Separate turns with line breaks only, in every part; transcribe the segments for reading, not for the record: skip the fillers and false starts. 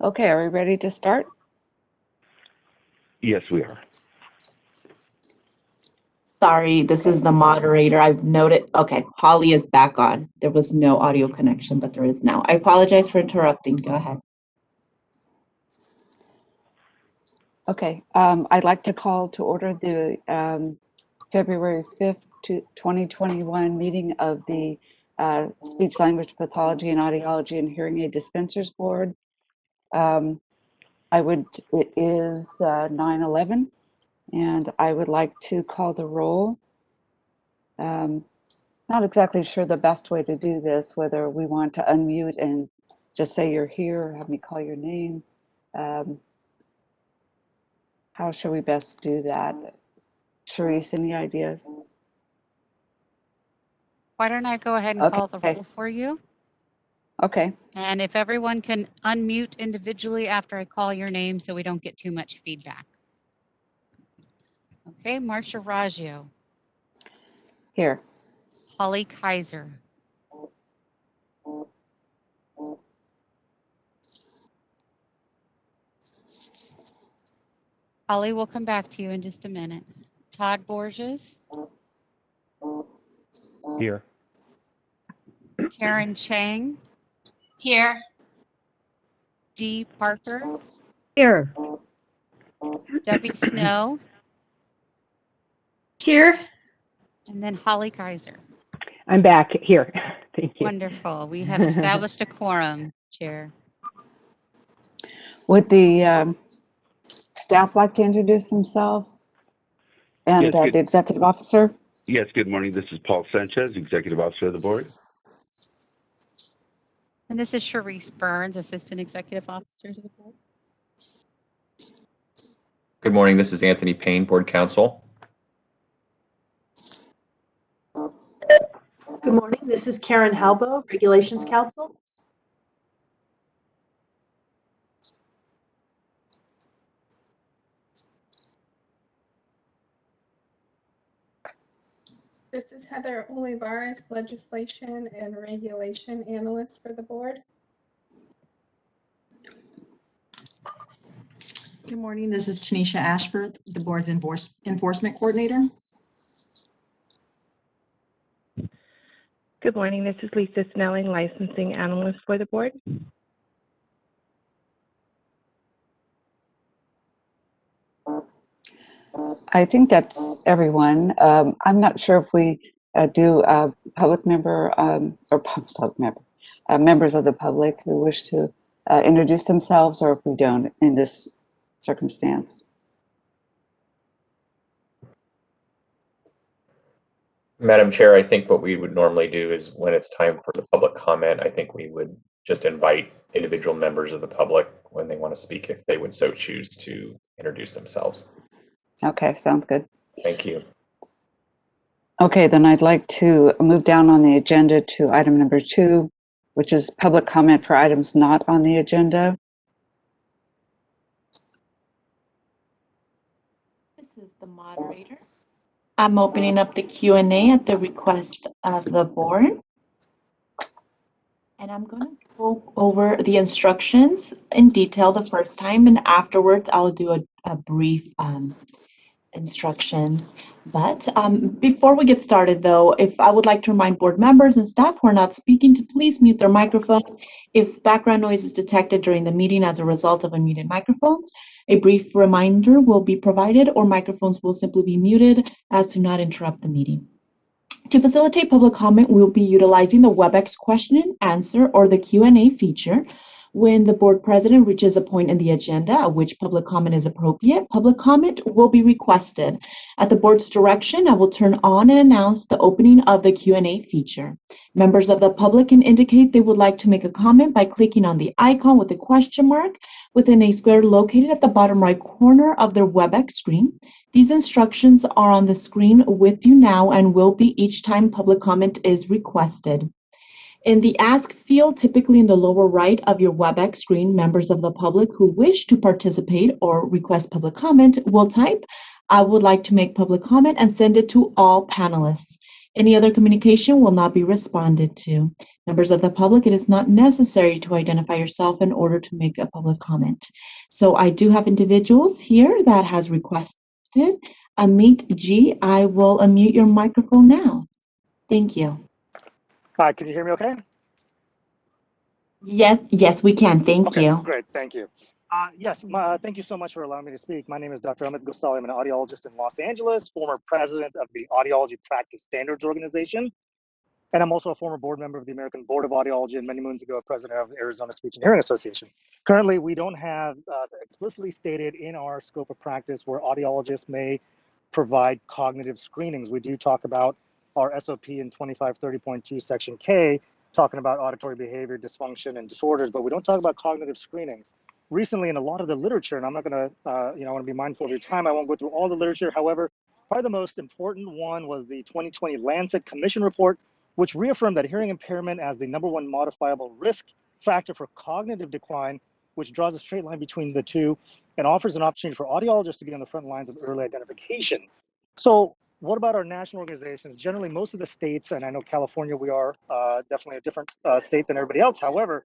Okay, are we ready to start?
Yes, we are.
Sorry, this is the moderator. I've noted. Okay, Holly is back on. There was no audio connection, but there is now. I apologize for interrupting. Go ahead.
Okay, I'd like to call to order the February 5th, 2021 meeting of the Speech Language Pathology and Audiology and Hearing Aid Dispensers Board. It is 9:11, and I would like to call the roll. Not exactly sure the best way to do this, whether we want to unmute and just say you're here or have me call your name. How should we best do that? Charisse, any ideas?
Why don't I go ahead and call the
Okay.
roll for you?
Okay.
And if everyone can unmute individually after I call your name so we don't get too much feedback. Okay, Marcia Raggio,
Here.
Holly Kaiser, Holly, we'll come back to you in just a minute. Todd Borges,
Here.
Karen Chang,
Here.
Dee Parker,
Here.
Debbie Snow,
Here.
and then Holly Kaiser.
I'm back here. Thank you.
Wonderful. We have established a quorum, Chair.
Would the staff like to introduce themselves? And
Yes,
the executive officer?
Yes, good morning. This is Paul Sanchez, Executive Officer of the Board.
And this is Charisse Burns, Assistant Executive Officer to the board.
Good morning. This is Anthony Payne, Board Counsel.
Good morning. This is Karen Halbo, Regulations Counsel.
This is Heather Olivares, Legislation and Regulation Analyst for the board.
Good morning. This is Tanisha Ashford, the board's enforcement coordinator.
Good morning. This is Lisa Snelling, licensing analyst for the board.
I think that's everyone. I'm not sure if we do public member or public member, members of the public who wish to introduce themselves, or if we don't in this circumstance.
Madam Chair, I think what we would normally do is when it's time for the public comment, I think we would just invite individual members of the public when they want to speak, if they would so choose to introduce themselves.
Okay, sounds good.
Thank you.
Okay, then I'd like to move down on the agenda to item number 2, which is public comment for items not on the agenda.
This is the moderator. I'm opening up the Q&A at the request of the board. And I'm going to go over the instructions in detail the first time, and afterwards I'll do a brief instructions. But before we get started though, if I would like to remind board members and staff who are not speaking to please mute their microphone if background noise is detected during the meeting as a result of unmuted microphones. A brief reminder will be provided, or microphones will simply be muted as to not interrupt the meeting. To facilitate public comment, we'll be utilizing the WebEx question and answer, or the Q&A feature. When the board president reaches a point in the agenda at which public comment is appropriate, public comment will be requested. At the board's direction, I will turn on and announce the opening of the Q&A feature. Members of the public can indicate they would like to make a comment by clicking on the icon with a question mark within a square located at the bottom right corner of their WebEx screen. These instructions are on the screen with you now and will be each time public comment is requested. In the Ask field, typically in the lower right of your WebEx screen, members of the public who wish to participate or request public comment will type, "I would like to make public comment," and send it to all panelists. Any other communication will not be responded to. Members of the public, it is not necessary to identify yourself in order to make a public comment. So I do have individuals here that has requested. Amit G, I will unmute your microphone now. Thank you.
Hi, can you hear me okay?
Yes, we can. Thank you.
Great, thank you. Yes, thank you so much for allowing me to speak. My name is Dr. Amit Gosali. I'm an audiologist in Los Angeles, former president of the Audiology Practice Standards Organization, and I'm also a former board member of the American Board of Audiology, and many moons ago, president of the Arizona Speech and Hearing Association. Currently, we don't have explicitly stated in our scope of practice where audiologists may provide cognitive screenings. We do talk about our SOP in 2530.2 section K, talking about auditory behavior, dysfunction, and disorders, but we don't talk about cognitive screenings. Recently, in a lot of the literature, and I'm not gonna, I wanna be mindful of your time, I won't go through all the literature. However, probably the most important one was the 2020 Lancet Commission report, which reaffirmed that hearing impairment as the #1 modifiable risk factor for cognitive decline, which draws a straight line between the two and offers an opportunity for audiologists to be on the front lines of early identification. So what about our national organizations? Generally, most of the states, and I know California, we are definitely a different state than everybody else. However,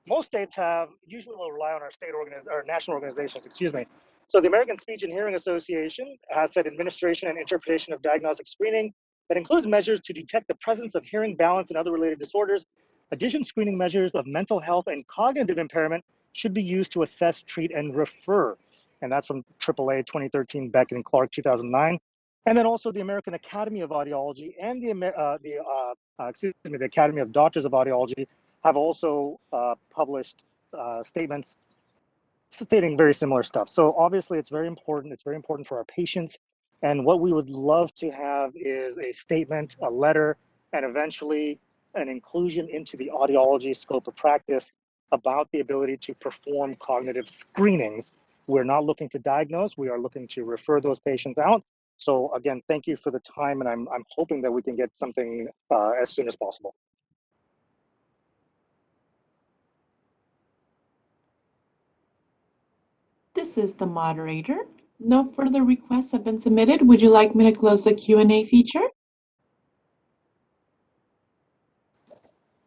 most states usually will rely on our national organizations, excuse me. So the American Speech and Hearing Association has said administration and interpretation of diagnostic screening that includes measures to detect the presence of hearing balance and other related disorders. Addition screening measures of mental health and cognitive impairment should be used to assess, treat, and refer. And that's from AAA 2013, Beckett and Clark 2009. And then also the American Academy of Audiology and the Academy of Doctors of Audiology have also published statements stating very similar stuff. So obviously it's very important. It's very important for our patients. And what we would love to have is a statement, a letter, and eventually an inclusion into the audiology scope of practice about the ability to perform cognitive screenings. We're not looking to diagnose, we are looking to refer those patients out. So again, thank you for the time, and I'm hoping that we can get something as soon as possible.
This is the moderator. No further requests have been submitted. Would you like me to close the Q&A feature?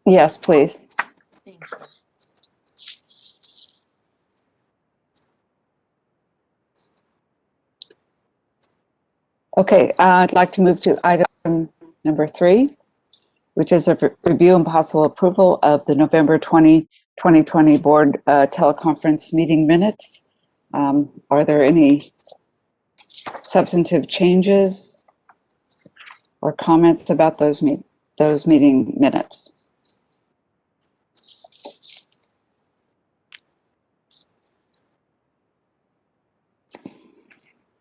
Yes, please.
Thank you.
Okay, I'd like to move to item number 3, which is a review and possible approval of the November 2020 board teleconference meeting minutes. Are there any substantive changes or comments about those meeting minutes?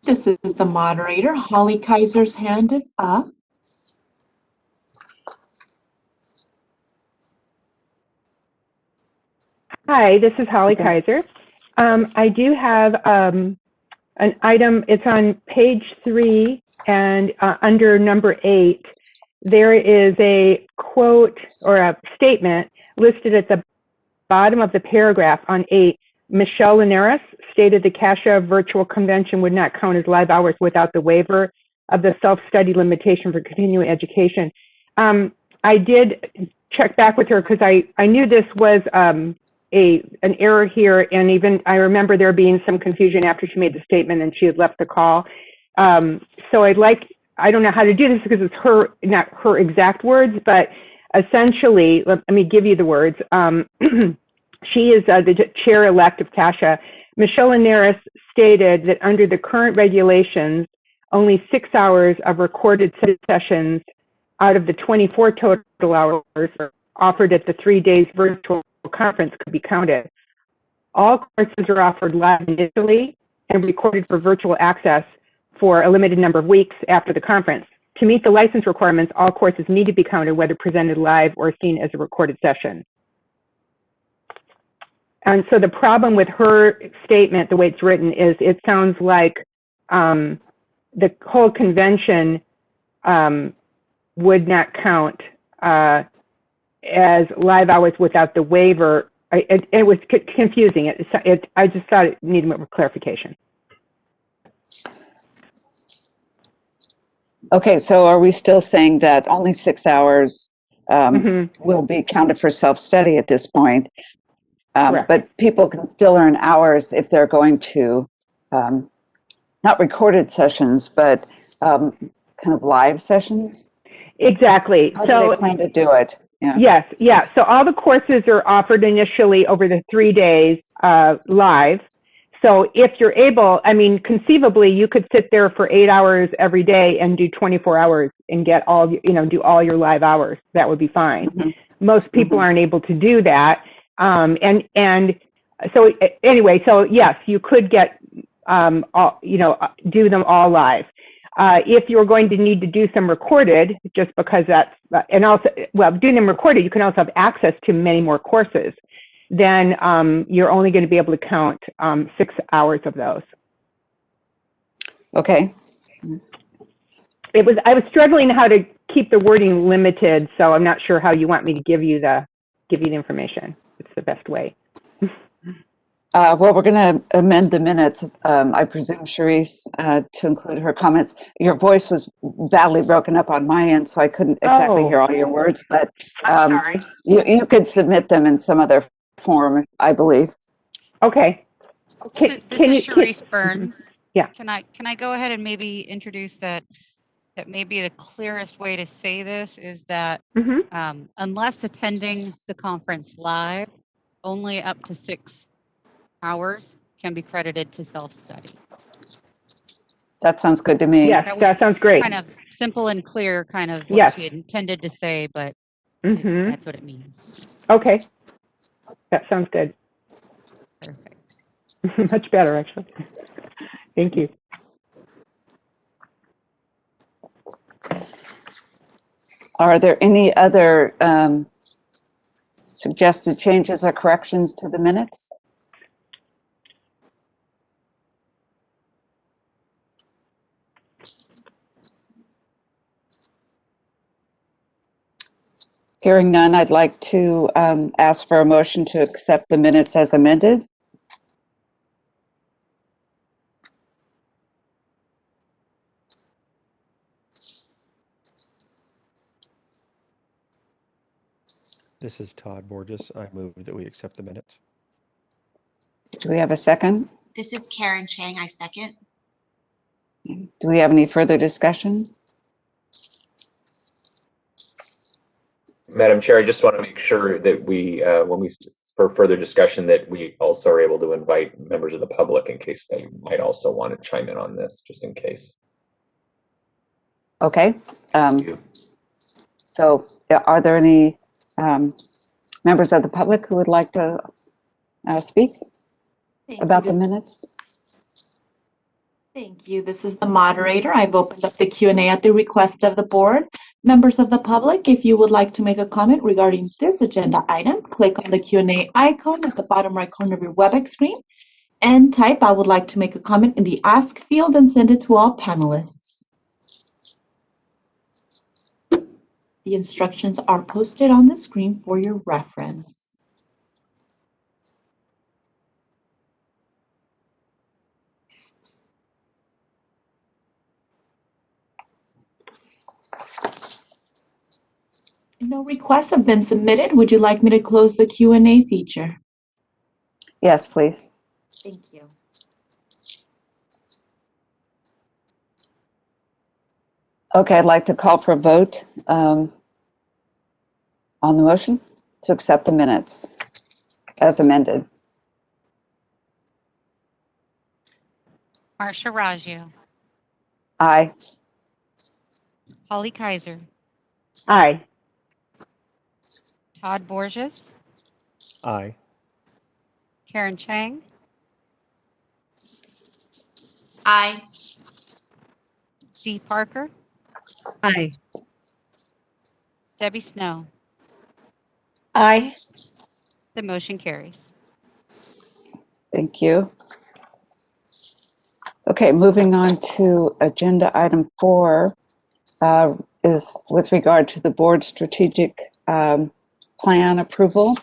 This is the moderator. Holly Kaiser's hand is up.
Hi, this is Holly Kaiser. I do have an item. It's on page 3 and under number 8. There is a quote or a statement listed at the bottom of the paragraph on 8. Michelle Linares stated the CASHA virtual convention would not count as live hours without the waiver of the self-study limitation for continuing education. I did check back with her because I knew this was an error here, and even I remember there being some confusion after she made the statement and she had left the call. So I don't know how to do this because it's not her exact words, but essentially, let me give you the words. She is the chair-elect of CASHA. Michelle Linares stated that under the current regulations, only 6 hours of recorded sessions out of the 24 total hours offered at the 3 days virtual conference could be counted. All courses are offered live initially and recorded for virtual access for a limited number of weeks after the conference. To meet the license requirements, all courses need to be counted whether presented live or seen as a recorded session. And so the problem with her statement, the way it's written, is it sounds like the whole convention would not count as live hours without the waiver. It was confusing. I just thought it needed more clarification.
Okay, so are we still saying that only 6 hours
Mhm.
will be counted for self-study at this point?
Correct.
But people can still earn hours if they're going to, not recorded sessions, but kind of live sessions?
Exactly.
How do they plan to do it? Yeah.
Yes, yeah. So all the courses are offered initially over the 3 days live. So if you're able, I mean, conceivably, you could sit there for 8 hours every day and do 24 hours and get all, do all your live hours. That would be fine.
Mm-hmm.
Most people
Mm-hmm.
aren't able to do that. And so anyway, so yes, you could get, do them all live. If you're going to need to do some recorded, just because that's, and also, well, doing them recorded, you can also have access to many more courses. Then you're only going to be able to count 6 hours of those.
Okay.
I was struggling how to keep the wording limited, so I'm not sure how you want me to give you the information. It's the best way.
Well, we're going to amend the minutes. I presume, Charisse, to include her comments. Your voice was badly broken up on my end, so I couldn't exactly hear all your words, but
I'm sorry.
You could submit them in some other form, I believe.
Okay.
This is Charisse Burns.
Yeah.
Can I go ahead and maybe introduce that maybe the clearest way to say this is that unless attending the conference live, only up to 6 hours can be credited to self-study.
That sounds good to me.
Yes, that sounds great.
Kind of simple and clear, kind of what she intended to say, but that's what it means.
Okay. That sounds good.
Perfect.
Much better, actually. Thank you.
Are there any other suggested changes or corrections to the minutes? Hearing none, I'd like to ask for a motion to accept the minutes as amended.
This is Todd Borges. I move that we accept the minutes.
Do we have a second?
This is Karen Chang. I second.
Do we have any further discussion?
Madam Chair, I just want to make sure that we, for further discussion, that we also are able to invite members of the public in case they might also want to chime in on this, just in case.
Okay. So are there any members of the public who would like to speak about the minutes?
Thank you. This is the moderator. I've opened up the Q&A at the request of the board. Members of the public, if you would like to make a comment regarding this agenda item, click on the Q&A icon at the bottom right corner of your WebEx screen and type, "I would like to make a comment" in the Ask field and send it to all panelists. The instructions are posted on the screen for your reference. No requests have been submitted. Would you like me to close the Q&A feature?
Yes, please.
Thank you.
Okay, I'd like to call for a vote on the motion to accept the minutes as amended.
Marsha Raggio.
Aye.
Holly Kaiser.
Aye.
Todd Borges.
Aye.
Karen Chang.
Aye.
Dee Parker.
Aye.
Debbie Snow.
Aye.
The motion carries.
Thank you. Okay, moving on to agenda item 4 is with regard to the board strategic plan approval.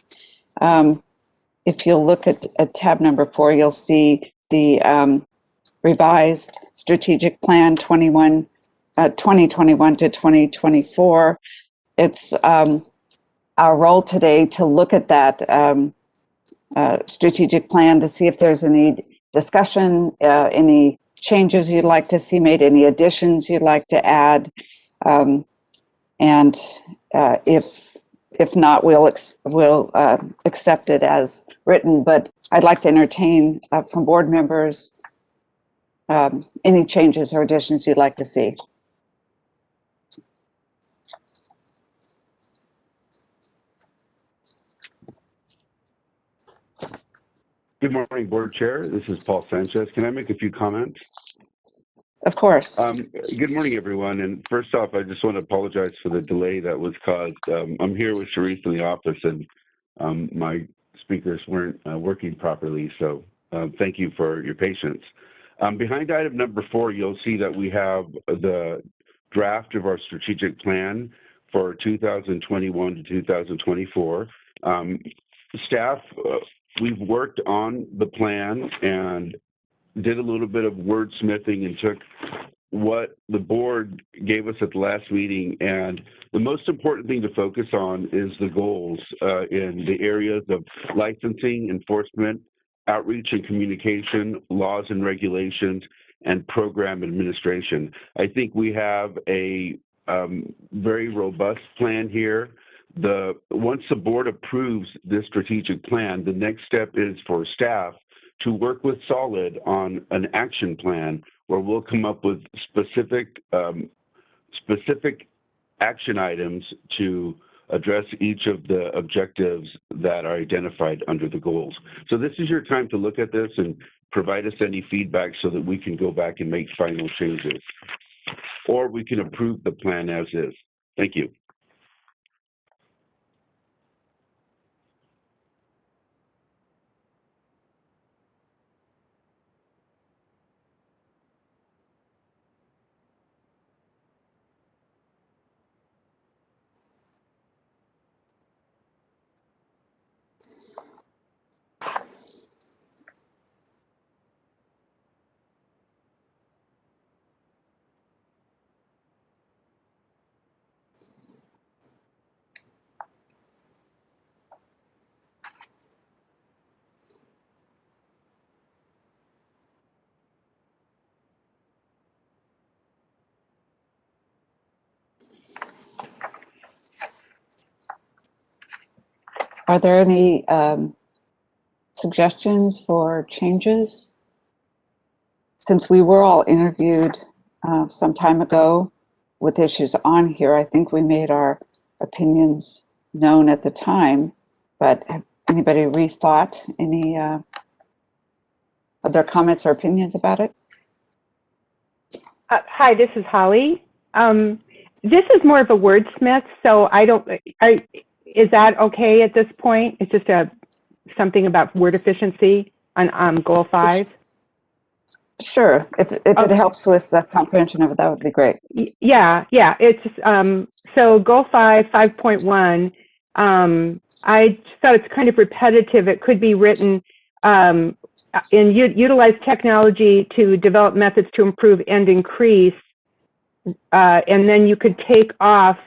If you'll look at tab number 4, you'll see the revised strategic plan 21 2021 to 2024. It's our role today to look at that strategic plan to see if there's any discussion, any changes you'd like to see made, any additions you'd like to add. And if not, we'll accept it as written. But I'd like to entertain from board members any changes or additions you'd like to see.
Good morning, Board Chair. This is Paul Sanchez. Can I make a few comments?
Of course.
Good morning, everyone. And first off, I just want to apologize for the delay that was caused. I'm here with Sharice in the office, and my speakers weren't working properly. So thank you for your patience. Behind item number 4, you'll see that we have the draft of our strategic plan for 2021 to 2024. Staff, we've worked on the plan and did a little bit of wordsmithing and took what the board gave us at the last meeting. And the most important thing to focus on is the goals in the areas of licensing, enforcement, outreach and communication, laws and regulations, and program administration. I think we have a very robust plan here. Once the board approves this strategic plan, the next step is for staff to work with Solid on an action plan where we'll come up with specific action items to address each of the objectives that are identified under the goals. So this is your time to look at this and provide us any feedback so that we can go back and make final changes. Or we can approve the plan as is. Thank you.
Are there any suggestions for changes? Since we were all interviewed some time ago with issues on here, I think we made our opinions known at the time, but have anybody rethought any of their comments or opinions about it?
Hi, this is Holly. This is more of a wordsmith, so is that okay at this point? It's just something about word efficiency on goal 5.
Sure, if it helps with the comprehension of it, that would be great.
Yeah. It's so goal 5.1. I thought it's kind of repetitive. It could be written utilize technology to develop methods to improve and increase, and then you could take off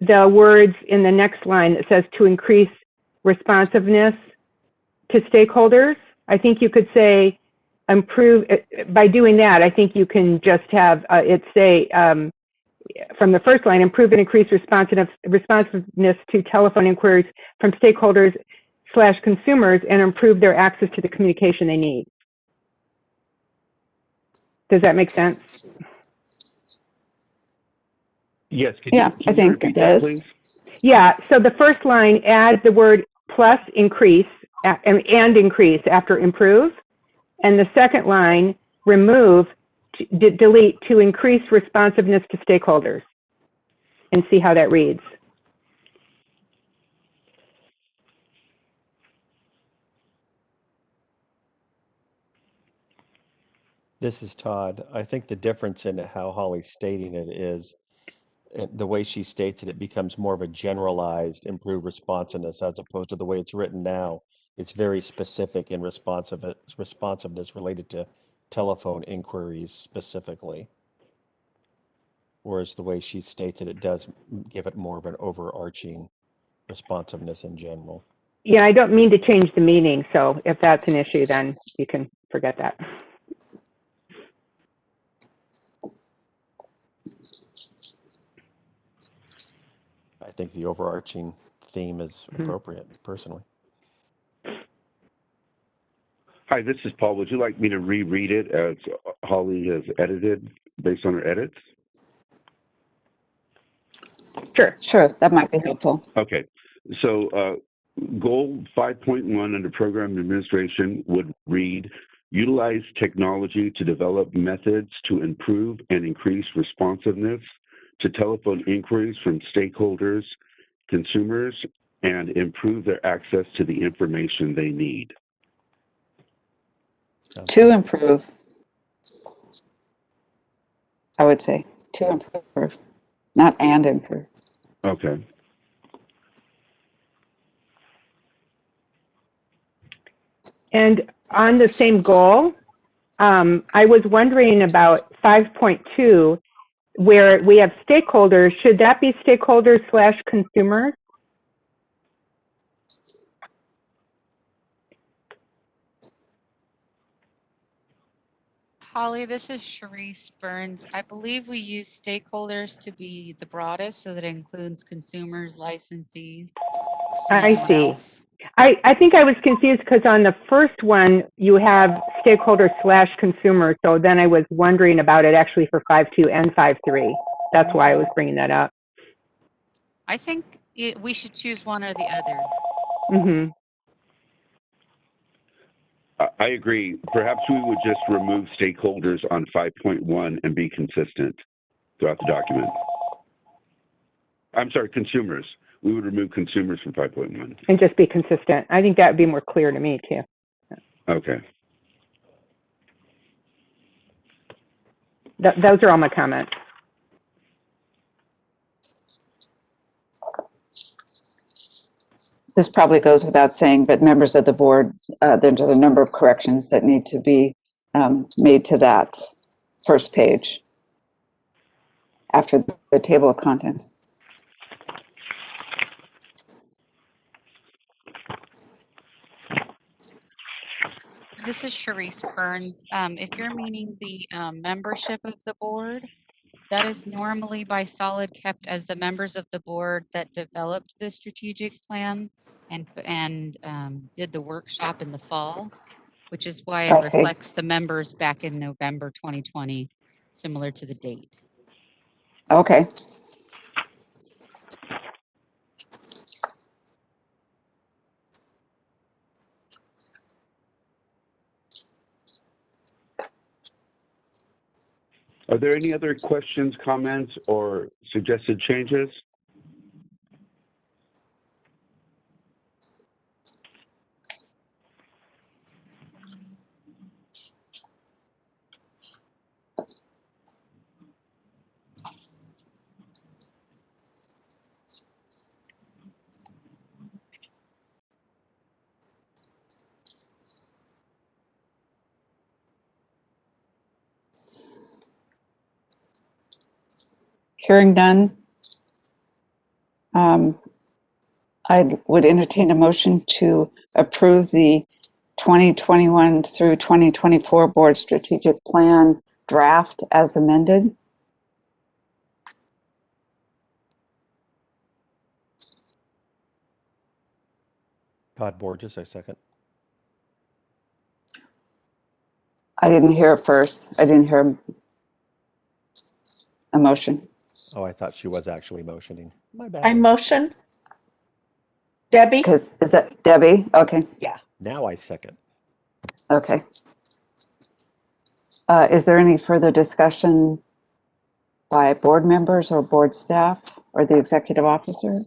the words in the next line that says to increase responsiveness to stakeholders. I think you could say improve. By doing that, I think you can just have it say from the first line, improve and increase responsiveness to telephone inquiries from stakeholders/consumers and improve their access to the communication they need. Does that make sense?
Yes.
I think it does.
Please?
Yeah. So the first line, add the word plus increase and increase after improve, and the second line, remove, delete to increase responsiveness to stakeholders, and see how that reads.
This is Todd. I think the difference in how Holly's stating it is the way she states it, it becomes more of a generalized improved responsiveness as opposed to the way it's written now. It's very specific in responsiveness related to telephone inquiries specifically. whereas the way she states it, it does give it more of an overarching responsiveness in general.
Yeah, I don't mean to change the meaning, so if that's an issue, then you can forget that.
I think the overarching theme is appropriate, personally.
Hi, this is Paul. Would you like me to reread it as Holly has edited based on her edits?
Sure.
Sure, that might be helpful.
Okay. So goal 5.1 under program administration would read, utilize technology to develop methods to improve and increase responsiveness to telephone inquiries from stakeholders, consumers, and improve their access to the information they need.
To improve, I would say, to improve, not and improve.
Okay.
And on the same goal, I was wondering about 5.2, where we have stakeholders. Should that be stakeholders/consumers?
Holly, this is Sharice Burns. I believe we use stakeholders to be the broadest, so that includes consumers, licensees, and
I
anyone
see.
else.
I think I was confused because on the first one, you have stakeholders/consumers. So then I was wondering about it actually for 5.2 and 5.3. That's why I was bringing that up.
I think we should choose one or the other.
Mm-hmm.
I agree. Perhaps we would just remove stakeholders on 5.1 and be consistent throughout the document. I'm sorry, consumers. We would remove consumers from 5.1.
And just be consistent. I think that would be more clear to me too.
Okay.
Those are all my comments.
This probably goes without saying, but members of the board, there's a number of corrections that need to be made to that first page after the table of contents.
This is Sharice Burns. If you're meaning the membership of the board, that is normally by solid kept as the members of the board that developed the strategic plan and did the workshop in the fall, which is why it
Okay.
reflects the members back in November 2020, similar to the date.
Okay.
Are there any other questions, comments, or suggested changes?
Hearing none, I would entertain a motion to approve the 2021 through 2024 board strategic plan draft as amended.
Todd Borges, I second.
I didn't hear it first. I didn't hear a motion.
Oh, I thought she was actually motioning. My bad.
I motion. Debbie?
Because is that Debbie? Okay.
Yeah.
Now I second.
Okay. Is there any further discussion by board members or board staff or the executive officer?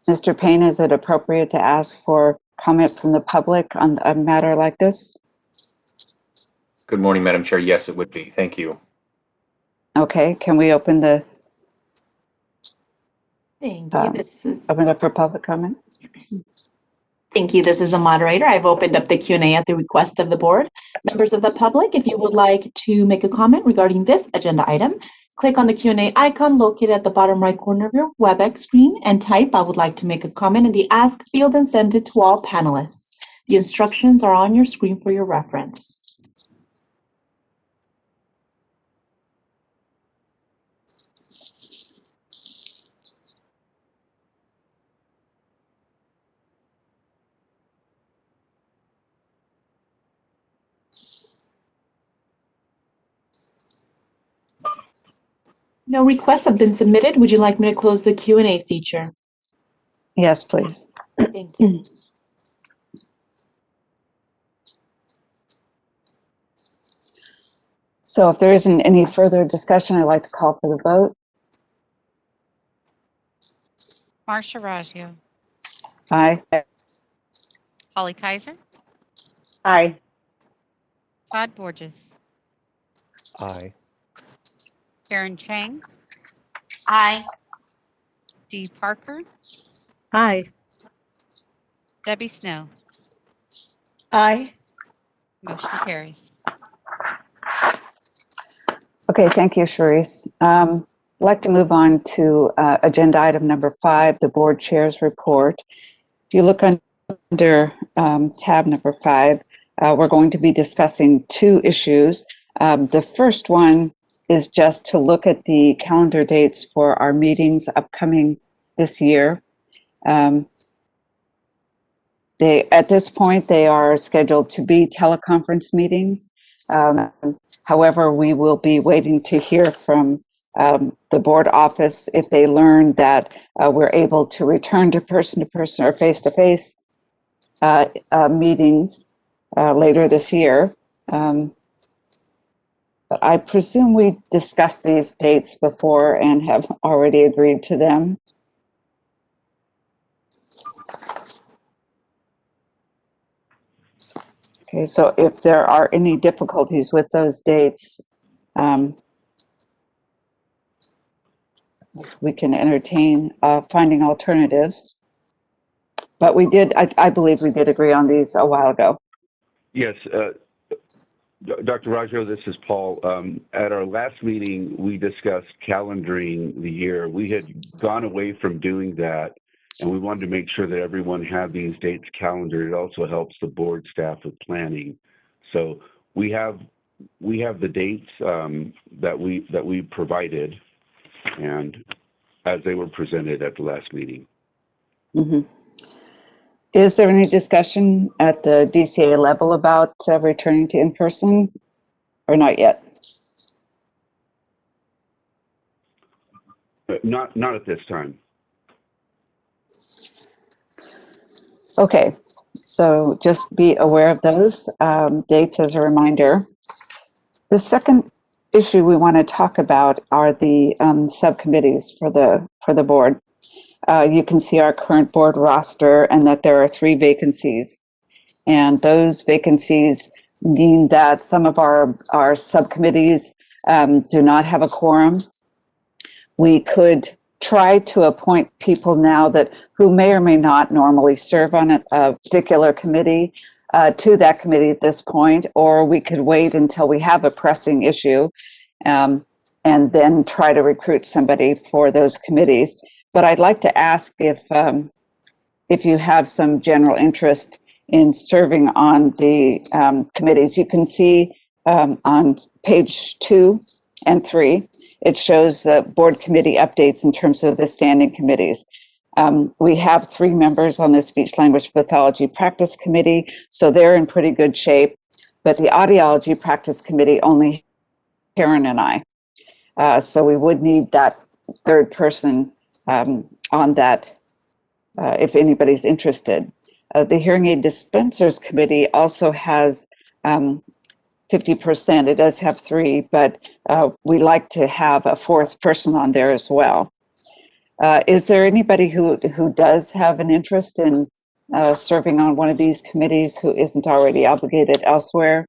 Mr. Payne, is it appropriate to ask for comment from the public on a matter like this?
Good morning, Madam Chair. Yes, it would be. Thank you.
Okay, can we open the
Thank you. This is
open up for public comment.
Thank you. This is the moderator. I've opened up the Q&A at the request of the board. Members of the public, if you would like to make a comment regarding this agenda item, click on the Q&A icon located at the bottom right corner of your WebEx screen and type, "I would like to make a comment" in the Ask field and send it to all panelists. The instructions are on your screen for your reference. No requests have been submitted. Would you like me to close the Q&A feature?
Yes, please.
Thank you.
So if there isn't any further discussion, I'd like to call for the vote.
Marcia Raggio,
Aye.
Holly Kaiser,
Aye.
Todd Borges,
Aye.
Karen Chang,
Aye.
Dee Parker,
Aye.
Debbie Snow.
Aye.
Motion carries.
Okay, thank you, Charisse. I'd like to move on to agenda item number 5, the board chair's report. If you look under tab number 5, we're going to be discussing 2 issues. The first one is just to look at the calendar dates for our meetings upcoming this year. At this point, they are scheduled to be teleconference meetings. However, we will be waiting to hear from the board office if they learn that we're able to return to person or face-to-face meetings later this year. But I presume we discussed these dates before and have already agreed to them. Okay, so if there are any difficulties with those dates, we can entertain finding alternatives. But we did, I believe we did agree on these a while ago.
Yes, Dr. Raggio, this is Paul. At our last meeting, we discussed calendaring the year. We had gone away from doing that, and we wanted to make sure that everyone had these dates calendared. It also helps the board staff with planning. So we have the dates that we provided, and as they were presented at the last meeting.
Mm-hmm. Is there any discussion at the DCA level about returning to in-person, or not yet?
Not at this time.
Okay, so just be aware of those dates as a reminder. The second issue we want to talk about are the subcommittees for the board. You can see our current board roster and that there are 3 vacancies. And those vacancies mean that some of our subcommittees do not have a quorum. We could try to appoint people now who may or may not normally serve on a particular committee to that committee at this point, or we could wait until we have a pressing issue and then try to recruit somebody for those committees. But I'd like to ask if you have some general interest in serving on the committees. You can see on page 2 and 3, it shows the board committee updates in terms of the standing committees. We have 3 members on the Speech Language Pathology Practice Committee, so they're in pretty good shape. But the Audiology Practice Committee, only Karen and I. So we would need that 3rd person on that if anybody's interested. The Hearing Aid Dispensers Committee also has 50%. It does have 3, but we like to have a 4th person on there as well. Is there anybody who does have an interest in serving on one of these committees who isn't already obligated elsewhere?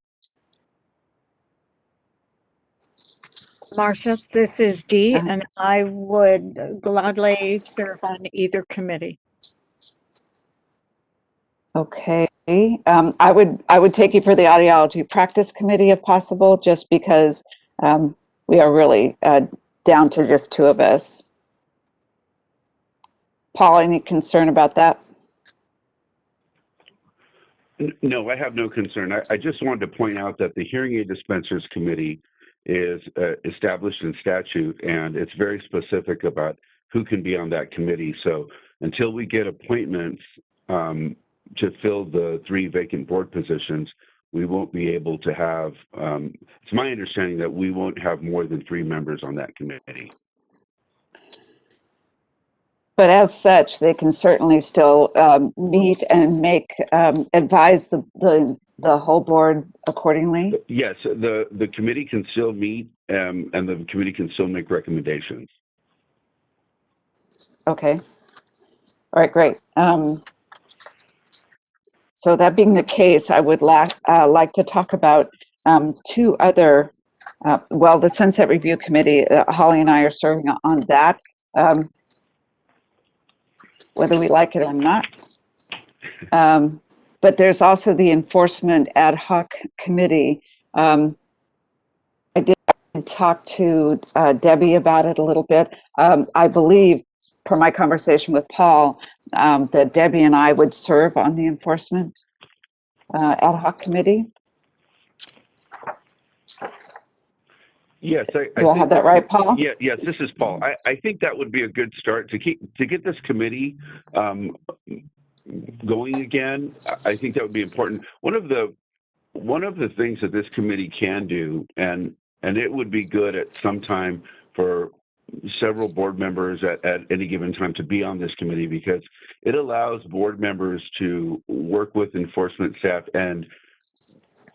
Marcia, this is Dee, and I would gladly serve on either committee.
Okay. I would take you for the audiology practice committee if possible, just because we are really down to just two of us. Paul, any concern about that?
No, I have no concern. I just wanted to point out that the Hearing Aid Dispensers Committee is established in statute, and it's very specific about who can be on that committee. So until we get appointments to fill the 3 vacant board positions, we won't be able to have, it's my understanding that we won't have more than 3 members on that committee.
But as such, they can certainly still meet and advise the whole board accordingly.
Yes, the committee can still meet and the committee can still make recommendations.
Okay. All right, great. So that being the case, I would like to talk about 2 other, well, the Sunset Review Committee, Holly and I are serving on that. Whether we like it or not. But there's also the Enforcement Ad Hoc Committee. I did talk to Debbie about it a little bit. I believe, per my conversation with Paul, that Debbie and I would serve on the Enforcement Ad Hoc Committee.
Yes,
Do I have that right, Paul?
Yeah, yes, this is Paul. I think that would be a good start to get this committee going again. I think that would be important. One of the things that this committee can do, and it would be good at some time for several board members at any given time to be on this committee, because it allows board members to work with enforcement staff and,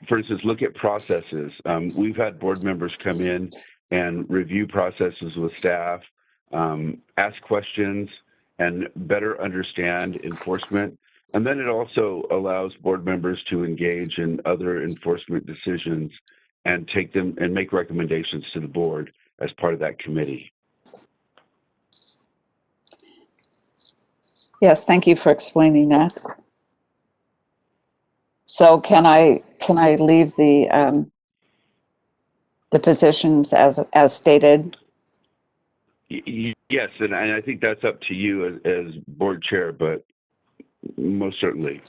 for instance, look at processes. We've had board members come in and review processes with staff, ask questions, and better understand enforcement. And then it also allows board members to engage in other enforcement decisions and take them and make recommendations to the board as part of that committee.
Yes, thank you for explaining that. So can I leave the positions as stated?
Yes, and I think that's up to you as board chair, but most certainly.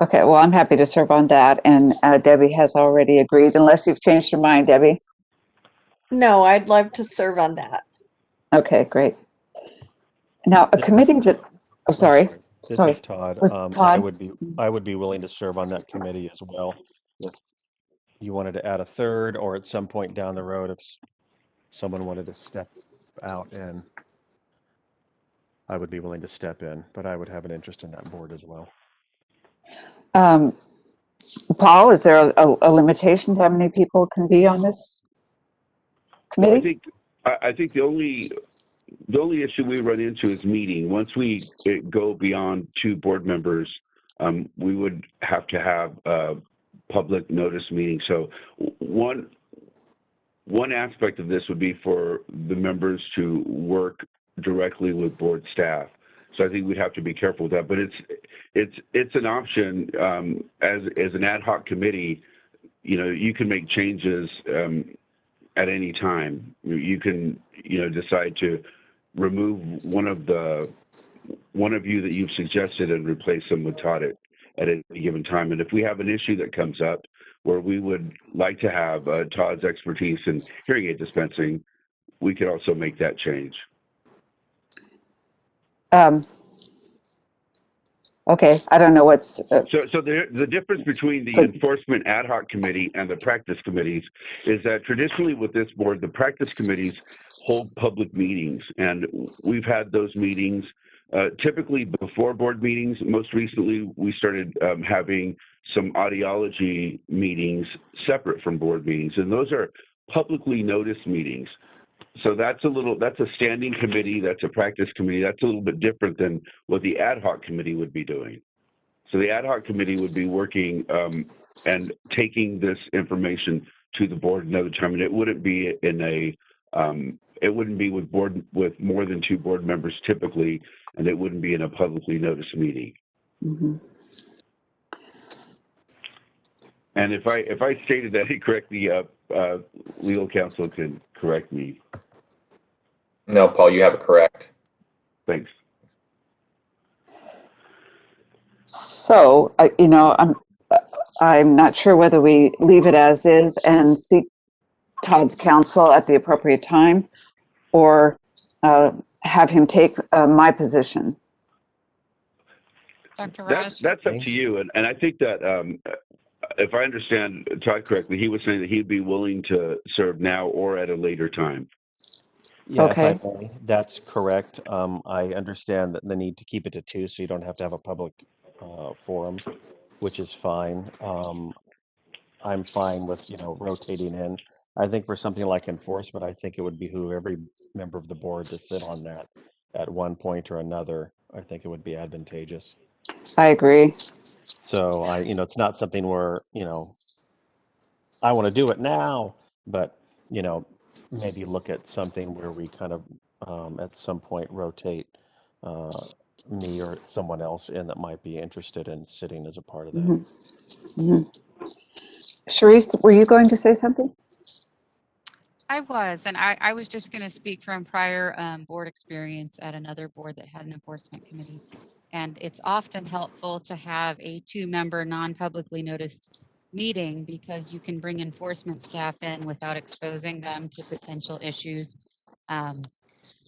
Okay, well, I'm happy to serve on that, and Debbie has already agreed, unless you've changed your mind, Debbie.
No, I'd love to serve on that.
Okay, great. Now, a committee that, oh, sorry.
This
Sorry.
is Todd.
Todd?
I would be willing to serve on that committee as well. If you wanted to add a third, or at some point down the road, if someone wanted to step out, and I would be willing to step in, but I would have an interest in that board as well.
Paul, is there a limitation to how many people can be on this committee?
Well, I think the only issue we run into is meeting. Once we go beyond 2 board members, we would have to have a public notice meeting. So one aspect of this would be for the members to work directly with board staff. So I think we'd have to be careful with that. But it's an option as an ad hoc committee. You know, you can make changes at any time. You can decide to remove one of you that you've suggested and replace them with Todd at any given time. And if we have an issue that comes up where we would like to have Todd's expertise in hearing aid dispensing, we could also make that change.
Okay, I don't know what's...
So the difference between the Enforcement Ad Hoc Committee and the practice committees is that traditionally with this board, the practice committees hold public meetings, and we've had those meetings typically before board meetings. Most recently, we started having some audiology meetings separate from board meetings, and those are publicly noticed meetings. So that's a standing committee, that's a practice committee, that's a little bit different than what the ad hoc committee would be doing. So the ad hoc committee would be working and taking this information to the board another time. And it wouldn't be in a, it wouldn't be with more than 2 board members typically, and it wouldn't be in a publicly noticed meeting.
Mm-hmm.
And if I stated that incorrectly, legal counsel can correct me.
No, Paul, you have it correct.
Thanks.
So, I'm not sure whether we leave it as is and seek Todd's counsel at the appropriate time, or have him take my position.
Dr. Raj?
That's up to you. And I think that if I understand Todd correctly, he was saying that he'd be willing to serve now or at a later time.
Yeah,
Okay.
if I may, that's correct. I understand that the need to keep it to 2 so you don't have to have a public forum, which is fine. I'm fine with, rotating in. I think for something like enforcement, I think it would behoove every member of the board to sit on that at one point or another. I think it would be advantageous.
I agree.
So it's not something where, I want to do it now, but, maybe look at something where we kind of, at some point rotate me or someone else in that might be interested in sitting as a part of that.
Mm-hmm. Mm-hmm. Sharice, were you going to say something?
I was, and I was just going to speak from prior board experience at another board that had an enforcement committee. And it's often helpful to have a 2-member non-publicly noticed meeting because you can bring enforcement staff in without exposing them to potential issues.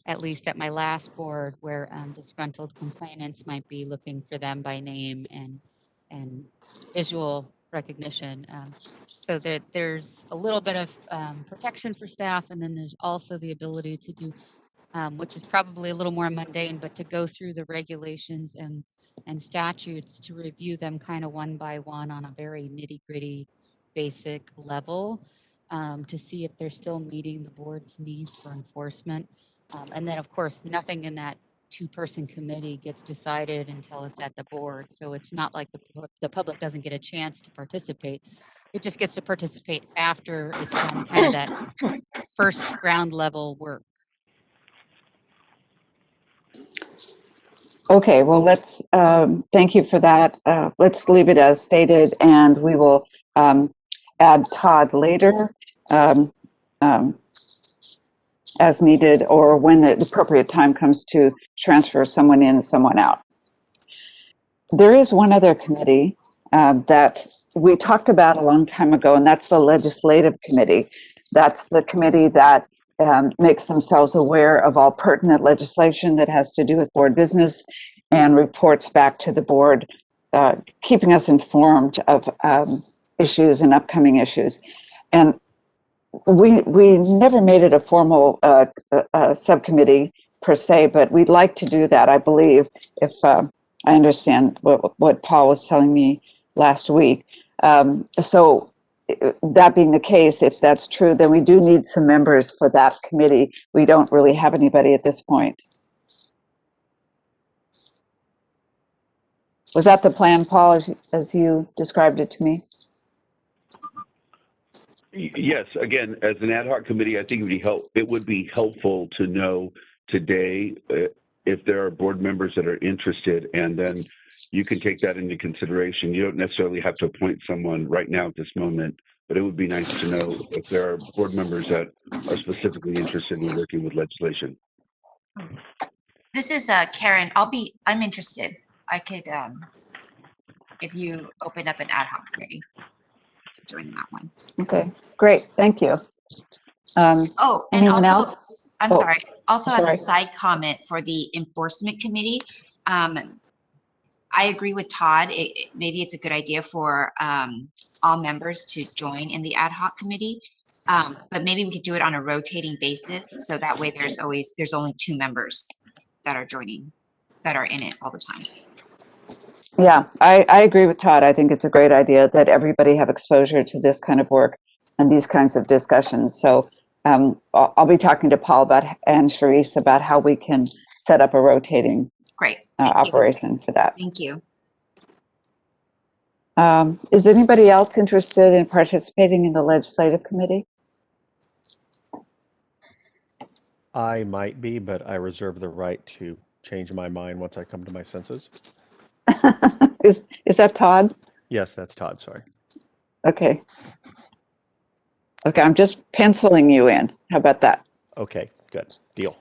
At least at my last board, where disgruntled complainants might be looking for them by name and visual recognition. So there's a little bit of protection for staff, and then there's also the ability to do, which is probably a little more mundane, but to go through the regulations and statutes to review them kind of one by one on a very nitty-gritty basic level to see if they're still meeting the board's needs for enforcement. And then, of course, nothing in that 2-person committee gets decided until it's at the board. So it's not like the public doesn't get a chance to participate. It just gets to participate after it's done kind of that first ground level work.
Okay, well, let's, thank you for that. Let's leave it as stated, and we will add Todd later as needed, or when the appropriate time comes to transfer someone in and someone out. There is one other committee that we talked about a long time ago, and that's the Legislative Committee. That's the committee that makes themselves aware of all pertinent legislation that has to do with board business and reports back to the board, keeping us informed of issues and upcoming issues. And we never made it a formal subcommittee per se, but we'd like to do that, I believe, if I understand what Paul was telling me last week. So that being the case, if that's true, then we do need some members for that committee. We don't really have anybody at this point. Was that the plan, Paul, as you described it to me?
Yes. Again, as an ad hoc committee, I think it would be helpful to know today if there are board members that are interested, and then you can take that into consideration. You don't necessarily have to appoint someone right now at this moment, but it would be nice to know if there are board members that are specifically interested in working with legislation.
This is Karen. I'm interested. I could, if you open up an ad hoc committee, I could join that one.
Okay, great, thank you.
And
anyone
also,
else?
I'm sorry. Also,
sorry.
as a side comment for the enforcement committee, I agree with Todd. Maybe it's a good idea for all members to join in the ad hoc committee, but maybe we could do it on a rotating basis, so that way there's only 2 members that are in it all the time.
Yeah, I agree with Todd. I think it's a great idea that everybody have exposure to this kind of work and these kinds of discussions. So I'll be talking to Paul and Sharice about how we can set up a rotating
Great.
operation for that.
Thank you.
Is anybody else interested in participating in the legislative committee?
I might be, but I reserve the right to change my mind once I come to my senses.
Is that Todd?
Yes, that's Todd, sorry.
Okay. Okay, I'm just penciling you in. How about that?
Okay, good. Deal.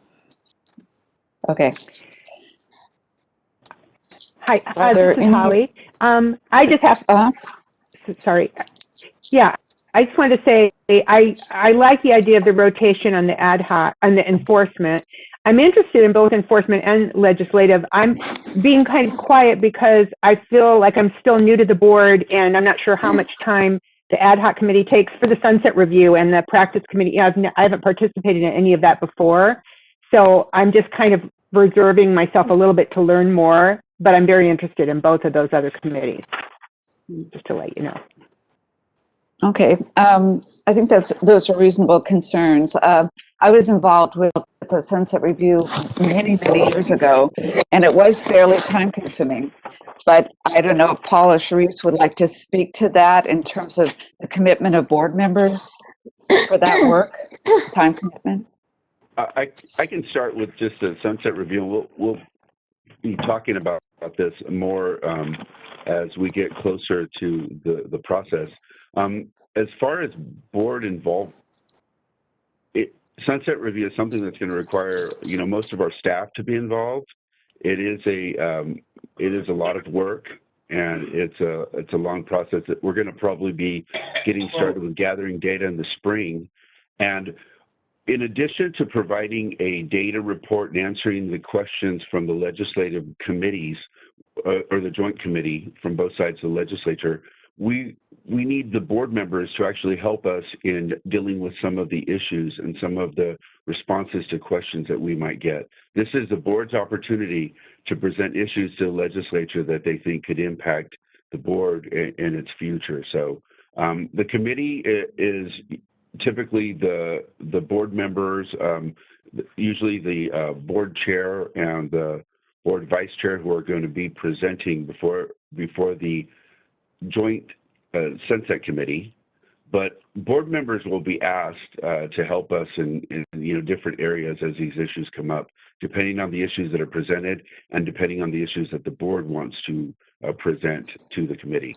Okay.
Hi,
Are there
this is
any-
Holly. I just have, sorry. Yeah, I just wanted to say, I like the idea of the rotation on the ad hoc, on the enforcement. I'm interested in both enforcement and legislative. I'm being kind of quiet because I feel like I'm still new to the board and I'm not sure how much time the ad hoc committee takes for the sunset review and the practice committee. I haven't participated in any of that before. So I'm just kind of reserving myself a little bit to learn more, but I'm very interested in both of those other committees, just to let you know.
Okay, I think those are reasonable concerns. I was involved with the Sunset Review many years ago, and it was fairly time consuming. But I don't know if Paul or Sharice would like to speak to that in terms of the commitment of board members for that work, time commitment.
I can start with just the Sunset Review. We'll be talking about this more as we get closer to the process. As far as board involved, Sunset Review is something that's going to require, most of our staff to be involved. It is a lot of work, and it's a long process. That we're going to probably be getting started with gathering data in the spring, and in addition to providing a data report and answering the questions from the legislative committees or the joint committee from both sides of the legislature, we need the board members to actually help us in dealing with some of the issues and some of the responses to questions that we might get. This is the board's opportunity to present issues to the legislature that they think could impact the board in its future. So the committee is typically the board members, usually the board chair and the board vice chair, who are going to be presenting before the joint Sunset Committee. But board members will be asked to help us in different areas as these issues come up, depending on the issues that are presented and depending on the issues that the board wants to present to the committee.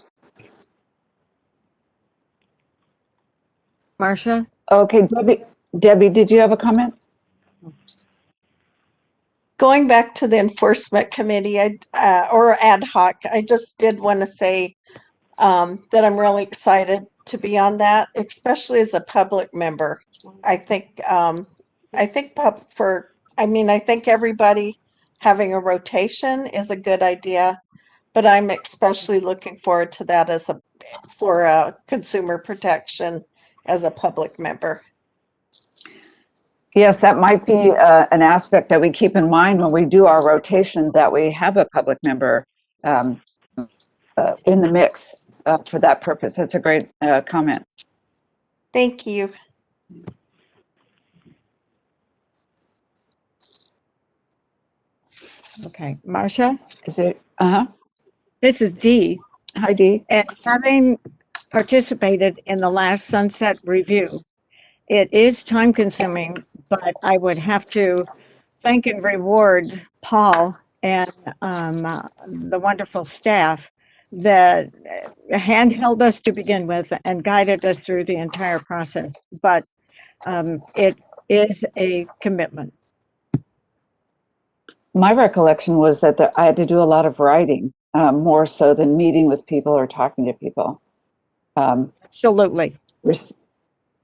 Marcia?
Okay, Debbie, did you have a comment?
Going back to the enforcement committee or ad hoc, I just did want to say that I'm really excited to be on that, especially as a public member. I think everybody having a rotation is a good idea, but I'm especially looking forward to that for consumer protection as a public member.
Yes, that might be an aspect that we keep in mind when we do our rotation, that we have a public member in the mix for that purpose. That's a great comment.
Thank you.
Okay, Marcia?
Is it?
This is Dee.
Hi, Dee.
And having participated in the last Sunset Review, it is time consuming, but I would have to thank and reward Paul and the wonderful staff that handheld us to begin with and guided us through the entire process. But it is a commitment.
My recollection was that I had to do a lot of writing, more so than meeting with people or talking to people.
Absolutely.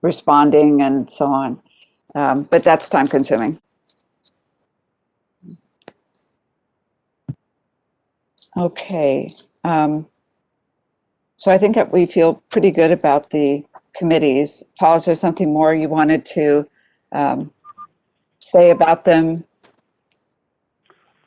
Responding and so on. But that's time consuming. Okay. So I think that we feel pretty good about the committees. Paul, is there something more you wanted to say about them?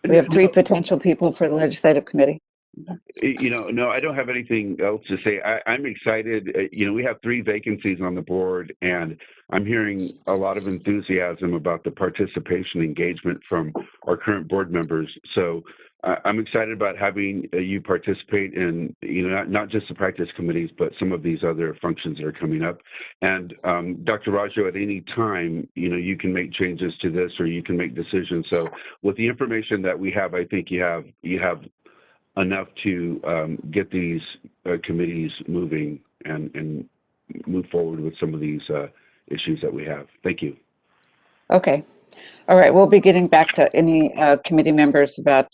We have 3 potential people for the legislative committee.
No, I don't have anything else to say. I'm excited. We have 3 vacancies on the board, and I'm hearing a lot of enthusiasm about the participation engagement from our current board members. So I'm excited about having you participate in, not just the practice committees, but some of these other functions that are coming up. And Dr. Rajo, at any time, you can make changes to this or you can make decisions. So with the information that we have, I think you have enough to get these committees moving and move forward with some of these issues that we have. Thank you.
Okay. All right. We'll be getting back to any committee members about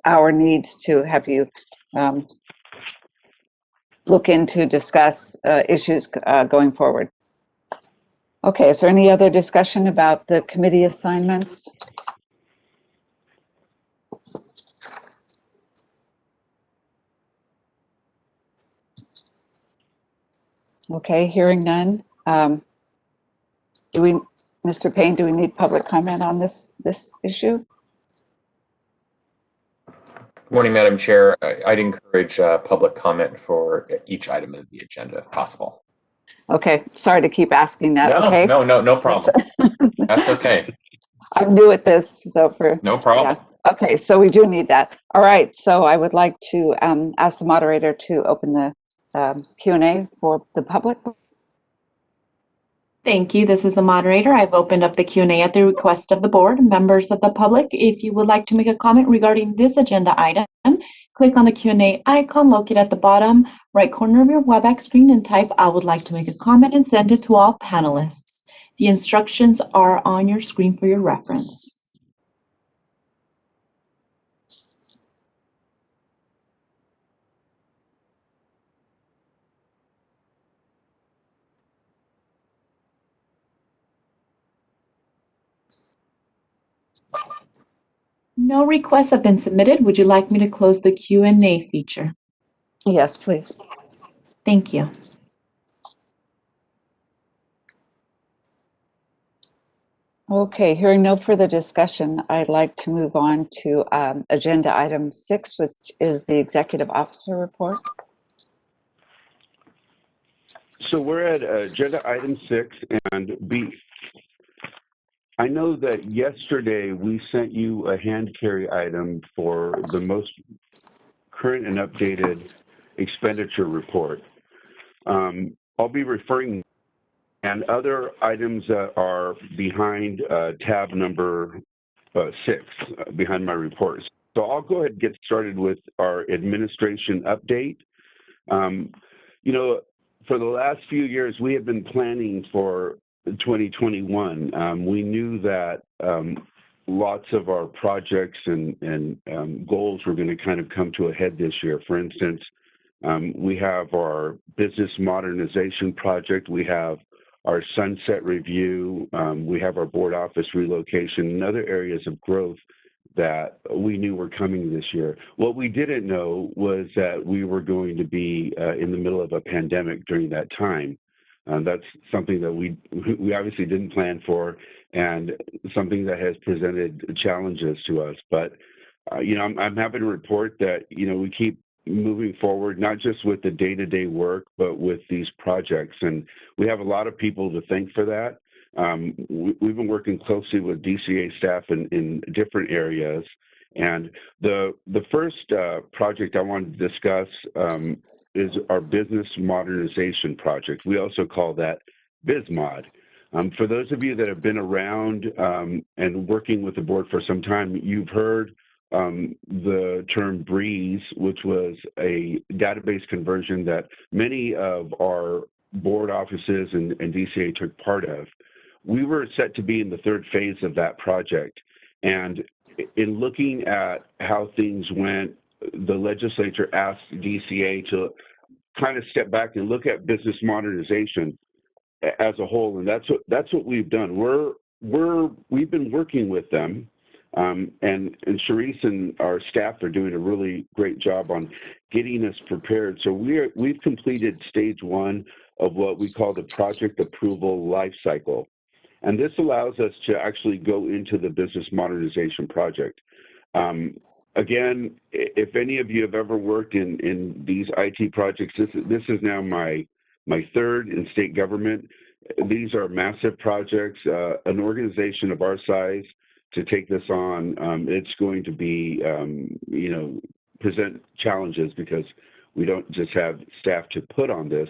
our needs to have you look into, discuss issues going forward. Okay. Is there any other discussion about the committee assignments? Okay. Hearing none. Mr. Payne, do we need public comment on this issue?
Good morning, Madam Chair. I'd encourage public comment for each item of the agenda if possible.
Okay, sorry to keep asking that.
No,
okay.
no problem. That's okay.
I'm new at this, so
no problem.
Yeah. Okay, so we do need that. All right, so I would like to ask the moderator to open the Q&A for the public.
Thank you. This is the moderator. I've opened up the Q&A at the request of the board. Members of the public, if you would like to make a comment regarding this agenda item, click on the Q&A icon located at the bottom right corner of your WebEx screen and type, "I would like to make a comment," and send it to all panelists. The instructions are on your screen for your reference. No requests have been submitted. Would you like me to close the Q&A feature?
Yes, please.
Thank you.
Okay, hearing no further discussion, I'd like to move on to agenda item 6, which is the executive officer report.
So we're at agenda item 6 and B. I know that yesterday we sent you a hand carry item for the most current and updated expenditure report. I'll be referring and other items that are behind tab number 6, behind my reports. So I'll go ahead and get started with our administration update. For the last few years, we have been planning for 2021. We knew that lots of our projects and goals were going to kind of come to a head this year. For instance, we have our business modernization project. We have our sunset review. We have our board office relocation and other areas of growth that we knew were coming this year. What we didn't know was that we were going to be in the middle of a pandemic during that time. That's something that we obviously didn't plan for, and something that has presented challenges to us. But I'm happy to report that we keep moving forward, not just with the day-to-day work, but with these projects, and we have a lot of people to thank for that. We've been working closely with DCA staff in different areas, and the first project I wanted to discuss is our business modernization project. We also call that BizMod. For those of you that have been around and working with the board for some time, you've heard the term BREEZE, which was a database conversion that many of our board offices and DCA took part of. We were set to be in the third phase of that project. And in looking at how things went, the legislature asked DCA to kind of step back and look at business modernization as a whole. And that's what we've done. We've been working with them. And Charisse and our staff are doing a really great job on getting us prepared. So we've completed stage 1 of what we call the project approval life cycle. And this allows us to actually go into the business modernization project. Again, if any of you have ever worked in these IT projects, this is now my third in state government. These are massive projects. An organization of our size to take this on, it's going to be, present challenges because we don't just have staff to put on this,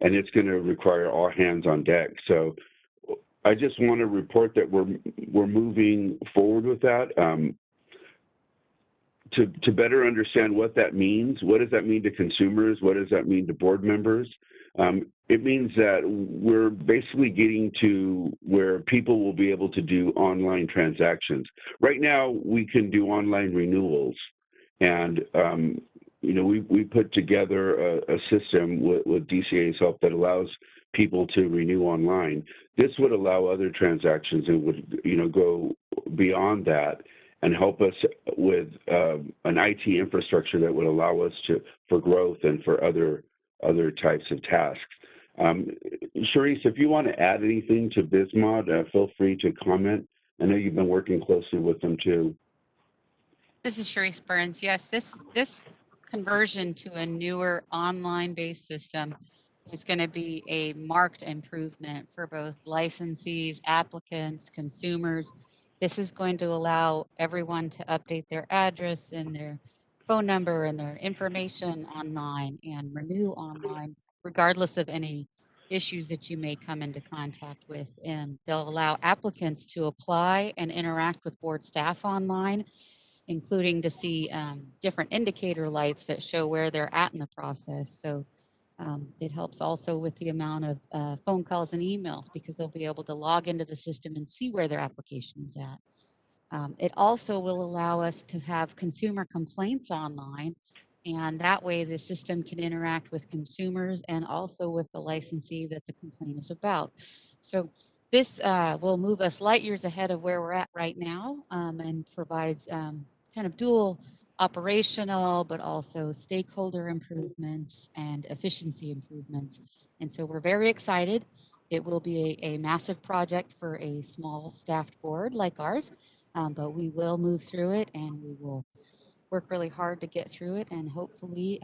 and it's going to require all hands on deck. So I just want to report that we're moving forward with that. To better understand what that means, what does that mean to consumers? What does that mean to board members? It means that we're basically getting to where people will be able to do online transactions. Right now, we can do online renewals, and we put together a system with DCA's help that allows people to renew online. This would allow other transactions and would go beyond that and help us with an IT infrastructure that would allow us for growth and for other types of tasks. Sharice, if you want to add anything to Bismod, feel free to comment. I know you've been working closely with them too.
This is Sharice Burns. Yes, this conversion to a newer online-based system is going to be a marked improvement for both licensees, applicants, consumers. This is going to allow everyone to update their address and their phone number and their information online and renew online, regardless of any issues that you may come into contact with. And they'll allow applicants to apply and interact with board staff online, including to see different indicator lights that show where they're at in the process. So it helps also with the amount of phone calls and emails because they'll be able to log into the system and see where their application is at. It also will allow us to have consumer complaints online, and that way the system can interact with consumers and also with the licensee that the complaint is about. So this will move us light years ahead of where we're at right now, and provides kind of dual operational, but also stakeholder improvements and efficiency improvements. And so we're very excited. It will be a massive project for a small staffed board like ours, but we will move through it and we will work really hard to get through it. And hopefully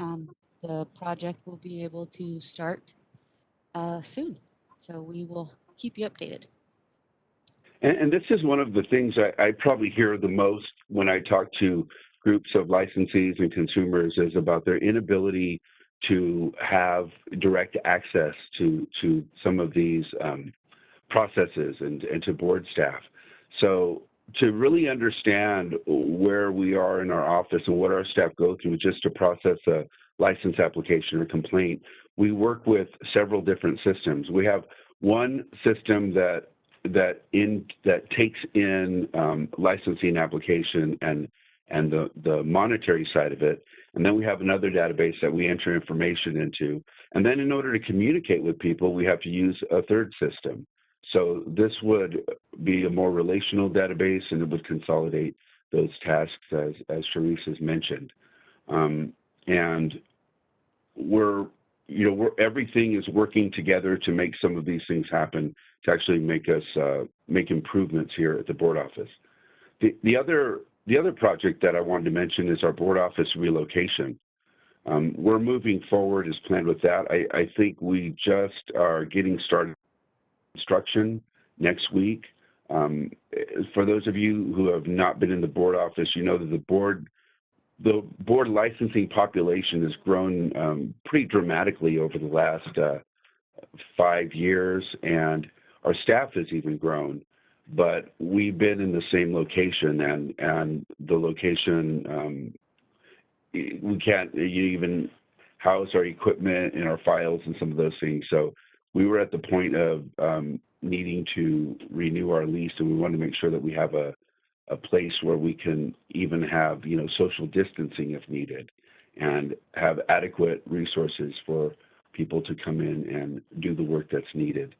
the project will be able to start soon. So we will keep you updated.
And this is one of the things I probably hear the most when I talk to groups of licensees and consumers is about their inability to have direct access to some of these processes and to board staff. So to really understand where we are in our office and what our staff go through just to process a license application or complaint, we work with several different systems. We have one system that takes in licensing application and the monetary side of it. And then we have another database that we enter information into. And then in order to communicate with people, we have to use a third system. So this would be a more relational database, and it would consolidate those tasks as Sharice has mentioned. And everything is working together to make some of these things happen, to actually make us make improvements here at the board office. The other project that I wanted to mention is our board office relocation. We're moving forward as planned with that. I think we just are getting started construction next week. For those of you who have not been in the board office, you know that the board licensing population has grown pretty dramatically over the last 5 years, and our staff has even grown. But we've been in the same location, and the location, we can't even house our equipment and our files and some of those things. So we were at the point of needing to renew our lease, and we want to make sure that we have a place where we can even have, social distancing if needed, and have adequate resources for people to come in and do the work that's needed.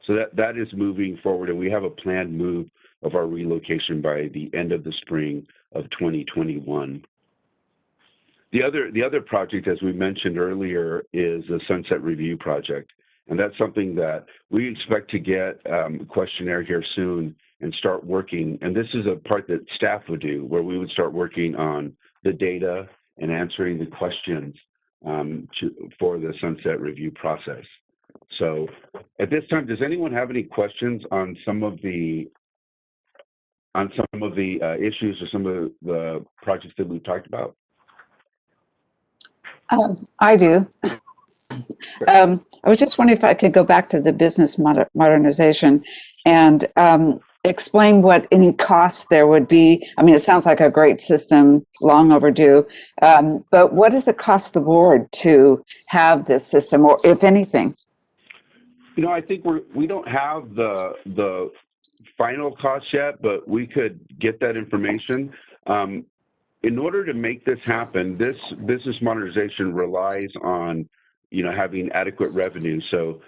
So that is moving forward, and we have a planned move of our relocation by the end of the spring of 2021. The other project, as we mentioned earlier, is the Sunset Review project. And that's something that we expect to get a questionnaire here soon and start working. And this is a part that staff would do, where we would start working on the data and answering the questions for the Sunset Review process. So at this time, does anyone have any questions on some of the some of the issues or some of the projects that we've talked about?
I do. I was just wondering if I could go back to the business modernization and explain what any costs there would be. I mean, it sounds like a great system, long overdue, but what does it cost the board to have this system, or if anything?
You know, I think we don't have the final cost yet, but we could get that information. In order to make this happen, this business modernization relies on, you know, having adequate revenue. So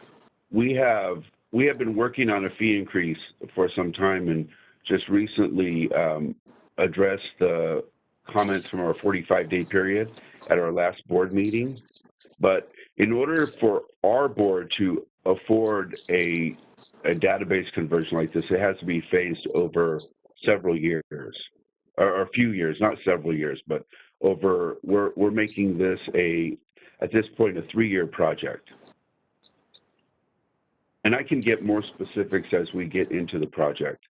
we have been working on a fee increase for some time, and just recently addressed the comments from our 45-day period at our last board meeting. But in order for our board to afford a database conversion like this, it has to be phased over several years, or a few years, not several years, but over. We're making this at this point a 3-year project. And I can get more specifics as we get into the project.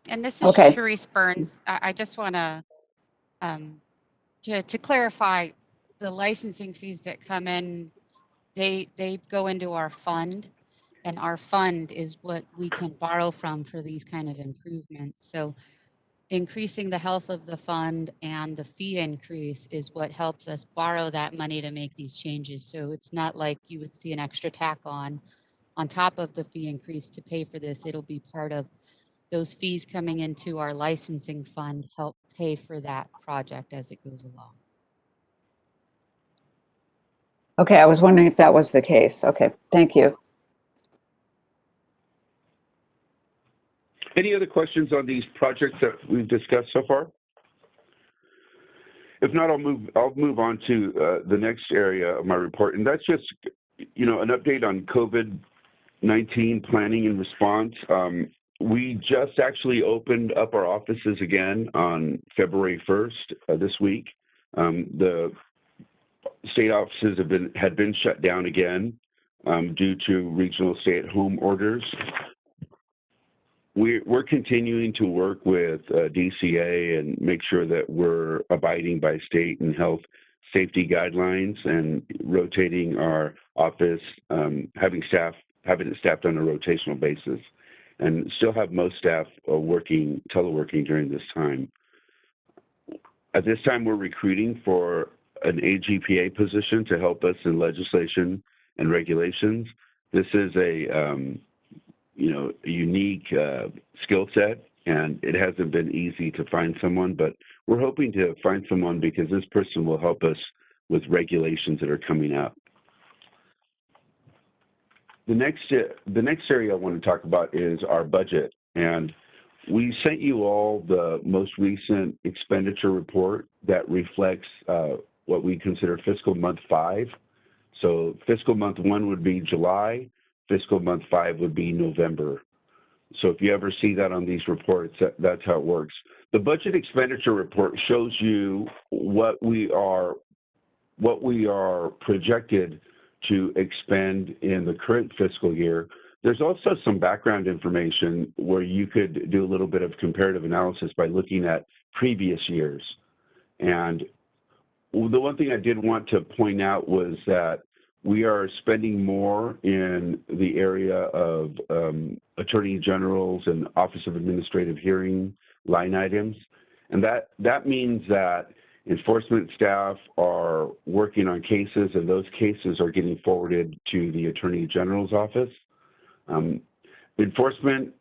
And this is
Okay.
Sharice Burns. I just want to clarify, the licensing fees that come in, they go into our fund, and our fund is what we can borrow from for these kind of improvements. So increasing the health of the fund and the fee increase is what helps us borrow that money to make these changes. So it's not like you would see an extra tack on top of the fee increase to pay for this. It'll be part of those fees coming into our licensing fund, help pay for that project as it goes along.
Okay, I was wondering if that was the case. Okay, thank you.
Any other questions on these projects that we've discussed so far? If not, I'll move on to the next area of my report, and that's just, you know, an update on COVID-19 planning and response. We just actually opened up our offices again on February 1st this week. The state offices had been shut down again due to regional stay-at-home orders. We're continuing to work with DCA and make sure that we're abiding by state and health safety guidelines, and rotating our office, having it staffed on a rotational basis, and still have most staff teleworking during this time. At this time, we're recruiting for an AGPA position to help us in legislation and regulations. This is a unique skill set, and it hasn't been easy to find someone, but we're hoping to find someone because this person will help us with regulations that are coming up. The next area I want to talk about is our budget, and we sent you all the most recent expenditure report that reflects what we consider fiscal month 5. So fiscal month 1 would be July, fiscal month 5 would be November. So if you ever see that on these reports, that's how it works. The budget expenditure report shows you what we are projected to expend in the current fiscal year. There's also some background information where you could do a little bit of comparative analysis by looking at previous years. And the one thing I did want to point out was that we are spending more in the area of attorney generals and Office of Administrative Hearing line items. And that means that enforcement staff are working on cases, and those cases are getting forwarded to the Attorney General's office. Enforcement,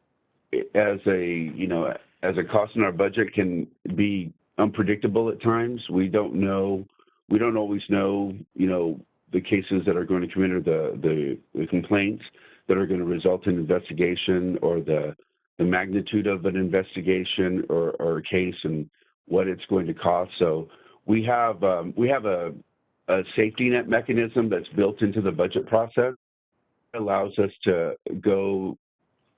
as a cost in our budget, can be unpredictable at times. We don't always know, the cases that are going to come in, or the complaints that are going to result in investigation, or the magnitude of an investigation or a case, and what it's going to cost. So we have a safety net mechanism that's built into the budget process. It allows us to go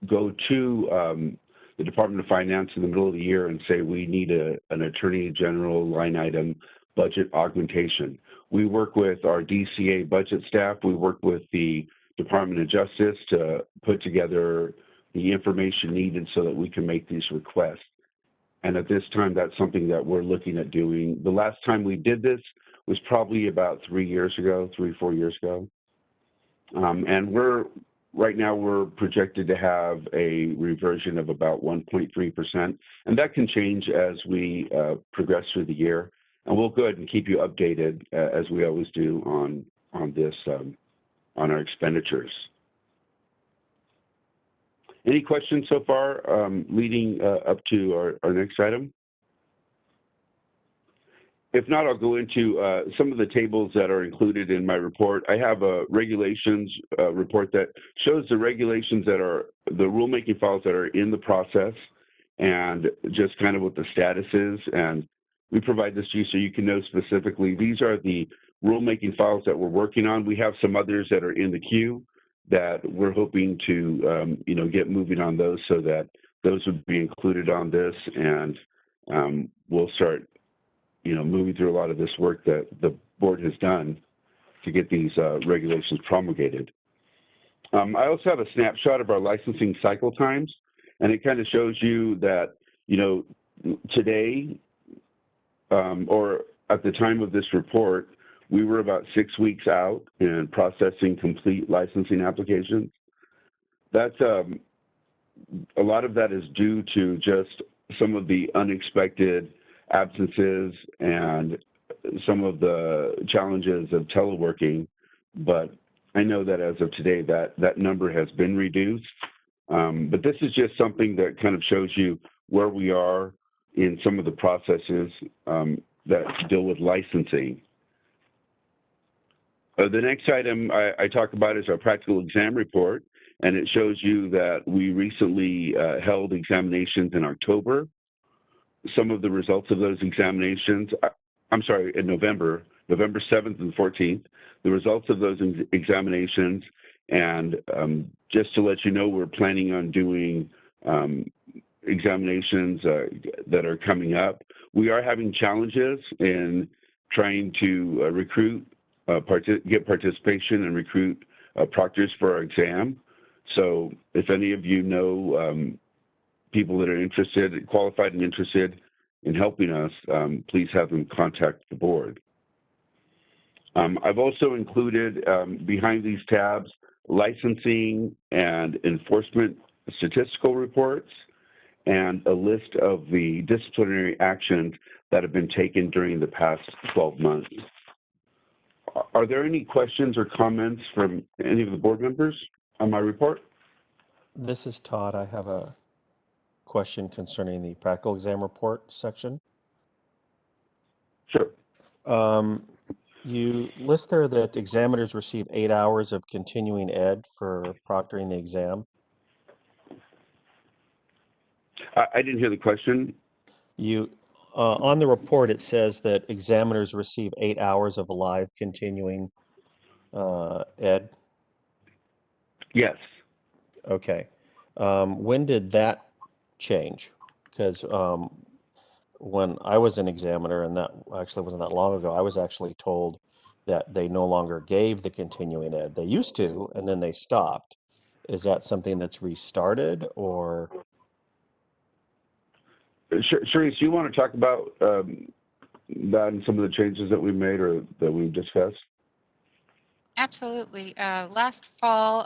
to the Department of Finance in the middle of the year and say we need an Attorney General line item budget augmentation. We work with our DCA budget staff. We work with the Department of Justice to put together the information needed so that we can make these requests. And at this time, that's something that we're looking at doing. The last time we did this was probably about 4 years ago. And right now we're projected to have a reversion of about 1.3%. And that can change as we progress through the year. And we'll go ahead and keep you updated as we always do on this, on our expenditures. Any questions so far leading up to our next item? If not, I'll go into some of the tables that are included in my report. I have a regulations report that shows the regulations that are, the rulemaking files that are in the process and just kind of what the status is. And we provide this to you so you can know specifically, these are the rulemaking files that we're working on. We have some others that are in the queue that we're hoping to, get moving on those so that those would be included on this, and we'll start, moving through a lot of this work that the board has done to get these regulations promulgated. I also have a snapshot of our licensing cycle times, and it kind of shows you that, today, or at the time of this report, we were about 6 weeks out in processing complete licensing applications. That's a lot of that is due to just some of the unexpected absences and some of the challenges of teleworking. But I know that as of today, that number has been reduced. But this is just something that kind of shows you where we are in some of the processes that deal with licensing. The next item I talk about is our practical exam report, and it shows you that we recently held examinations in October. Some of the results of those examinations, in November 7th and 14th, the results of those examinations, and just to let you know, we're planning on doing examinations that are coming up. We are having challenges in trying to recruit, get participation and recruit proctors for our exam. So if any of you know people that are interested, qualified and interested in helping us, please have them contact the board. I've also included behind these tabs licensing and enforcement statistical reports and a list of the disciplinary actions that have been taken during the past 12 months. Are there any questions or comments from any of the board members on my report?
This is Todd. I have a question concerning the practical exam report section.
Sure.
You list there that examiners receive 8 hours of continuing ed for proctoring the exam.
I didn't hear the question.
On the report, it says that examiners receive 8 hours of live continuing ed.
Yes.
Okay. When did that change? Because when I was an examiner, and that actually wasn't that long ago, I was actually told that they no longer gave the continuing ed. They used to, and then they stopped. Is that something that's restarted, or?
Sharice, do you want to talk about that and some of the changes that we made or that we discussed?
Absolutely. Last fall,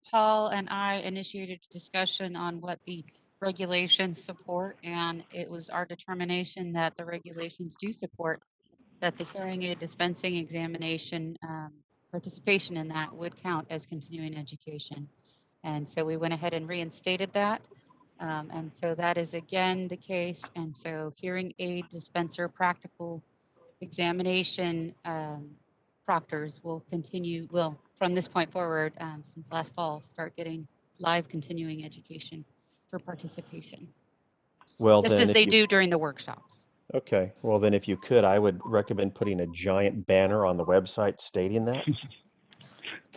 Paul and I initiated a discussion on what the regulations support, and it was our determination that the regulations do support that the hearing aid dispensing examination participation in that would count as continuing education. And so we went ahead and reinstated that. And so that is again the case. And so hearing aid dispenser practical examination proctors will from this point forward, since last fall, start getting live continuing education for participation.
Well,
just as they do during the workshops.
Okay. Well, then if you could, I would recommend putting a giant banner on the website stating that.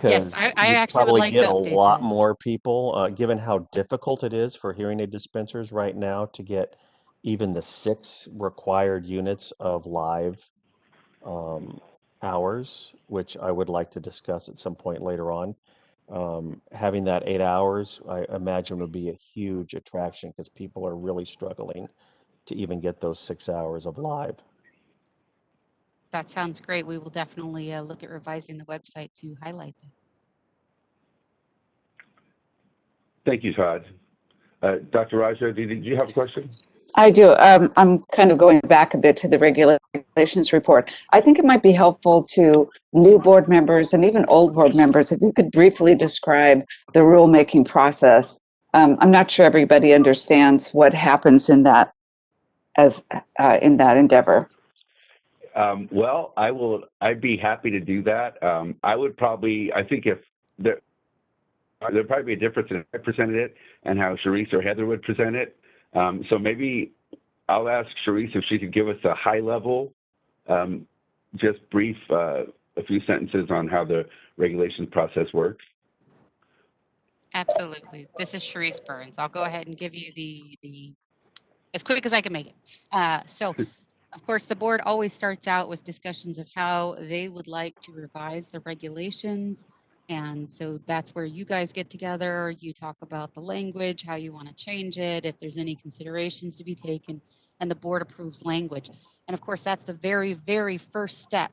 Yes, I actually would like to update
probably get a lot
that.
more people, given how difficult it is for hearing aid dispensers right now to get even the 6 required units of live hours, which I would like to discuss at some point later on. Having that 8 hours, I imagine would be a huge attraction because people are really struggling to even get those 6 hours of live.
That sounds great. We will definitely look at revising the website to highlight that.
Thank you, Todd. Dr. Raja, did you have a question?
I do. I'm kind of going back a bit to the regulations report. I think it might be helpful to new board members and even old board members if you could briefly describe the rulemaking process. I'm not sure everybody understands what happens in that in that endeavor.
Well, I'd be happy to do that. I think if there'd probably be a difference in how I presented it and how Sharice or Heather would present it. So maybe I'll ask Sharice if she could give us a high level, just brief, a few sentences on how the regulations process works.
Absolutely. This is Sharice Burns. I'll go ahead and give you the as quick as I can make it. So, of course, the board always starts out with discussions of how they would like to revise the regulations. And so that's where you guys get together. You talk about the language, how you want to change it, if there's any considerations to be taken, and the board approves language. And of course, that's the very, very first step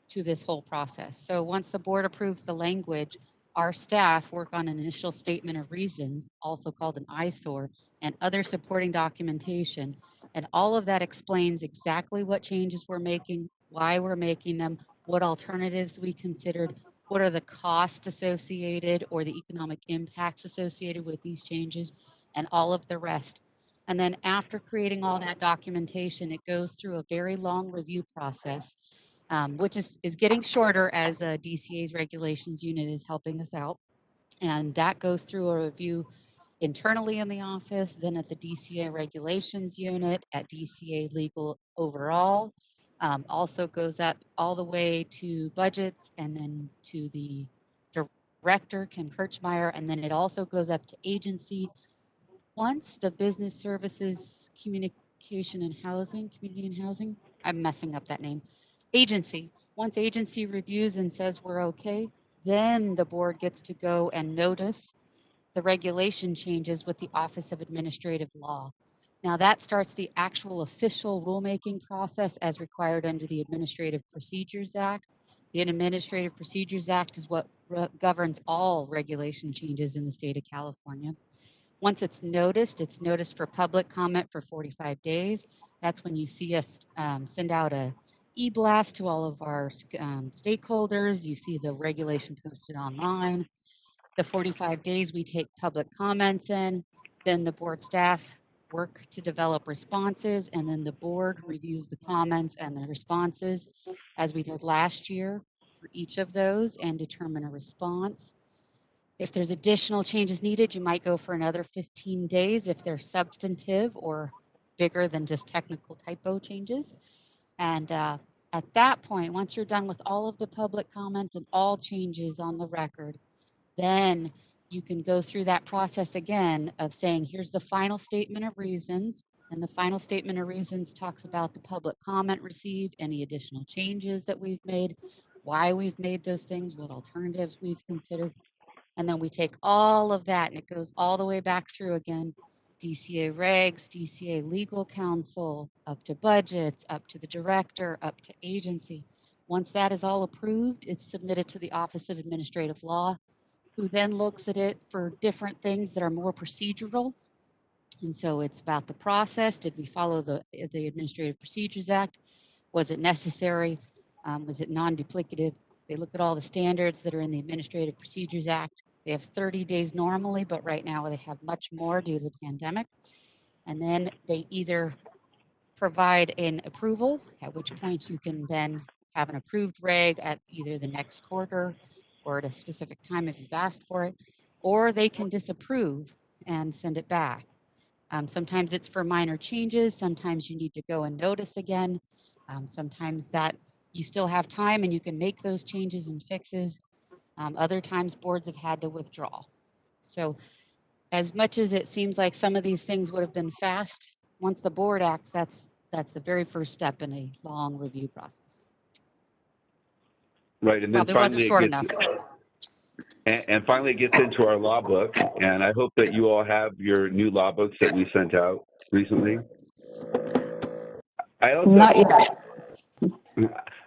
to this whole process. So once the board approves the language, our staff work on an initial statement of reasons, also called an ISOR, and other supporting documentation. And all of that explains exactly what changes we're making, why we're making them, what alternatives we considered, what are the costs associated or the economic impacts associated with these changes, and all of the rest. And then after creating all that documentation, it goes through a very long review process, which is getting shorter as the DCA's regulations unit is helping us out. And that goes through a review internally in the office, then at the DCA regulations unit, at DCA legal overall, also goes up all the way to budgets and then to the director, Kim Kirchmeier, and then it also goes up to agency. Once the business services, communication and housing, community and housing, I'm messing up that name, agency. Once agency reviews and says we're okay, then the board gets to go and notice the regulation changes with the Office of Administrative Law. Now that starts the actual official rulemaking process as required under the Administrative Procedures Act. The Administrative Procedures Act is what governs all regulation changes in the state of California. Once it's noticed for public comment for 45 days. That's when you see us send out a e-blast to all of our stakeholders. You see the regulation posted online. The 45 days we take public comments in, then the board staff work to develop responses, and then the board reviews the comments and the responses as we did last year for each of those and determine a response. If there's additional changes needed, you might go for another 15 days if they're substantive or bigger than just technical typo changes. And at that point, once you're done with all of the public comment and all changes on the record, then you can go through that process again of saying, here's the final statement of reasons. And the final statement of reasons talks about the public comment received, any additional changes that we've made, why we've made those things, what alternatives we've considered. And then we take all of that and it goes all the way back through again, DCA regs, DCA legal counsel, up to budgets, up to the director, up to agency. Once that is all approved, it's submitted to the Office of Administrative Law, who then looks at it for different things that are more procedural. And so it's about the process. Did we follow the Administrative Procedures Act? Was it necessary? Was it non-duplicative? They look at all the standards that are in the Administrative Procedures Act. They have 30 days normally, but right now they have much more due to the pandemic. And then they either provide an approval, at which point you can then have an approved reg at either the next quarter or at a specific time if you've asked for it, or they can disapprove and send it back. Sometimes it's for minor changes. Sometimes you need to go and notice again. Sometimes that you still have time and you can make those changes and fixes. Other times boards have had to withdraw. So as much as it seems like some of these things would have been fast, once the board acts, that's the very first step in a long review process.
Right, and then
Probably
finally
wasn't short
it gets,
enough.
And finally, it gets into our law book, and I hope that you all have your new law books that we sent out recently.
Not yet.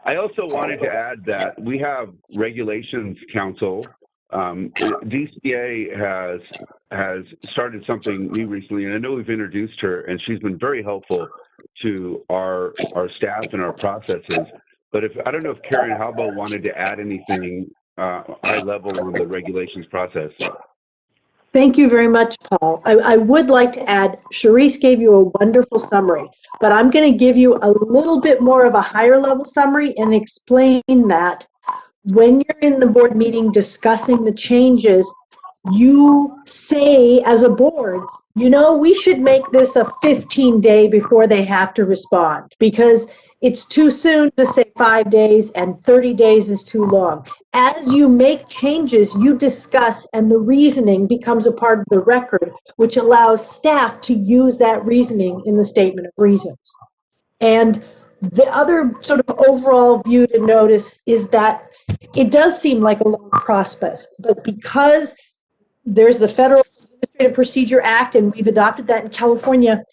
I also wanted to add that we have Regulations Council. DCA has started something new recently, and I know we've introduced her, and she's been very helpful to our staff and our processes. But I don't know if Karen Halbo wanted to add anything high level on the regulations process.
Thank you very much, Paul. I would like to add, Sharice gave you a wonderful summary, but I'm going to give you a little bit more of a higher level summary and explain that when you're in the board meeting discussing the changes, you say as a board, you know, we should make this a 15-day before they have to respond, because it's too soon to say 5 days and 30 days is too long. As you make changes, you discuss, and the reasoning becomes a part of the record, which allows staff to use that reasoning in the statement of reasons. And the other sort of overall view to notice is that it does seem like a long process, but because there's the Federal Administrative Procedure Act, and we've adopted that in California,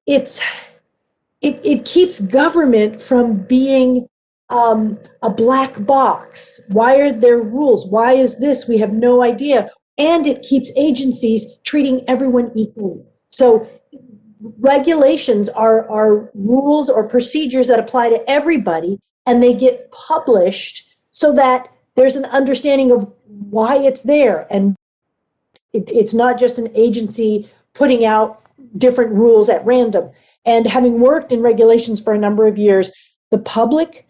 it keeps government from being a black box. Why are there rules? Why is this? We have no idea. And it keeps agencies treating everyone equally. So regulations are rules or procedures that apply to everybody, and they get published so that there's an understanding of why it's there. And it's not just an agency putting out different rules at random. And having worked in regulations for a number of years, the public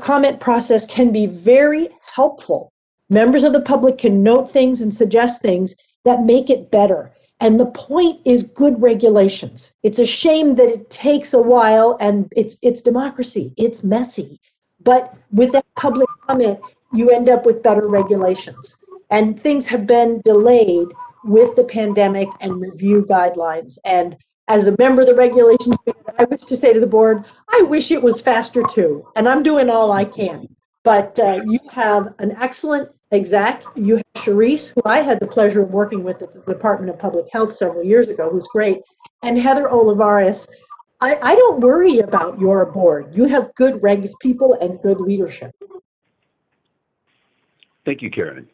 comment process can be very helpful. Members of the public can note things and suggest things that make it better. And the point is good regulations. It's a shame that it takes a while, and it's democracy. It's messy. But with that public comment, you end up with better regulations. And things have been delayed with the pandemic and review guidelines. And as a member of the regulations, I wish to say to the board, I wish it was faster too. And I'm doing all I can. But you have an excellent exec. You have Sharice, who I had the pleasure of working with at the Department of Public Health several years ago, who's great. And Heather Olivares. I don't worry about your board. You have good regs people and good leadership.
Thank you, Karen.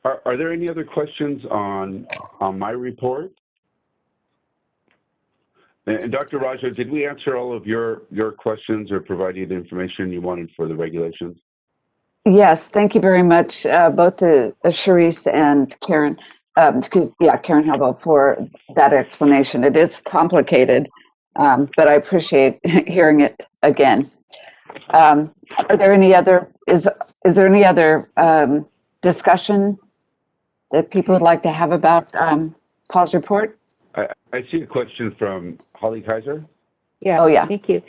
Are there any other questions on my report? And Dr. Raja, did we answer all of your questions or provide you the information you wanted for the regulations?
Yes, thank you very much, both to Sharice and Karen. Karen Halbo, for that explanation. It is complicated, but I appreciate hearing it again. Are there any other? Is there any other discussion that people would like to have about Paul's report?
I see a question from Holly Kaiser.
Yeah.
Oh, yeah.
Thank you.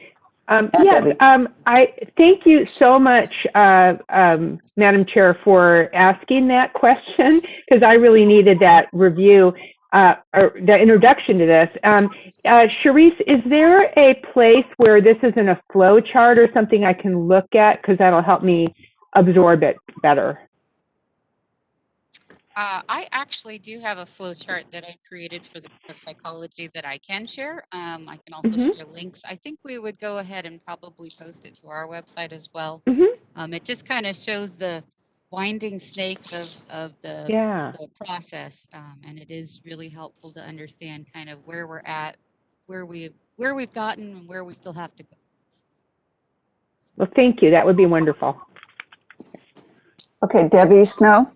Yes, I thank you so much, Madam Chair, for asking that question, because I really needed that review or the introduction to this. Sharice, is there a place where this is in a flow chart or something I can look at, because that'll help me absorb it better?
I actually do have a flow chart that I created for the course of psychology that I can share. I can also share links. I think we would go ahead and probably post it to our website as well. It just kind of shows the winding snake of the process, and it is really helpful to understand kind of where we're at, where we've gotten, and where we still have to go.
Well, thank you. That would be wonderful.
Okay, Debbie Snow.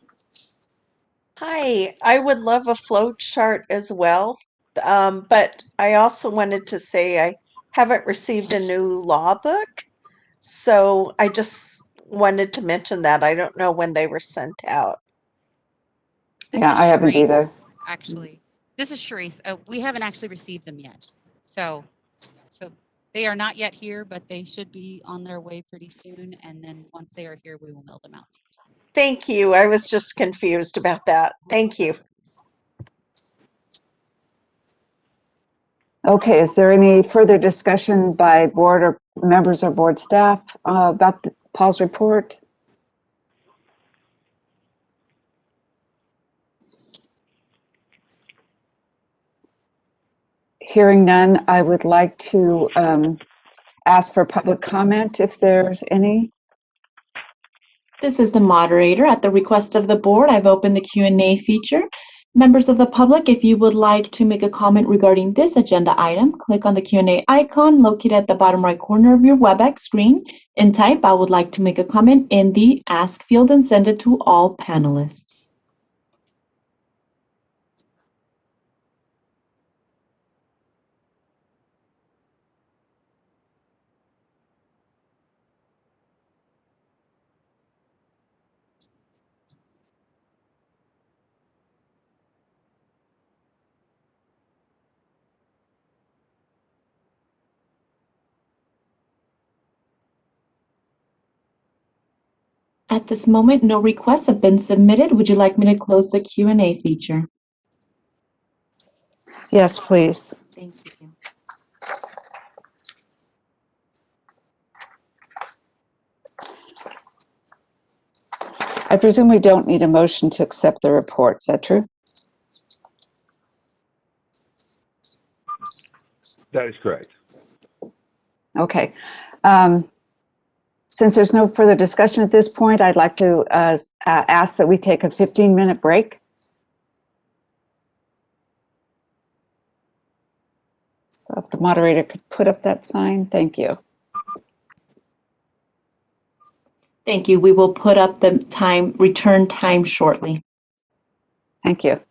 Hi, I would love a flow chart as well, but I also wanted to say I haven't received a new law book, so I just wanted to mention that. I don't know when they were sent out.
I haven't either.
Actually, this is Sharice. We haven't actually received them yet, so they are not yet here, but they should be on their way pretty soon. And then once they are here, we will mail them out.
Thank you. I was just confused about that. Thank you.
Okay, is there any further discussion by board or members or board staff about Paul's report? Hearing none, I would like to ask for public comment if there's any.
This is the moderator. At the request of the board, I've opened the Q&A feature. Members of the public, if you would like to make a comment regarding this agenda item, click on the Q&A icon located at the bottom right corner of your WebEx screen and type "I would like to make a comment" in the Ask field and send it to all panelists. At this moment, no requests have been submitted. Would you like me to close the Q&A feature?
Yes, please.
Thank you.
I presume we don't need a motion to accept the report. Is that true?
That is correct.
Okay. Since there's no further discussion at this point, I'd like to ask that we take a 15-minute break. So if the moderator could put up that sign, thank you.
Thank you. We will put up the return time shortly.
Thank you.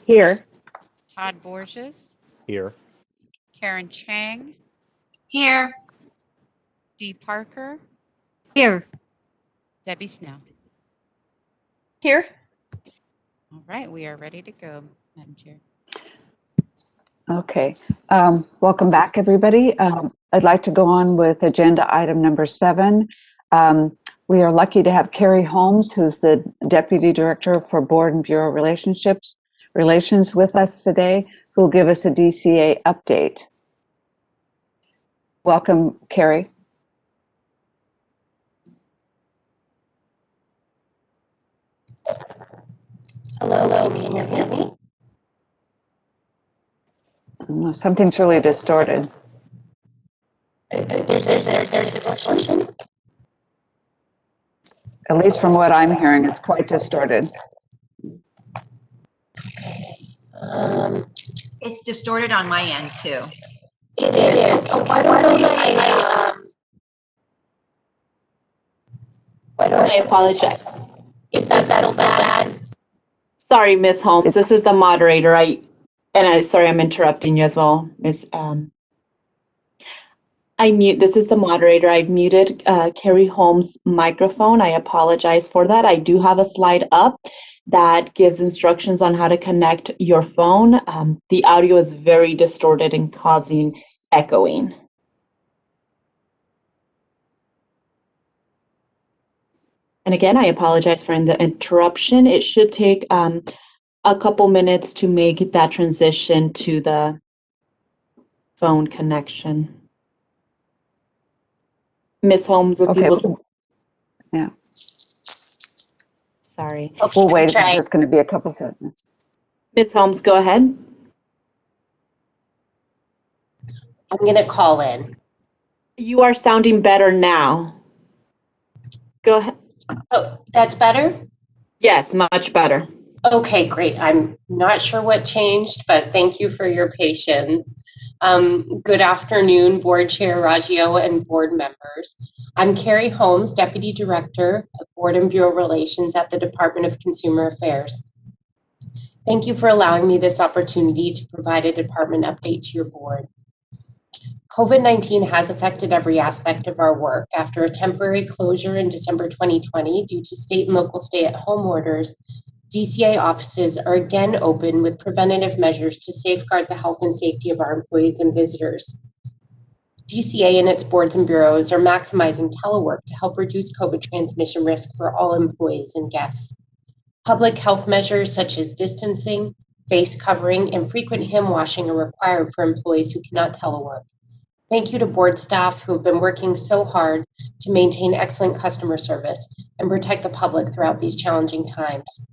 Here.
Todd Borges.
Here.
Karen Chang.
Here.
Dee Parker.
Here.
Debbie Snow.
Here.
All right, we are ready to go, Madam Chair.
Okay. Welcome back, everybody. I'd like to go on with agenda item number 7. We are lucky to have Carrie Holmes, who's the Deputy Director for Board and Bureau Relations with us today, who will give us a DCA update. Welcome, Carrie.
Hello, can you hear me?
Something's really distorted.
There's a distortion.
At least from what I'm hearing, it's quite distorted.
It's distorted on my end too.
It is. Oh, why don't
I apologize.
Is that still bad?
Sorry, Ms. Holmes. This is the moderator. Sorry, I'm interrupting you as well, Ms. This is the moderator. I've muted Carrie Holmes' microphone. I apologize for that. I do have a slide up that gives instructions on how to connect your phone. The audio is very distorted and causing echoing. And again, I apologize for the interruption. It should take a couple minutes to make that transition to the phone connection. Ms. Holmes, if you will.
Yeah.
Sorry.
Okay, we'll wait. It's just going to be a couple seconds.
Ms. Holmes, go ahead.
I'm going to call in.
You are sounding better now. Go ahead.
Oh, that's better?
Yes, much better.
Okay, great. I'm not sure what changed, but thank you for your patience. Good afternoon, Board Chair Raggio and board members. I'm Carrie Holmes, Deputy Director of Board and Bureau Relations at the Department of Consumer Affairs. Thank you for allowing me this opportunity to provide a department update to your board. COVID-19 has affected every aspect of our work. After a temporary closure in December 2020 due to state and local stay-at-home orders, DCA offices are again open with preventative measures to safeguard the health and safety of our employees and visitors. DCA and its boards and bureaus are maximizing telework to help reduce COVID transmission risk for all employees and guests. Public health measures such as distancing, face covering, and frequent hand washing are required for employees who cannot telework. Thank you to board staff who have been working so hard to maintain excellent customer service and protect the public throughout these challenging times.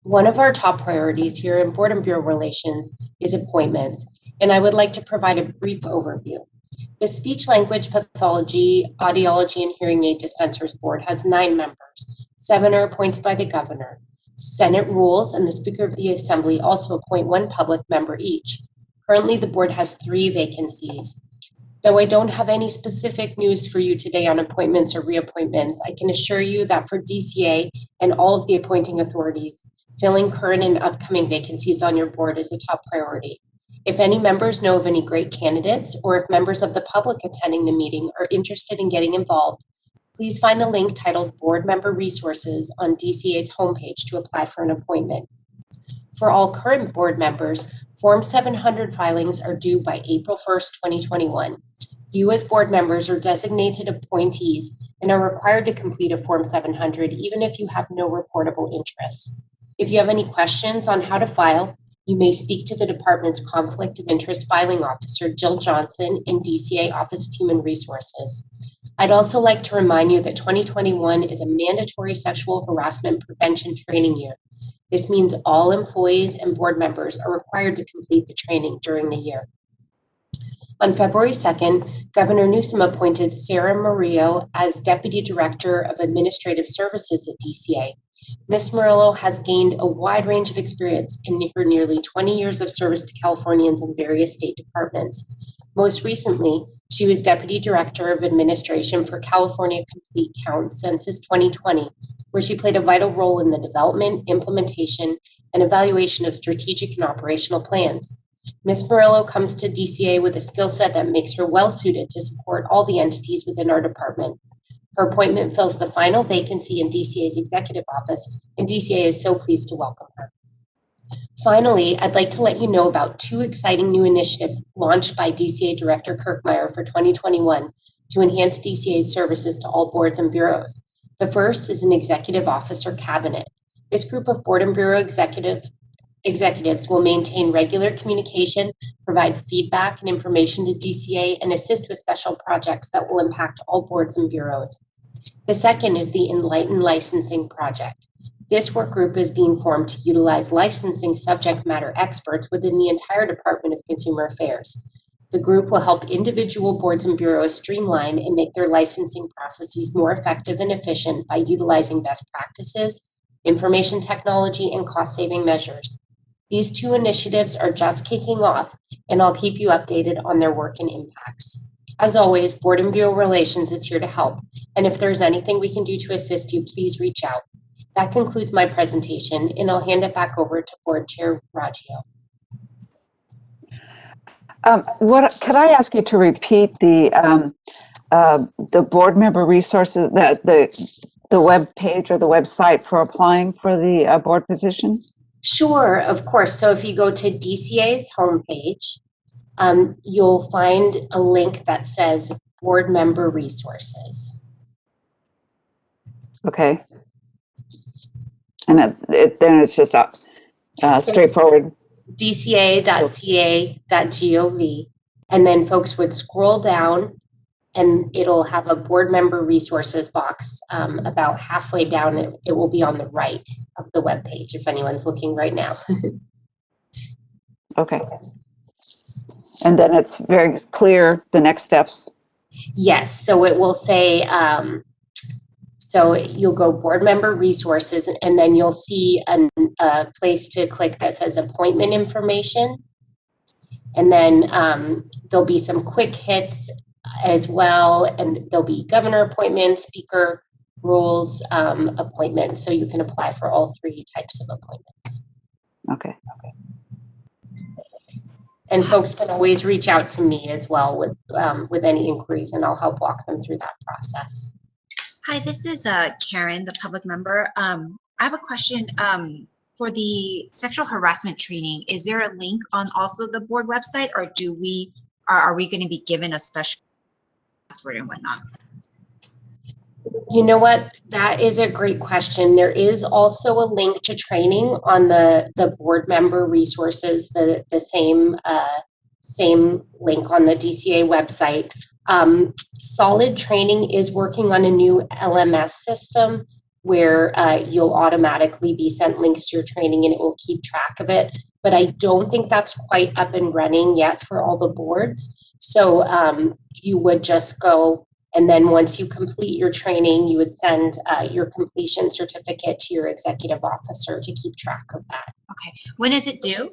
One of our top priorities here in Board and Bureau Relations is appointments, and I would like to provide a brief overview. The Speech Language Pathology, Audiology, and Hearing Aid Dispensers Board has 9 members. 7 are appointed by the governor. Senate rules and the Speaker of the Assembly also appoint 1 public member each. Currently, the board has 3 vacancies. Though I don't have any specific news for you today on appointments or reappointments, I can assure you that for DCA and all of the appointing authorities, filling current and upcoming vacancies on your board is a top priority. If any members know of any great candidates, or if members of the public attending the meeting are interested in getting involved, please find the link titled Board Member Resources on DCA's homepage to apply for an appointment. For all current board members, Form 700 filings are due by April 1st, 2021. You as board members are designated appointees and are required to complete a Form 700 even if you have no reportable interests. If you have any questions on how to file, you may speak to the department's Conflict of Interest Filing Officer, Jill Johnson, in DCA Office of Human Resources. I'd also like to remind you that 2021 is a mandatory sexual harassment prevention training year. This means all employees and board members are required to complete the training during the year. On February 2nd, Governor Newsom appointed Sarah Murillo as Deputy Director of Administrative Services at DCA. Ms. Murillo has gained a wide range of experience in her nearly 20 years of service to Californians in various state departments. Most recently, she was Deputy Director of Administration for California Complete Count Census 2020, where she played a vital role in the development, implementation, and evaluation of strategic and operational plans. Ms. Murillo comes to DCA with a skill set that makes her well suited to support all the entities within our department. Her appointment fills the final vacancy in DCA's executive office, and DCA is so pleased to welcome her. Finally, I'd like to let you know about 2 exciting new initiatives launched by DCA Director Kirkmeyer for 2021 to enhance DCA's services to all boards and bureaus. The first is an executive officer cabinet. This group of board and bureau executives will maintain regular communication, provide feedback and information to DCA, and assist with special projects that will impact all boards and bureaus. The second is the Enlighten Licensing Project. This work group is being formed to utilize licensing subject matter experts within the entire Department of Consumer Affairs. The group will help individual boards and bureaus streamline and make their licensing processes more effective and efficient by utilizing best practices, information technology, and cost-saving measures. These 2 initiatives are just kicking off, and I'll keep you updated on their work and impacts. As always, Board and Bureau Relations is here to help, and if there's anything we can do to assist you, please reach out. That concludes my presentation, and I'll hand it back over to Board Chair Raggio.
Could I ask you to repeat the board member resources, the web page or the website for applying for the board position?
Sure, of course. So if you go to DCA's homepage, you'll find a link that says Board Member Resources.
Okay. And then it's just straightforward.
dca.ca.gov, and then folks would scroll down and it'll have a board member resources box about halfway down. It will be on the right of the web page if anyone's looking right now.
Okay. And then it's very clear the next steps.
Yes, so it will say, so you'll go board member resources, and then you'll see a place to click that says appointment information. And then there'll be some quick hits as well, and there'll be governor appointments, speaker rules appointments, so you can apply for all 3 types of appointments.
Okay.
And folks can always reach out to me as well with any inquiries, and I'll help walk them through that process.
Hi, this is Karen, the public member. I have a question for the sexual harassment training. Is there a link on also the board website, or are we going to be given a special password and whatnot?
You know what? That is a great question. There is also a link to training on the board member resources, the same same link on the DCA website. Solid Training is working on a new LMS system where you'll automatically be sent links to your training and it will keep track of it. But I don't think that's quite up and running yet for all the boards. So you would just go, and then once you complete your training, you would send your completion certificate to your executive officer to keep track of that.
Okay. When is it due?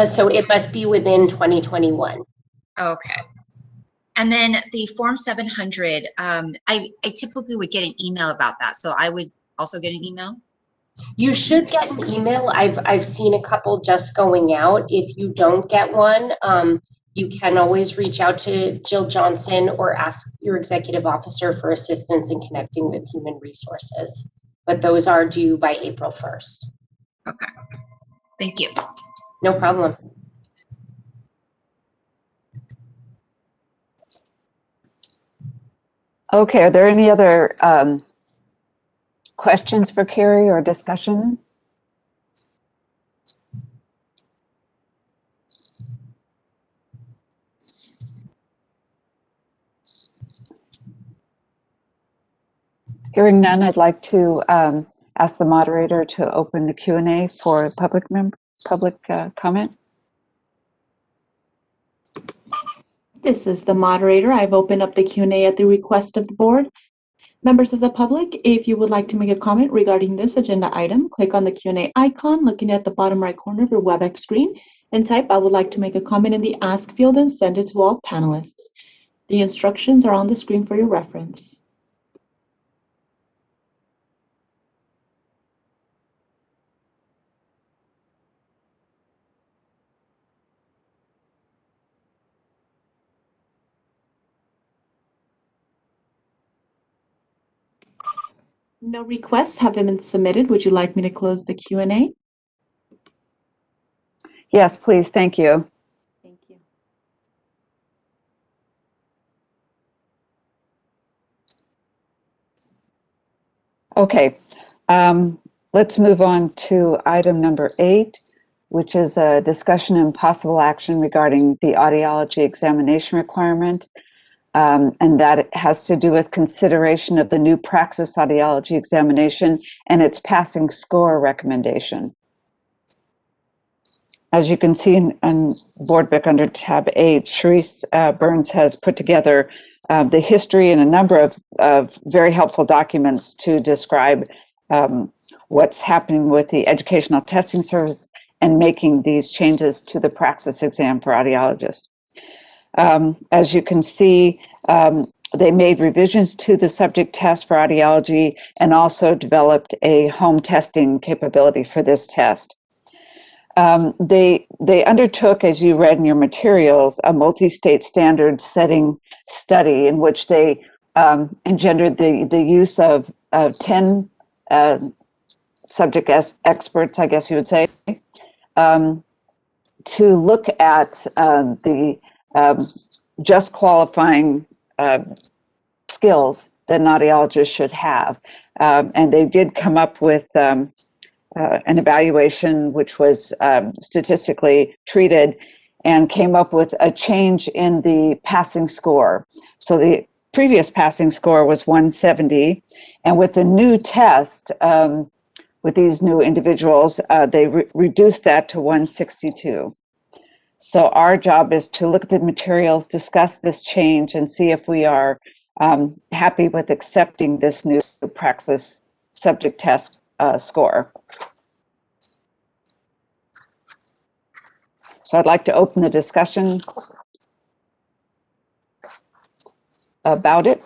So it must be within 2021.
Okay. And then the Form 700, I typically would get an email about that. So I would also get an email?
You should get an email. I've seen a couple just going out. If you don't get one, you can always reach out to Jill Johnson or ask your executive officer for assistance in connecting with human resources. But those are due by April 1st.
Okay. Thank you.
No problem.
Okay, are there any other questions for Carrie or discussion? Hearing none, I'd like to ask the moderator to open the Q&A for public comment.
This is the moderator. I've opened up the Q&A at the request of the board. Members of the public, if you would like to make a comment regarding this agenda item, click on the Q&A icon looking at the bottom right corner of your WebEx screen and type "I would like to make a comment" in the Ask field and send it to all panelists. The instructions are on the screen for your reference. No requests have been submitted. Would you like me to close the Q&A?
Yes, please. Thank you.
Thank you.
Okay, let's move on to item number 8, which is a discussion and possible action regarding the audiology examination requirement. And that has to do with consideration of the new praxis audiology examination and its passing score recommendation. As you can see in Board Book under tab 8, Sharice Burns has put together the history and a number of very helpful documents to describe what's happening with the educational testing service and making these changes to the praxis exam for audiologists. As you can see, they made revisions to the subject test for audiology and also developed a home testing capability for this test. They undertook, as you read in your materials, a multi-state standard setting study in which they engendered the use of 10 subject experts, I guess you would say, to look at the just qualifying skills that an audiologist should have. And they did come up with an evaluation which was statistically treated and came up with a change in the passing score. So the previous passing score was 170, and with the new test, with these new individuals, they reduced that to 162. So our job is to look at the materials, discuss this change, and see if we are happy with accepting this new praxis subject test score. So I'd like to open the discussion about it.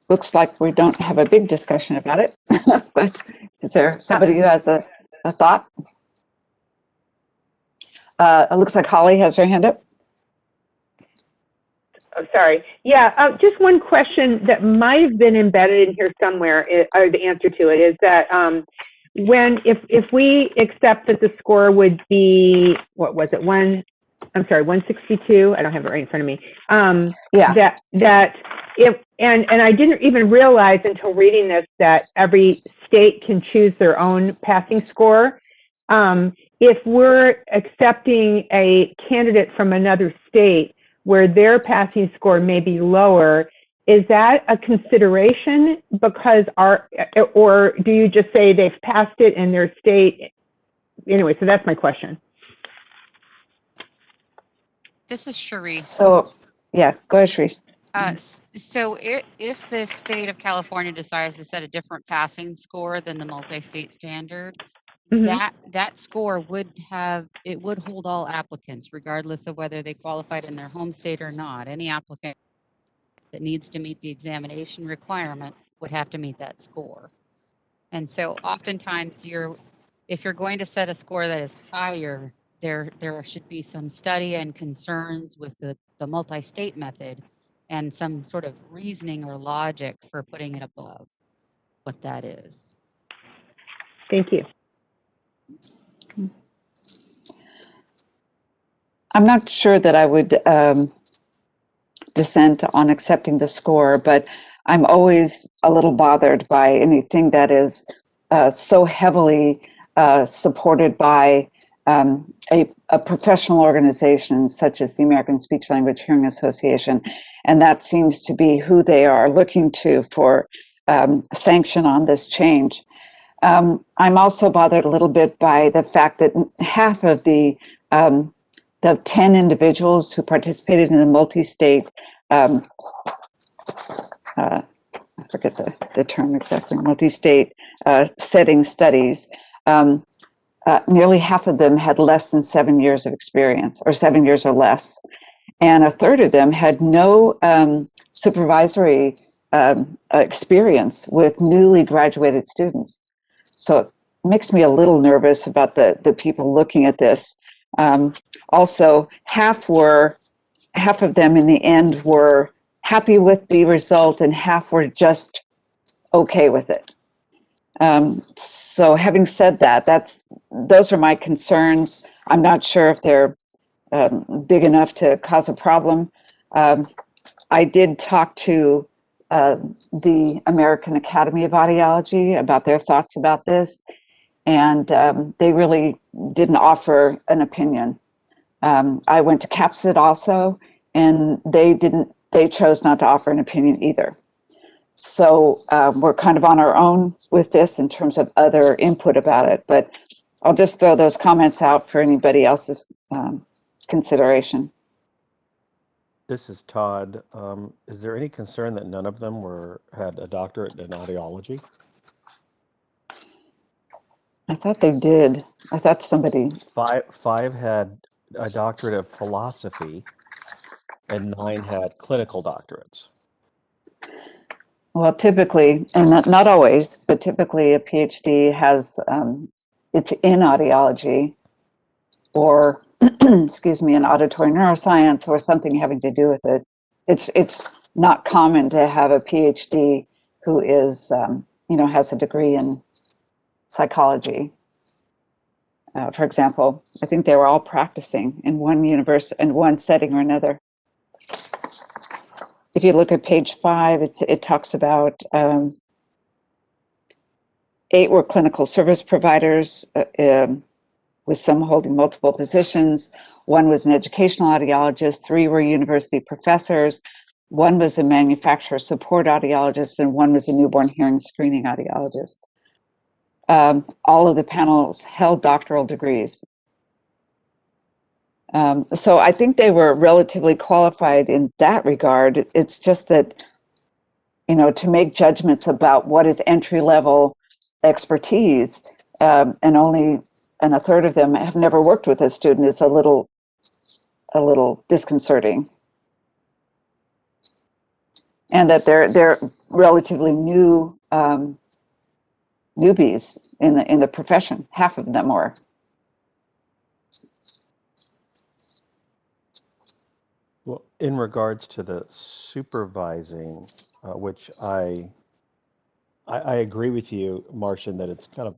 Looks like we don't have a big discussion about it, but is there somebody who has a thought? It looks like Holly has her hand up.
Oh, sorry. Yeah, just one question that might have been embedded in here somewhere, or the answer to it is that if we accept that the score would be, what was it, I'm sorry, 162. I don't have it right in front of me.
Yeah.
That if and I didn't even realize until reading this that every state can choose their own passing score. If we're accepting a candidate from another state where their passing score may be lower, is that a consideration because or do you just say they've passed it in their state? Anyway, so that's my question.
This is Cherie.
So, yeah, go ahead, Cherie.
So if the state of California decides to set a different passing score than the multi-state standard, that score would hold all applicants, regardless of whether they qualified in their home state or not. Any applicant that needs to meet the examination requirement would have to meet that score. And so oftentimes if you're going to set a score that is higher, there should be some study and concerns with the multi-state method and some sort of reasoning or logic for putting it above what that is.
Thank you.
I'm not sure that I would dissent on accepting the score, but I'm always a little bothered by anything that is so heavily supported by a professional organization such as the American Speech Language Hearing Association, and that seems to be who they are looking to for sanction on this change. I'm also bothered a little bit by the fact that half of the 10 individuals who participated in the multi-state, I forget the term exactly, multi-state setting studies, nearly half of them had less than 7 years of experience, or 7 years or less. And a third of them had no supervisory experience with newly graduated students. So it makes me a little nervous about the people looking at this. Also, half of them in the end were happy with the result and half were just okay with it. So having said that, those are my concerns. I'm not sure if they're big enough to cause a problem. I did talk to the American Academy of Audiology about their thoughts about this, and they really didn't offer an opinion. I went to CAPSID also, and they chose not to offer an opinion either. So we're kind of on our own with this in terms of other input about it, but I'll just throw those comments out for anybody else's consideration.
This is Todd. Is there any concern that none of them had a doctorate in audiology?
I thought they did. I thought somebody.
Five had a doctorate of philosophy, and 9 had clinical doctorates.
Well, typically, and not always, but typically a PhD has, it's in audiology or, excuse me, in auditory neuroscience or something having to do with it. It's not common to have a PhD who is, has a degree in psychology. For example, I think they were all practicing in one in one setting or another. If you look at page 5, it talks about 8 were clinical service providers, with some holding multiple positions. 1 was an educational audiologist, 3 were university professors, 1 was a manufacturer support audiologist, and 1 was a newborn hearing screening audiologist. All of the panels held doctoral degrees. So I think they were relatively qualified in that regard. It's just that, to make judgments about what is entry-level expertise, and a third of them have never worked with a student is a little disconcerting. And that they're relatively new newbies in the profession. Half of them were.
Well, in regards to the supervising, which I agree with you, Martian, that it's kind of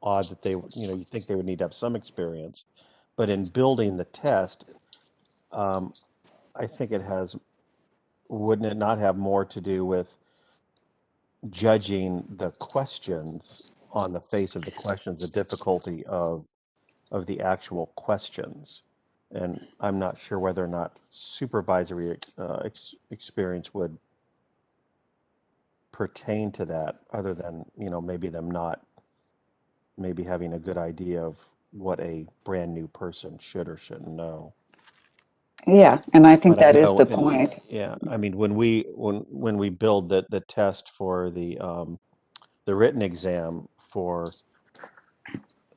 odd that they you think they would need to have some experience, but in building the test, I think wouldn't it not have more to do with judging the questions on the face of the questions, the difficulty of the actual questions? And I'm not sure whether or not supervisory experience would pertain to that, other than, maybe them not maybe having a good idea of what a brand new person should or shouldn't know.
Yeah, and I think
But I
that is
know,
the point.
yeah, I mean, when we build the test for the written exam for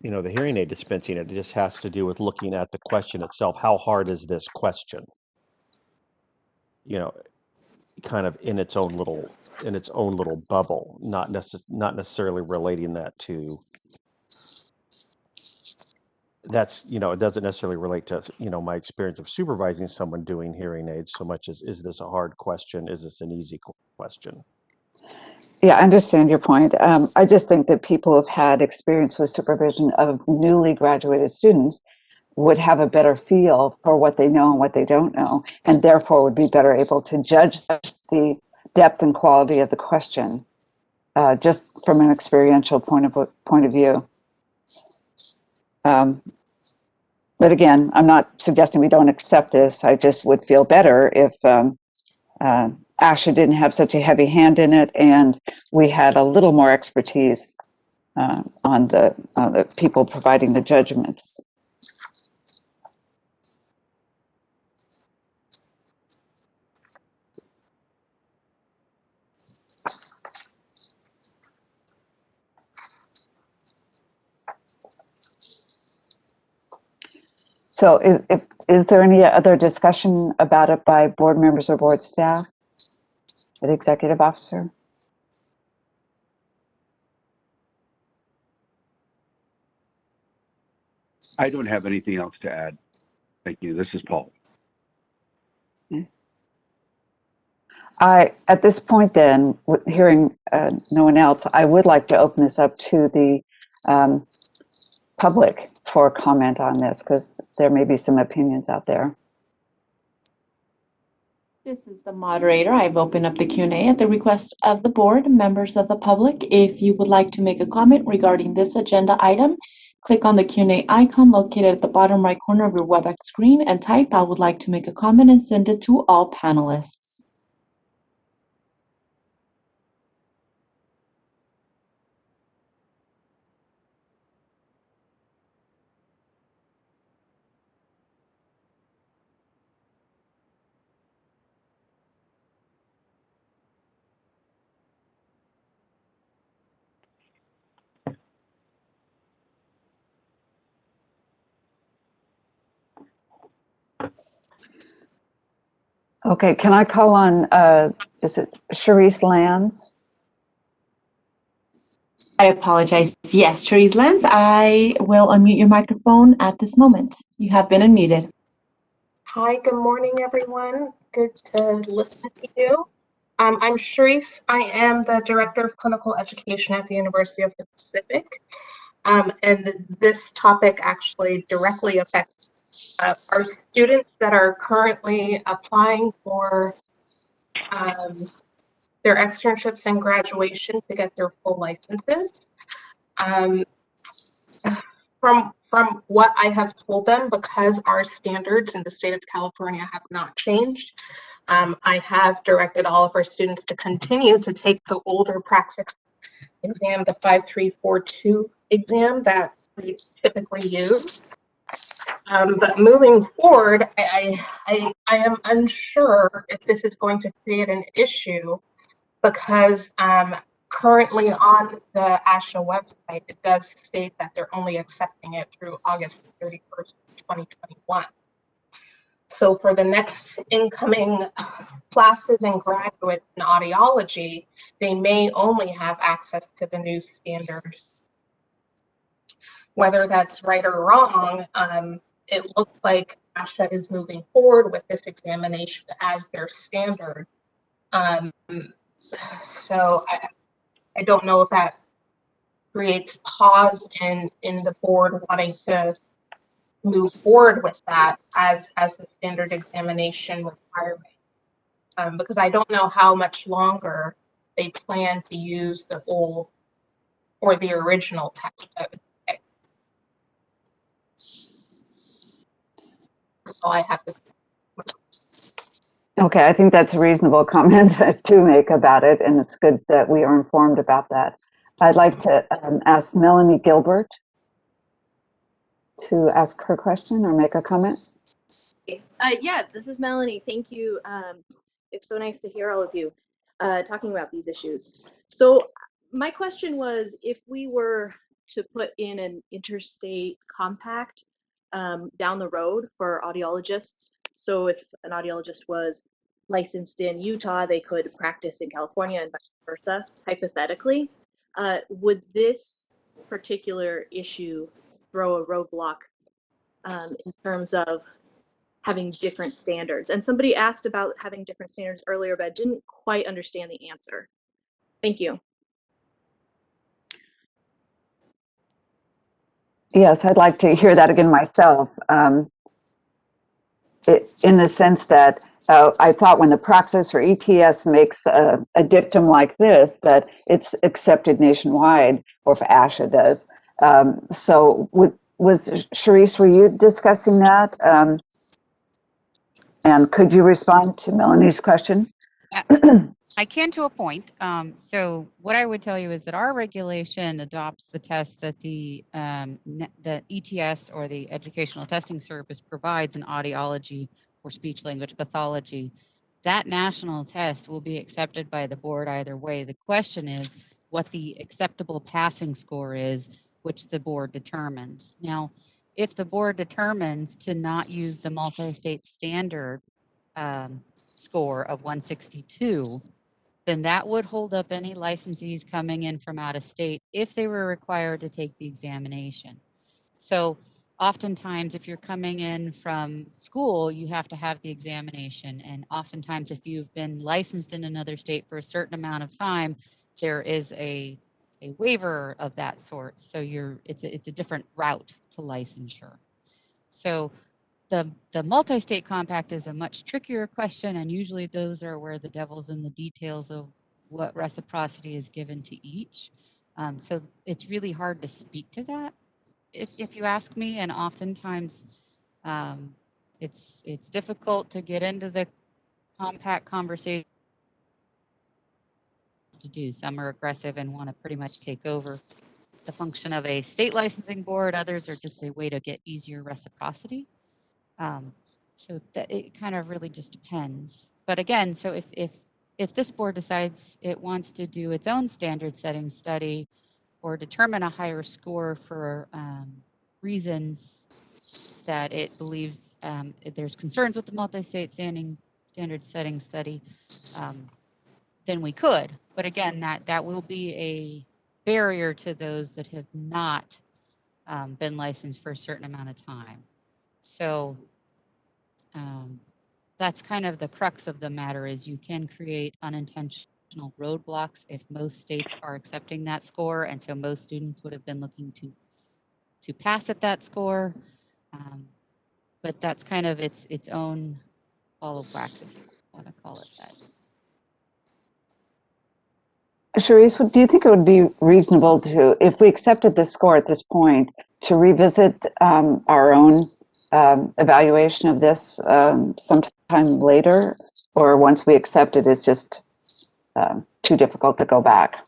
the hearing aid dispensing, it just has to do with looking at the question itself. How hard is this question? Kind of in its own little bubble, not necessarily relating that to it doesn't necessarily relate to my experience of supervising someone doing hearing aids so much as, is this a hard question? Is this an easy question?
Yeah, I understand your point. I just think that people who've had experience with supervision of newly graduated students would have a better feel for what they know and what they don't know, and therefore would be better able to judge the depth and quality of the question, just from an experiential point of view. But again, I'm not suggesting we don't accept this. I just would feel better if ASHA didn't have such a heavy hand in it, and we had a little more expertise on the people providing the judgments. So is there any other discussion about it by board members or board staff? The executive officer?
I don't have anything else to add. Thank you. This is Paul.
At this point then, hearing no one else, I would like to open this up to the public for comment on this, because there may be some opinions out there.
This is the moderator. I've opened up the Q&A at the request of the board. Members of the public, if you would like to make a comment regarding this agenda item, click on the Q&A icon located at the bottom right corner of your WebEx screen and type, "I would like to make a comment," and send it to all panelists.
Okay, can I call on, is it Cherise Lands?
I apologize. Yes, Therese Lenz, I will unmute your microphone at this moment. You have been unmuted.
Hi, good morning, everyone. Good to listen to you. I'm Cherise. I am the Director of Clinical Education at the University of the Pacific. And this topic actually directly affects our students that are currently applying for their externships and graduation to get their full licenses. From what I have told them, because our standards in the state of California have not changed, I have directed all of our students to continue to take the older praxis exam, the 5342 exam that we typically use. But moving forward, I am unsure if this is going to create an issue, because currently on the ASHA website, it does state that they're only accepting it through August 31st, 2021. So for the next incoming classes and graduates in audiology, they may only have access to the new standard. Whether that's right or wrong, it looks like ASHA is moving forward with this examination as their standard. So I don't know if that creates pause in the board wanting to move forward with that as the standard examination requirement. Because I don't know how much longer they plan to use the old or the original test code. That's all I have to say.
Okay, I think that's a reasonable comment to make about it, and it's good that we are informed about that. I'd like to ask Melanie Gilbert to ask her question or make a comment.
Yeah, this is Melanie. Thank you. It's so nice to hear all of you talking about these issues. So my question was, if we were to put in an interstate compact down the road for audiologists, so if an audiologist was licensed in Utah, they could practice in California and vice versa, hypothetically, would this particular issue throw a roadblock in terms of having different standards? And somebody asked about having different standards earlier, but I didn't quite understand the answer. Thank you.
Yes, I'd like to hear that again myself. In the sense that I thought when the praxis or ETS makes a dictum like this, that it's accepted nationwide, or if ASHA does. So was Charisse, were you discussing that? And could you respond to Melanie's question?
I can to a point. So what I would tell you is that our regulation adopts the test that the ETS, or the Educational Testing Service, provides in audiology or speech language pathology. That national test will be accepted by the board either way. The question is what the acceptable passing score is, which the board determines. Now, if the board determines to not use the multi-state standard score of 162, then that would hold up any licensees coming in from out of state if they were required to take the examination. So oftentimes, if you're coming in from school, you have to have the examination. And oftentimes, if you've been licensed in another state for a certain amount of time, there is a waiver of that sort. So it's a different route to licensure. So the multi-state compact is a much trickier question, and usually those are where the devil's in the details of what reciprocity is given to each. So it's really hard to speak to that, if you ask me, and oftentimes it's difficult to get into the compact conversation to do. Some are aggressive and want to pretty much take over the function of a state licensing board. Others are just a way to get easier reciprocity. So that it kind of really just depends. But again, so if this board decides it wants to do its own standard setting study or determine a higher score for reasons that it believes there's concerns with the multi-state standard setting study, then we could. But again, that will be a barrier to those that have not been licensed for a certain amount of time. So that's kind of the crux of the matter, is you can create unintentional roadblocks if most states are accepting that score, and so most students would have been looking to pass at that score. But that's kind of its own ball of wax, if you want to call it that.
Charisse, do you think it would be reasonable to, if we accepted this score at this point, to revisit our own evaluation of this sometime later, or once we accept it, is just too difficult to go back?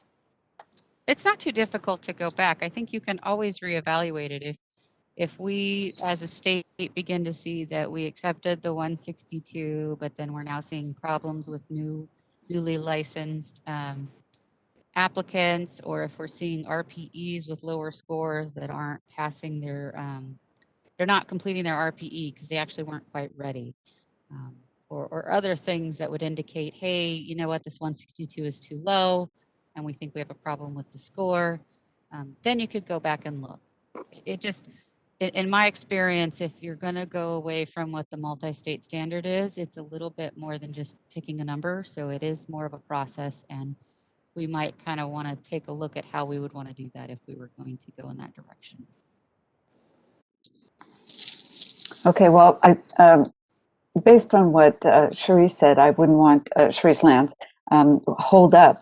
It's not too difficult to go back. I think you can always reevaluate it. If we as a state begin to see that we accepted the 162, but then we're now seeing problems with newly licensed applicants, or if we're seeing RPEs with lower scores that aren't passing their, they're not completing their RPE because they actually weren't quite ready, or other things that would indicate, hey, you know what, this 162 is too low, and we think we have a problem with the score, then you could go back and look. It just, in my experience, if you're going to go away from what the multi-state standard is, it's a little bit more than just picking a number. So it is more of a process, and we might kind of want to take a look at how we would want to do that if we were going to go in that direction.
Okay, well, based on what Cherise said, I wouldn't want Cherise Lance hold up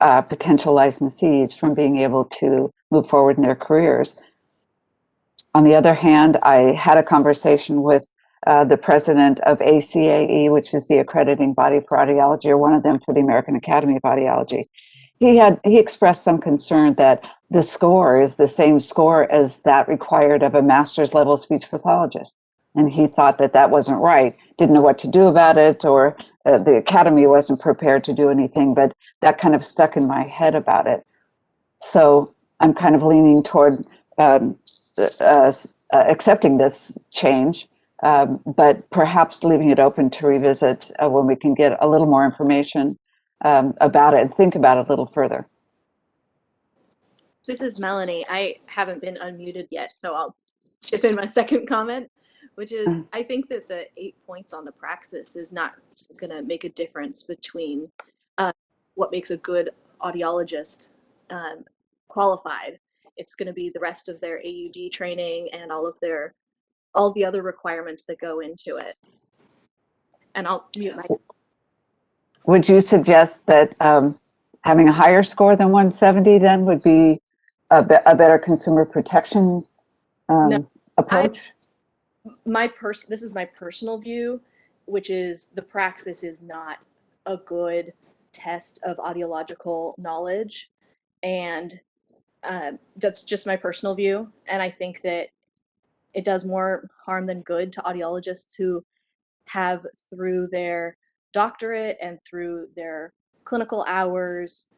potential licensees from being able to move forward in their careers. On the other hand, I had a conversation with the president of ACAE, which is the accrediting body for audiology, or one of them for the American Academy of Audiology. He expressed some concern that the score is the same score as that required of a master's level speech pathologist. And he thought that that wasn't right, didn't know what to do about it, or the academy wasn't prepared to do anything, but that kind of stuck in my head about it. So I'm kind of leaning toward accepting this change, but perhaps leaving it open to revisit when we can get a little more information about it and think about it a little further.
This is Melanie. I haven't been unmuted yet, so I'll chip in my second comment, which is I think that the 8 points on the praxis is not going to make a difference between what makes a good audiologist qualified. It's going to be the rest of their AUD training and all the other requirements that go into it. And I'll mute myself.
Would you suggest that having a higher score than 170 then would be a better consumer protection approach?
This is my personal view, which is the praxis is not a good test of audiological knowledge, and that's just my personal view. And I think that it does more harm than good to audiologists who have, through their doctorate and through their clinical hours,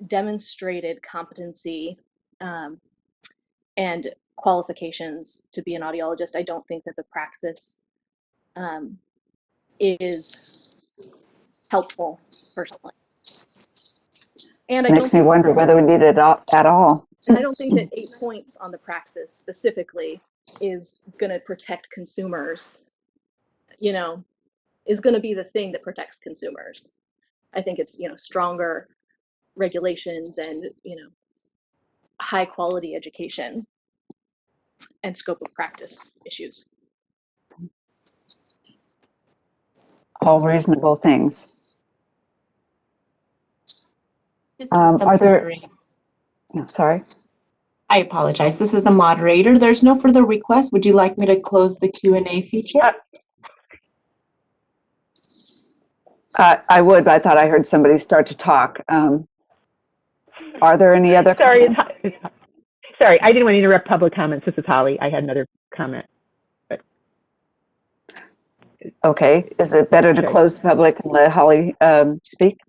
demonstrated competency and qualifications to be an audiologist. I don't think that the praxis is helpful, personally. And
Makes me wonder whether we need it at all.
And I don't think that 8 points on the praxis specifically is going to protect consumers, is going to be the thing that protects consumers. I think it's, stronger regulations and, high quality education and scope of practice issues.
All reasonable things. Are there? No, sorry.
I apologize. This is the moderator. There's no further requests. Would you like me to close the Q&A feature?
I would, but I thought I heard somebody start to talk. Are there any other comments?
Sorry, I didn't want to interrupt public comments. This is Holly. I had another comment. But...
Okay. Is it better to close the public and let Holly speak?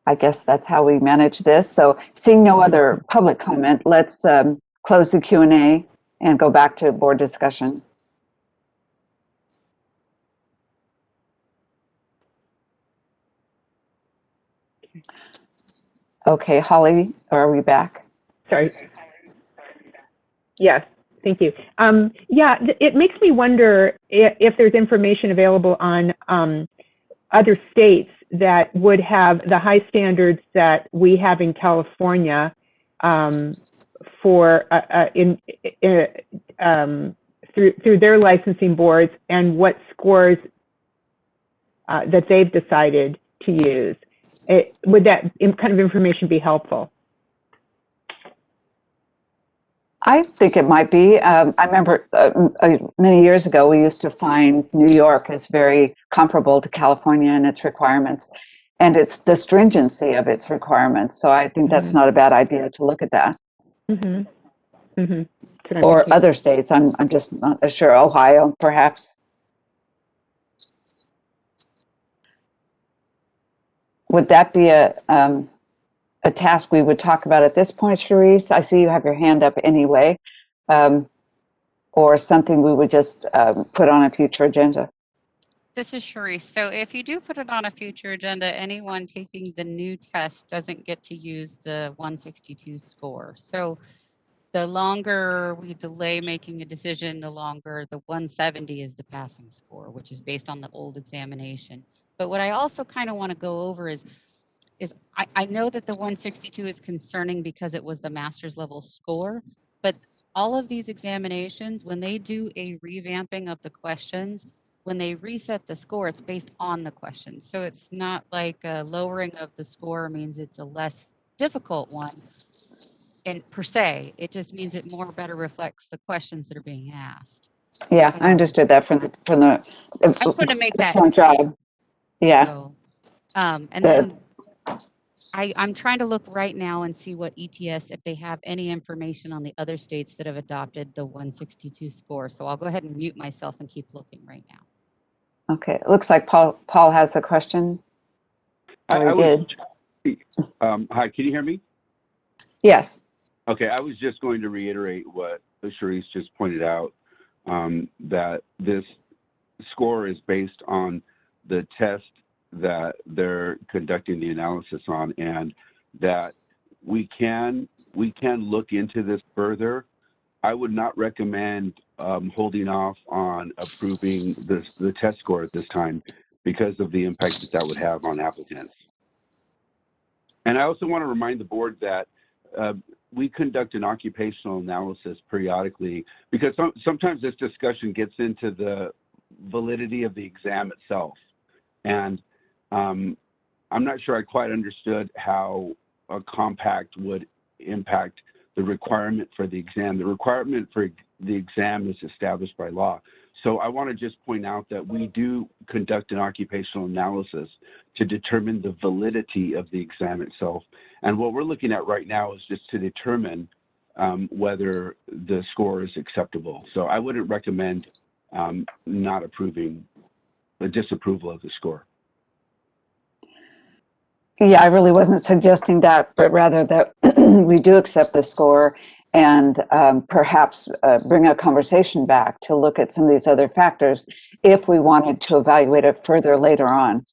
I guess that's how we manage this. So seeing no other public comment, let's close the Q&A and go back to board discussion. Okay, Holly, are we back?
Sorry. Yes, thank you. Yeah, it makes me wonder if there's information available on other states that would have the high standards that we have in California for through their licensing boards, and what scores that they've decided to use. Would that kind of information be helpful?
I think it might be. I remember many years ago, we used to find New York as very comparable to California in its requirements, and it's the stringency of its requirements. So I think that's not a bad idea to look at that. Or other states. I'm just not sure. Ohio, perhaps. Would that be a task we would talk about at this point, Cherise? I see you have your hand up anyway. Or something we would just put on a future agenda.
This is Cherise. So if you do put it on a future agenda, anyone taking the new test doesn't get to use the 162 score. So the longer we delay making a decision, the longer the 170 is the passing score, which is based on the old examination. But what I also kind of want to go over is I know that the 162 is concerning because it was the master's level score, but all of these examinations, when they do a revamping of the questions, when they reset the score, it's based on the questions. So it's not like a lowering of the score means it's a less difficult one. And per se, it just means it more better reflects the questions that are being asked.
Yeah, I understood that from the
I just wanted to make that
excellent
clear.
job. Yeah.
So, and
Good.
then I'm trying to look right now and see what ETS, if they have any information on the other states that have adopted the 162 score. So I'll go ahead and mute myself and keep looking right now.
Okay, it looks like Paul has a question.
I
Or he did.
Hi, can you hear me?
Yes.
Okay, I was just going to reiterate what Charisse just pointed out, that this score is based on the test that they're conducting the analysis on, and that we can look into this further. I would not recommend holding off on approving the test score at this time because of the impact that would have on applicants. And I also want to remind the board that we conduct an occupational analysis periodically, because sometimes this discussion gets into the validity of the exam itself. And I'm not sure I quite understood how a compact would impact the requirement for the exam. The requirement for the exam is established by law. So I want to just point out that we do conduct an occupational analysis to determine the validity of the exam itself. And what we're looking at right now is just to determine whether the score is acceptable. So I wouldn't recommend not approving the disapproval of the score.
Yeah, I really wasn't suggesting that, but rather that we do accept the score and perhaps bring a conversation back to look at some of these other factors if we wanted to evaluate it further later on.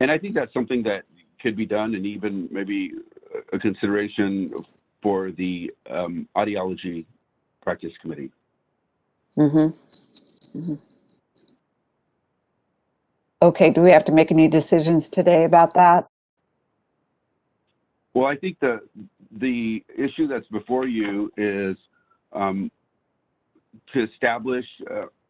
And I think that's something that could be done, and even maybe a consideration for the audiology practice committee.
Mm-hmm. Mm-hmm. Okay, do we have to make any decisions today about that?
Well, I think the issue that's before you is to establish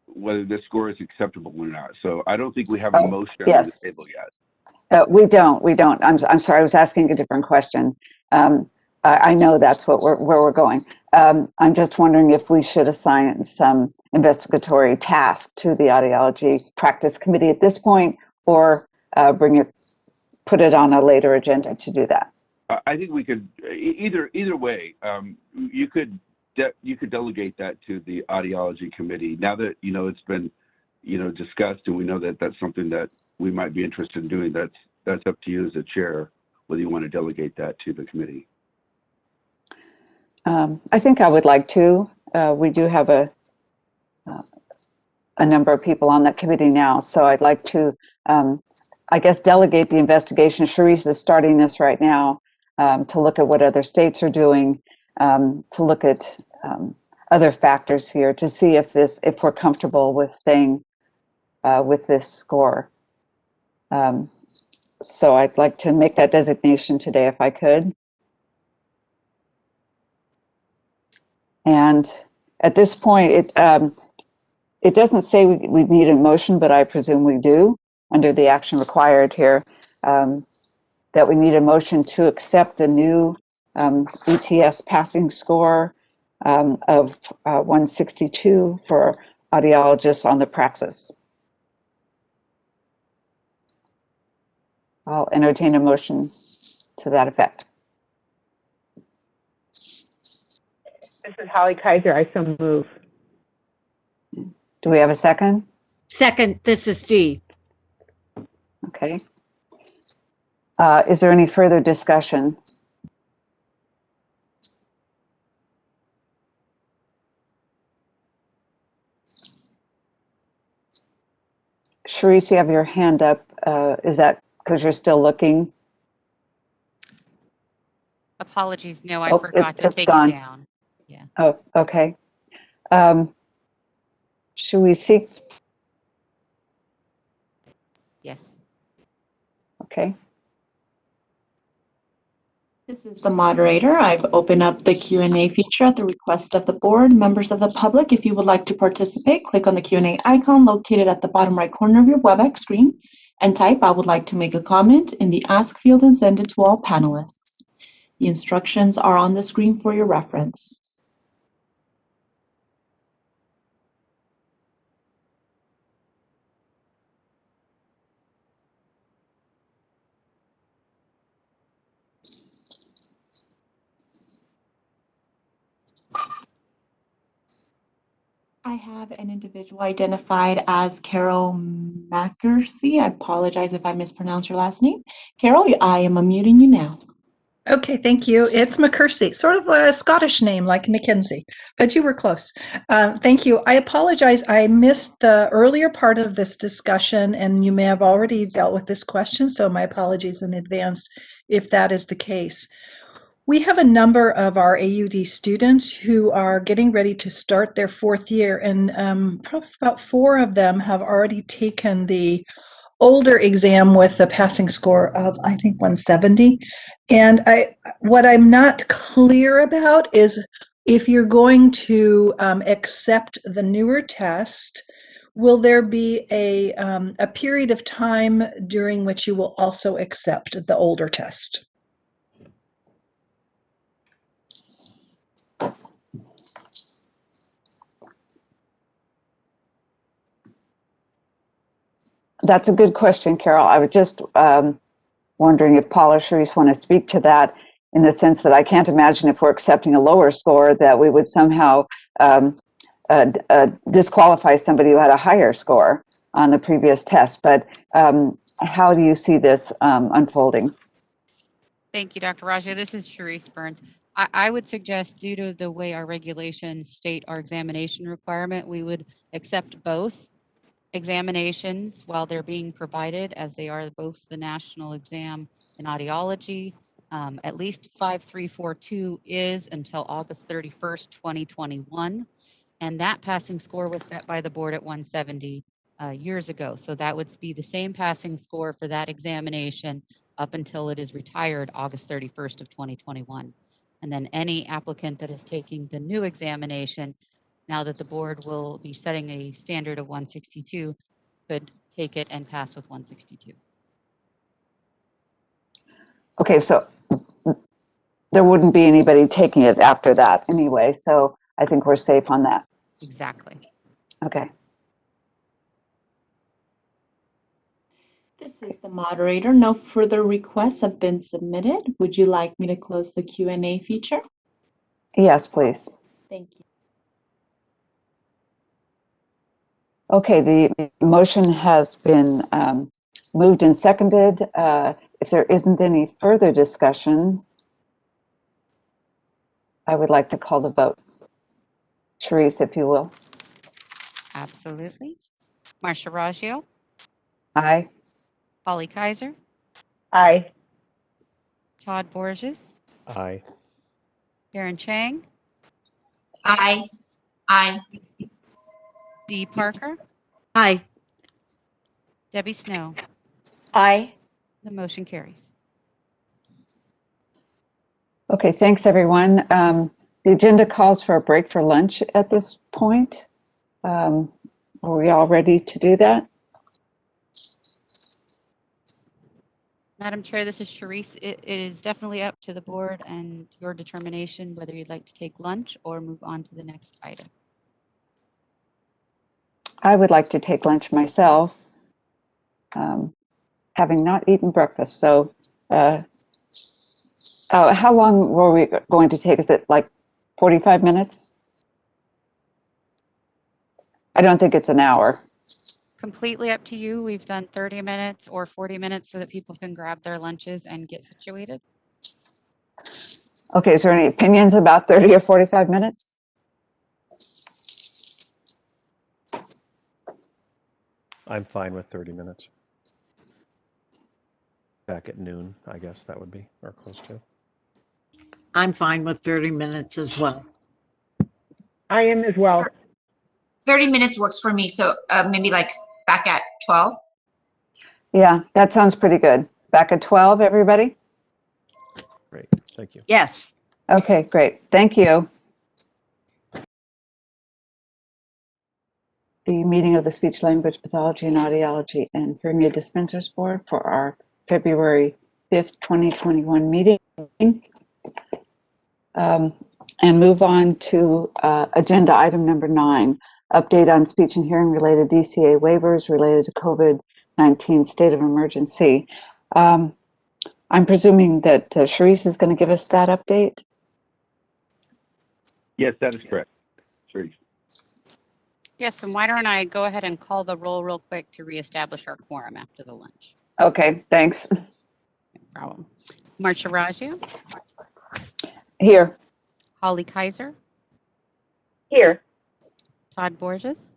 whether this score is acceptable or not. So I don't think we have a motion on the table yet.
We don't. I'm sorry, I was asking a different question. I know that's where we're going. I'm just wondering if we should assign some investigatory task to the audiology practice committee at this point, or put it on a later agenda to do that.
I think we could either way. You could delegate that to the audiology committee now that it's been discussed, and we know that that's something that we might be interested in doing. That's up to you as a chair whether you want to delegate that to the committee.
I think I would like to. We do have a number of people on that committee now, so I'd like to, I guess, delegate the investigation. Charisse is starting this right now to look at what other states are doing, to look at other factors here to see if we're comfortable with staying with this score. So I'd like to make that designation today if I could. And at this point, it doesn't say we need a motion, but I presume we do under the action required here, that we need a motion to accept the new ETS passing score of 162 for audiologists on the praxis. I'll entertain a motion to that effect.
This is Holly Kaiser. I so move.
Do we have a second?
Second, this is Dee.
Okay. Is there any further discussion? Charisse, you have your hand up. Is that because you're still looking?
Apologies. No, I forgot to take
gone.
it down. Yeah.
Oh, okay. Should we seek?
Yes.
Okay.
This is the moderator. I've opened up the Q&A feature at the request of the board. Members of the public, if you would like to participate, click on the Q&A icon located at the bottom right corner of your WebEx screen and type, "I would like to make a comment" in the Ask field and send it to all panelists. The instructions are on the screen for your reference. I have an individual identified as Carol McCarthy. I apologize if I mispronounce your last name. Carol, I am unmuting you now.
Okay, thank you. It's McCursey, sort of a Scottish name like Mackenzie, but you were close. Thank you. I apologize. I missed the earlier part of this discussion, and you may have already dealt with this question, so my apologies in advance if that is the case. We have a number of our AUD students who are getting ready to start their fourth year, and probably about 4 of them have already taken the older exam with a passing score of, I think, 170. And what I'm not clear about is if you're going to accept the newer test, will there be a period of time during which you will also accept the older test?
That's a good question, Carol. I was just wondering if Paul or Sharice want to speak to that, in the sense that I can't imagine if we're accepting a lower score that we would somehow disqualify somebody who had a higher score on the previous test. But how do you see this unfolding?
Thank you, Dr. Raggio. This is Sharice Burns. I would suggest, due to the way our regulations state our examination requirement, we would accept both examinations while they're being provided, as they are both the national exam in audiology. At least 5342 is until August 31st, 2021. And that passing score was set by the board at 170 years ago. So that would be the same passing score for that examination up until it is retired August 31st of 2021. And then any applicant that is taking the new examination, now that the board will be setting a standard of 162, could take it and pass with 162.
Okay, so there wouldn't be anybody taking it after that anyway, so I think we're safe on that.
Exactly.
Okay.
This is the moderator. No further requests have been submitted. Would you like me to close the Q&A feature?
Yes, please.
Thank you.
Okay, the motion has been moved and seconded. If there isn't any further discussion, I would like to call the vote. Sharice, if you will.
Absolutely. Marcia Raggio,
Aye.
Holly Kaiser,
Aye.
Todd Borges,
Aye.
Karen Chang,
Aye. Aye.
Dee Parker,
Aye.
Debbie Snow.
Aye.
The motion carries.
Okay, thanks everyone. The agenda calls for a break for lunch at this point. Are we all ready to do that?
Madam Chair, this is Sharice. It is definitely up to the board and your determination whether you'd like to take lunch or move on to the next item.
I would like to take lunch myself, having not eaten breakfast. So how long were we going to take? Is it like 45 minutes? I don't think it's an hour.
Completely up to you. We've done 30 minutes or 40 minutes so that people can grab their lunches and get situated.
Okay, is there any opinions about 30 or 45 minutes?
I'm fine with 30 minutes. Back at noon, I guess that would be, or close to.
I'm fine with 30 minutes as well.
I am as well.
30 minutes works for me. So maybe like back at 12.
Yeah, that sounds pretty good. Back at 12, everybody?
Great. Thank you.
Yes.
Okay, great. Thank you. The meeting of the Speech Language Pathology and Audiology and Hearing Aid Dispensers Board for our February 5th, 2021 meeting. And move on to agenda item number 9, update on speech and hearing related DCA waivers related to COVID-19 state of emergency. I'm presuming that Sharice is going to give us that update.
Yes, that is correct. Sharice.
Yes, and why don't I go ahead and call the roll real quick to reestablish our quorum after the lunch.
Okay, thanks.
No problem. Marcia Raggio,
Here.
Holly Kaiser,
Here.
Todd Borges,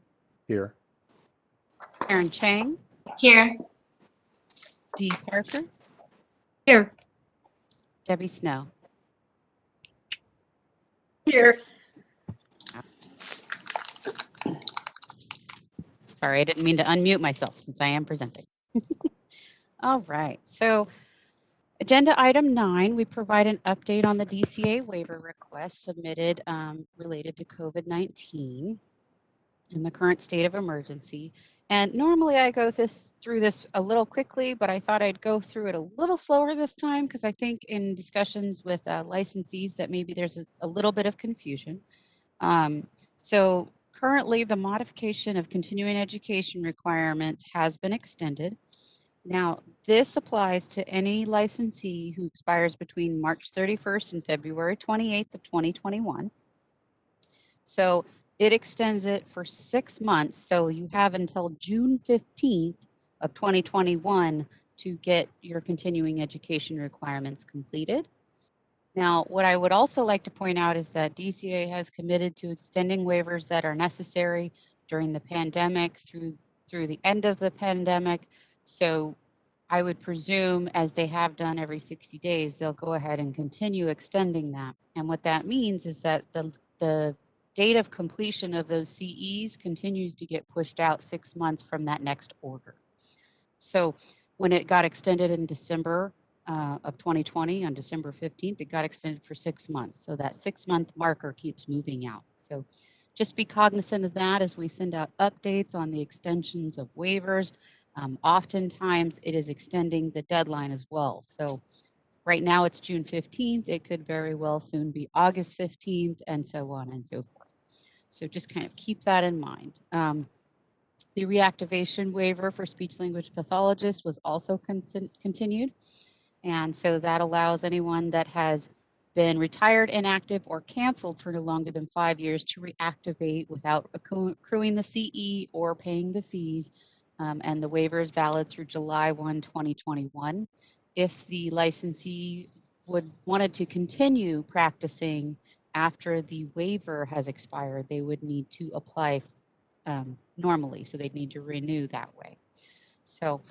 Here.
Karen Chang,
Here.
Dee Parker,
Here.
Debbie Snow.
Here.
Sorry, I didn't mean to unmute myself since I am presenting. All right, so agenda item 9, we provide an update on the DCA waiver request submitted related to COVID-19 in the current state of emergency. And normally I go through this a little quickly, but I thought I'd go through it a little slower this time because I think in discussions with licensees that maybe there's a little bit of confusion. So currently the modification of continuing education requirements has been extended. Now, this applies to any licensee who expires between March 31st and February 28th of 2021. So it extends it for 6 months. So you have until June 15th of 2021 to get your continuing education requirements completed. Now, what I would also like to point out is that DCA has committed to extending waivers that are necessary during the pandemic through the end of the pandemic. So I would presume, as they have done every 60 days, they'll go ahead and continue extending that. And what that means is that the date of completion of those CEs continues to get pushed out 6 months from that next order. So when it got extended in December of 2020, on December 15th, it got extended for 6 months. So that 6-month marker keeps moving out. So just be cognizant of that as we send out updates on the extensions of waivers. Oftentimes it is extending the deadline as well. So right now it's June 15th. It could very well soon be August 15th and so on and so forth. So just kind of keep that in mind. The reactivation waiver for speech language pathologists was also continued. And so that allows anyone that has been retired, inactive, or canceled for no longer than 5 years to reactivate without accruing the CE or paying the fees. And the waiver is valid through July 1, 2021. If the licensee wanted to continue practicing after the waiver has expired, they would need to apply normally. So they'd need to renew that way. So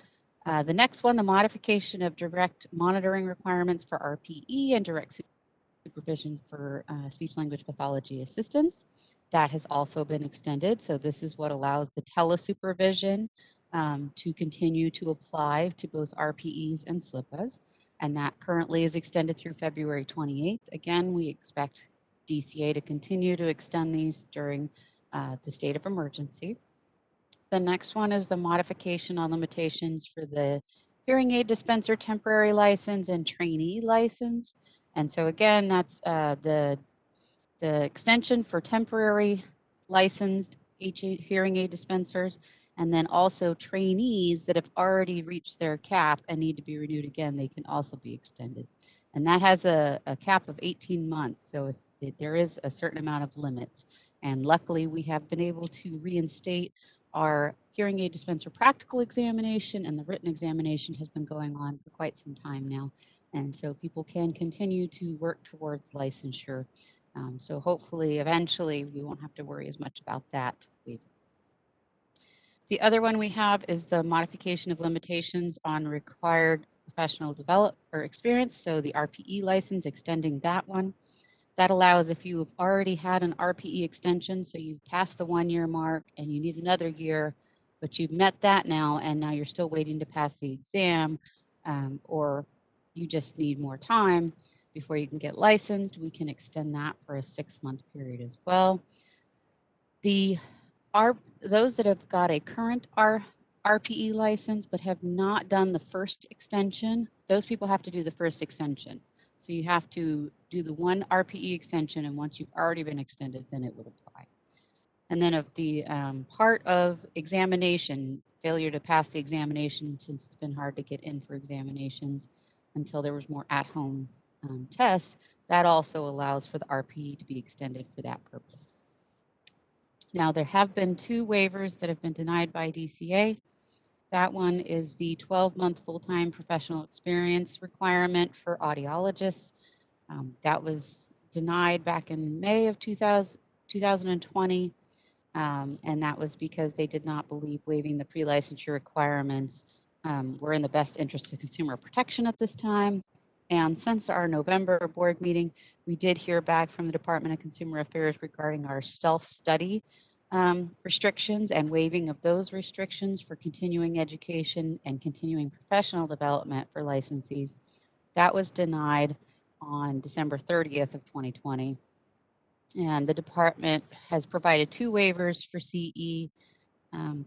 the next one, the modification of direct monitoring requirements for RPE and direct supervision for speech language pathology assistants. That has also been extended. So this is what allows the telesupervision to continue to apply to both RPEs and SLPAs. And that currently is extended through February 28th. Again, we expect DCA to continue to extend these during the state of emergency. The next one is the modification on limitations for the hearing aid dispenser temporary license and trainee license. And so again, that's the extension for temporary licensed hearing aid dispensers, and then also trainees that have already reached their cap and need to be renewed again, they can also be extended. And that has a cap of 18 months, so there is a certain amount of limits. And luckily, we have been able to reinstate our hearing aid dispenser practical examination, and the written examination has been going on for quite some time now. And so people can continue to work towards licensure. So hopefully, eventually, we won't have to worry as much about that waiver. The other one we have is the modification of limitations on required professional development or experience. So the RPE license, extending that one. That allows if you've already had an RPE extension, so you've passed the 1-year mark and you need another year, but you've met that now and now you're still waiting to pass the exam, or you just need more time, before you can get licensed. We can extend that for a 6-month period as well. Those that have got a current RPE license but have not done the first extension, those people have to do the first extension. So you have to do the one RPE extension, and once you've already been extended, then it would apply. And then of the part of examination, failure to pass the examination, since it's been hard to get in for examinations until there was more at-home tests, that also allows for the RPE to be extended for that purpose. Now, there have been 2 waivers that have been denied by DCA. That one is the 12-month full-time professional experience requirement for audiologists. That was denied back in May of 2020. And that was because they did not believe waiving the pre-licensure requirements were in the best interest of consumer protection at this time. And since our November board meeting, we did hear back from the Department of Consumer Affairs regarding our self-study restrictions and waiving of those restrictions for continuing education and continuing professional development for licensees. That was denied on December 30th of 2020. And the department has provided 2 waivers for CE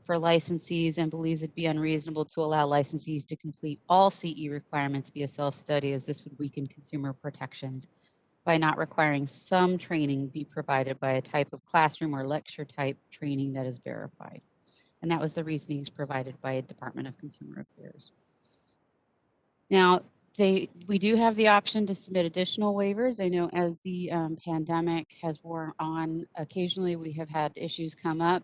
for licensees and believes it'd be unreasonable to allow licensees to complete all CE requirements via self-study, as this would weaken consumer protections by not requiring some training be provided by a type of classroom or lecture type training that is verified. And that was the reasonings provided by the Department of Consumer Affairs. Now, we do have the option to submit additional waivers. I know as the pandemic has worn on, occasionally we have had issues come up.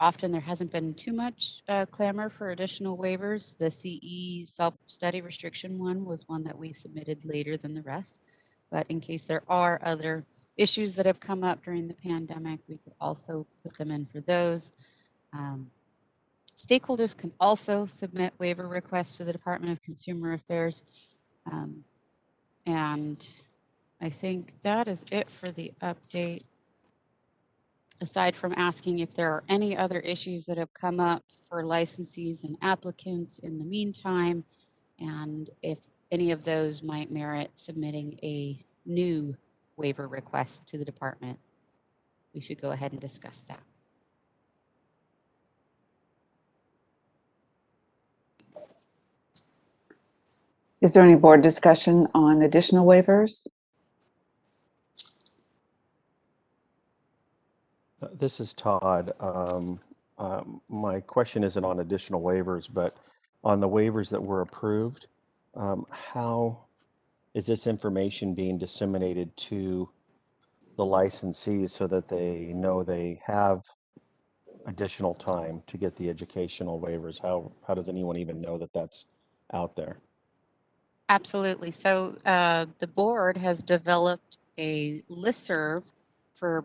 Often there hasn't been too much clamor for additional waivers. The CE self-study restriction one was one that we submitted later than the rest. But in case there are other issues that have come up during the pandemic, we could also put them in for those. Stakeholders can also submit waiver requests to the Department of Consumer Affairs. And I think that is it for the update. Aside from asking if there are any other issues that have come up for licensees and applicants in the meantime, and if any of those might merit submitting a new waiver request to the department, we should go ahead and discuss that.
Is there any board discussion on additional waivers?
This is Todd. My question isn't on additional waivers, but on the waivers that were approved, how is this information being disseminated to the licensees so that they know they have additional time to get the educational waivers? How does anyone even know that that's out there?
Absolutely. So the board has developed a listserv for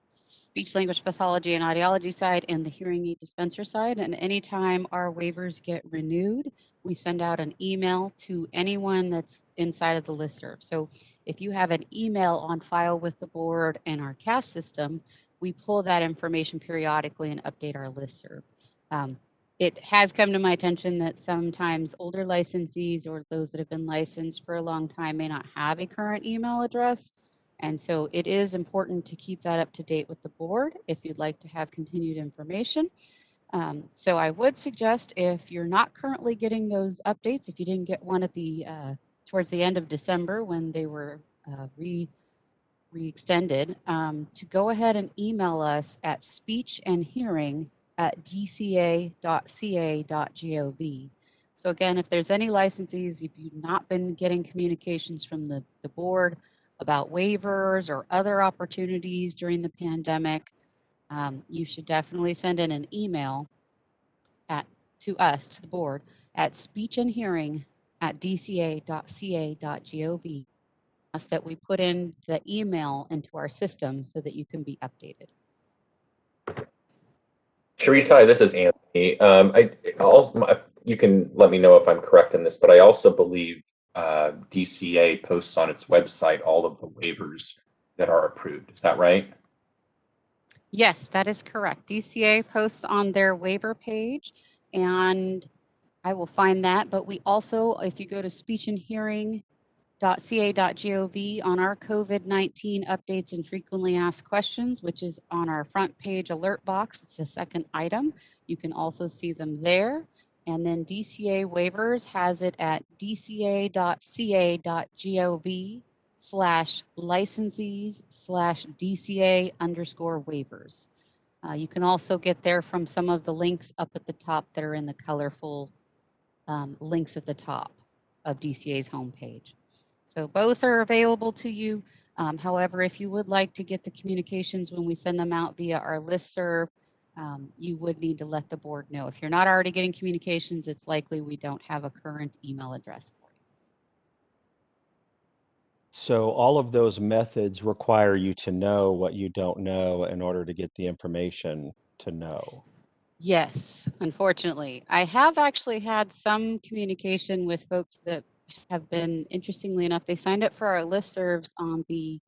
speech language pathology and audiology side and the hearing aid dispenser side. And anytime our waivers get renewed, we send out an email to anyone that's inside of the listserv. So if you have an email on file with the board and our CAS system, we pull that information periodically and update our listserv. It has come to my attention that sometimes older licensees or those that have been licensed for a long time may not have a current email address. And so it is important to keep that up to date with the board if you'd like to have continued information. So I would suggest, if you're not currently getting those updates, if you didn't get one at the towards the end of December when they were re-extended, to go ahead and email us at speechandhearing@dca.ca.gov. So again, if there's any licensees, if you've not been getting communications from the board about waivers or other opportunities during the pandemic, you should definitely send in an email to us, to the board, at speechandhearing@dca.ca.gov. Ask that we put in the email into our system so that you can be updated.
Sharice, hi, this is Anthony. You can let me know if I'm correct in this, but I also believe DCA posts on its website all of the waivers that are approved. Is that right?
Yes, that is correct. DCA posts on their waiver page, and I will find that. But we also, if you go to speech and hearing .ca.gov on our COVID-19 updates and frequently asked questions, which is on our front page alert box. It's the second item. You can also see them there. And then DCA waivers has it at dca.ca.gov/licensees/DCA_waivers. You can also get there from some of the links up at the top that are in the colorful links at the top of DCA's homepage. So both are available to you. However, if you would like to get the communications when we send them out via our listserv, you would need to let the board know. If you're not already getting communications, it's likely we don't have a current email address for you.
So all of those methods require you to know what you don't know in order to get the information to know.
Yes, unfortunately. I have actually had some communication with folks that have been, interestingly enough, they signed up for our listservs on the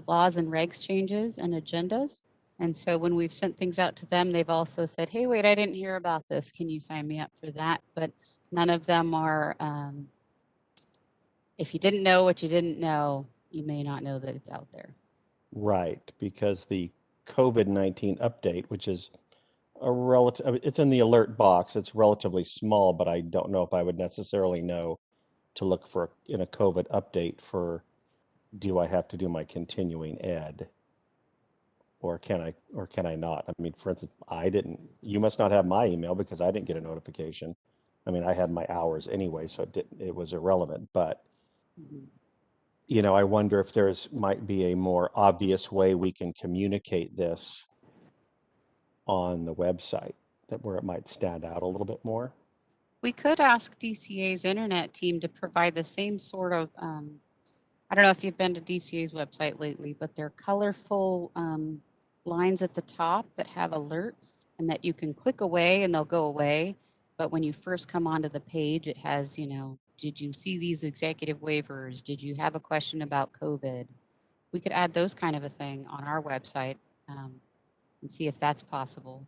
laws and regs changes and agendas. And so when we've sent things out to them, they've also said, hey, wait, I didn't hear about this. Can you sign me up for that? But none of them are, if you didn't know what you didn't know, you may not know that it's out there.
Right, because the COVID-19 update, which is a relative, it's in the alert box. It's relatively small, but I don't know if I would necessarily know to look for in a COVID update for, do I have to do my continuing ed? Or can I not? I mean, for instance, you must not have my email because I didn't get a notification. I mean, I had my hours anyway, so it was irrelevant, but you know, I wonder if might be a more obvious way we can communicate this on the website, where it might stand out a little bit more.
We could ask DCA's internet team to provide the same sort of, I don't know if you've been to DCA's website lately, but they're colorful lines at the top that have alerts and that you can click away and they'll go away. But when you first come onto the page, it has, you know, did you see these executive waivers? Did you have a question about COVID? We could add those kind of a thing on our website and see if that's possible.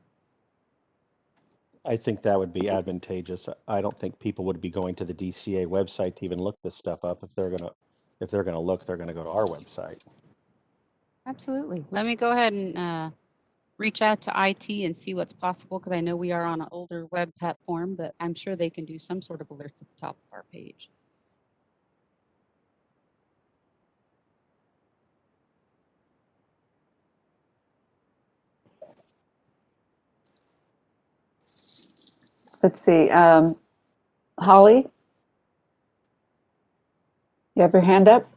I think that would be advantageous. I don't think people would be going to the DCA website to even look this stuff up. If they're gonna look, they're gonna go to our website.
Absolutely. Let me go ahead and reach out to IT and see what's possible, because I know we are on an older web platform, but I'm sure they can do some sort of alerts at the top of our page.
Let's see. Holly, you have your hand up?